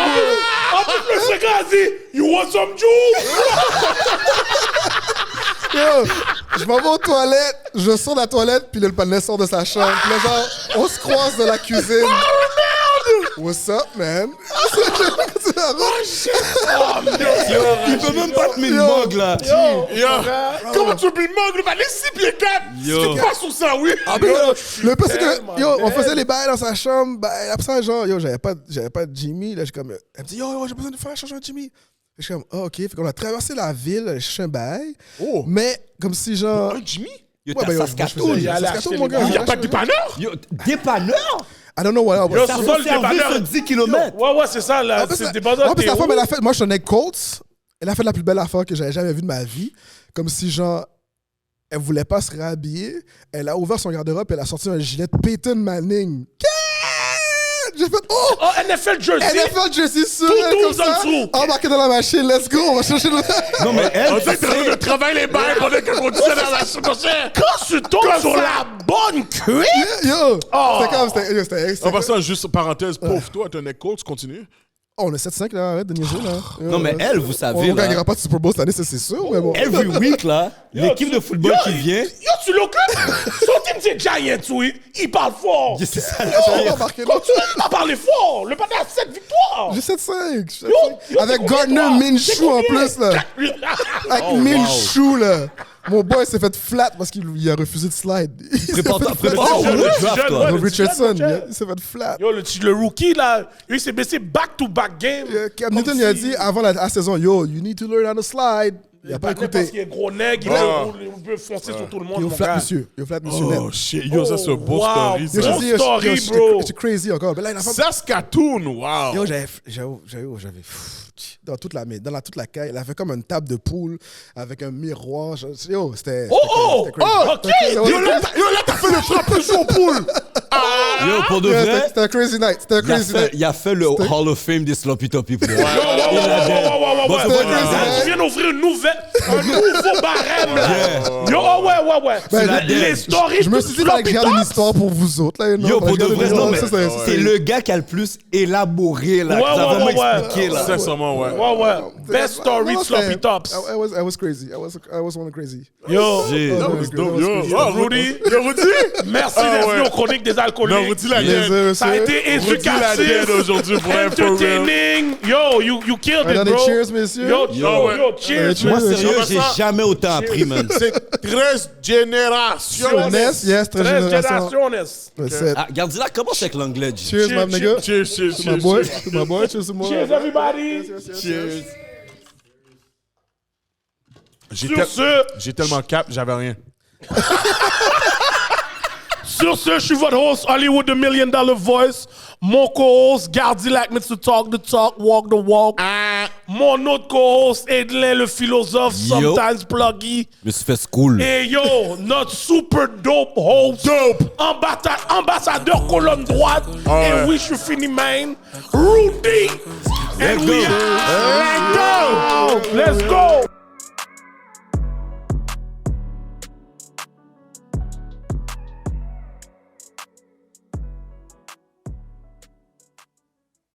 En plus, le secret a dit, you want some juice? Yo, je m'en vais aux toilettes, je sors de la toilette, puis le panel sort de sa chambre. Puis là, genre, on se croise dans la cuisine. What's up, man? Il peut même pas te mettre une Yo. mug, là. Yo, comment tu peux me manquer? Les 6 pieds 4, Yo. tu passes sur ça, oui. Le pire, c'est que, yo, on faisait les bails dans sa chambre. Après ça, genre, yo, j'avais pas de Jimmy. Là, je suis comme, elle me dit, yo, j'ai besoin de faire changer un Jimmy. Je suis comme, OK. Fait qu'on a traversé la ville, aller chercher un bail. Mais, comme si, genre. Un Jimmy? Yo, Ouais, t'as yo, Saskatoon. je faisais J'allais Saskatoon, acheter mon les gars. Il n'y a pas de dépanneur? Yo, dépanneur? I don't know what else. Yo, Ça souvent, va le servir débardeur- sur 10 km. Ouais, c'est ça, là. En plus, C'est la- le débardeur en plus, la Théo. femme, elle a fait. Moi, je suis un mec Colts. Elle a fait la plus belle affaire que j'avais jamais vue de ma vie. Comme si, genre, elle voulait pas se réhabiller. Elle a ouvert son garde-robe et elle a sorti un gilet de Peyton Manning. J'ai fait, oh! Oh, NFL jersey. NFL jersey sur Tout elle, comme douze en ça. dessous. Embarqué dans la machine, let's go, on va chercher le. Non, mais elle, On dirait que t'es en train de travailler les bails pendant qu'on conduisait dans la chaussée. Quand tu tombes sur la bonne cuisse. Yo! Oh. C'était comme, c'était. En passant, juste parenthèse, pauvre toi, t'es un neck coach, continue. Oh, on est 7-5 là, arrête de niaiser là. Non, mais elle, vous savez, On là, gagnera pas de Super Bowl cette année, ça c'est sûr, mais bon. every week, là, l'équipe de football qui vient, Yo, tu l'occupes. Son team, c'est Giants, oui. Il parle fort. c'est ça. On va embarquer là. Continue à parler fort. Le panneau a 7 victoires. J'ai 7-5. Yo, Avec t'es Gardner combien, Minshew toi? en T'es plus là. combien? Avec Minshew là. Mon boy s'est fait flat parce qu'il a refusé de slide. Il s'est fait Prépare-toi flat. pour jeune, le le draft, jeune, toi. ouais. Bob Richardson, jeune. il s'est fait flat. Yo, le rookie, là, il s'est blessé back-to-back game. Cam Comme Newton si- il a dit avant la saison, yo, you need to learn how to slide. Il a pas Parce écouté. qu'il est gros nègre, il peut foncer sur tout le monde. Yo, mon flat gars. monsieur. Yo, flat monsieur net. Oh shit, yo, ça c'est un beau wow. story. Yo, ça. j'ai Bon dit, yo, story, yo, bro. j'étais crazy encore. Mais là, il a pas. Saskatoon, wow. Yo, j'avais dans toute la caille, il avait comme une table de poule avec un miroir. Yo, c'était. Oh, c'était crazy. ok. Yo, là, t'as fait le frappé sur au poule. Yo, pour de Yeah, vrai, c'était un crazy night. C'était un crazy night. il a fait le Hall of Fame des Sloppy Toppy pour moi. Ouais. Bon, c'est C'était bon, crazy là. night. Tu viens d'ouvrir un nouveau barème, là. Yo, ouais. Ben, Les stories Je me suis dit, il fallait que je garde une histoire pour vous autres. Là, Yo, pour de vrai, non, mais ça, c'est le gars qui a le plus élaboré, là. Ouais, qui a ouais, vraiment ouais. expliqué, là. Sincèrement, ouais. Ouais. Best story de Sloppy Tops. I was crazy. I was one crazy. Yo, J'ai- That was dope. Yo, Rudy. Yo, Rudy. merci Ah, d'être venu ouais. aux chroniques des alcooliques. Non, Rudy la Yes, gagne. Ça a été Rudy la gagne éducatif, aujourd'hui pour un for real. entertaining. Yo, you killed it, Attendez, bro. cheers, messieurs. Yo, Yo. cheers. Moi, Cheers. sérieux, j'ai Cheers. jamais autant appris, man. C'est 13 générations. Ness, yes, 13 générations. Générations. Sept. Ah, Gardi là, commence avec l'anglais, G. Cheers, my nigga. Cheers, cheers, To my cheers. boy. cheers. To my boy. Cheers to moi. Cheers, everybody. Cheers. Sur ce, J'ai tellement cap, j'avais rien. Sur ce, je suis votre host, Hollywood, the $1 Million Voice. Mon co-host, Gardi like me to talk the talk, walk the walk. Mon autre co-host, Edlin, le philosophe, Yo. sometimes pluggy. Je me suis fait school. Et yo, notre super dope host. Ambassadeur colonne droite. ouais. Et oui, je suis fini, man. Rudy. And we go. are- Let's go.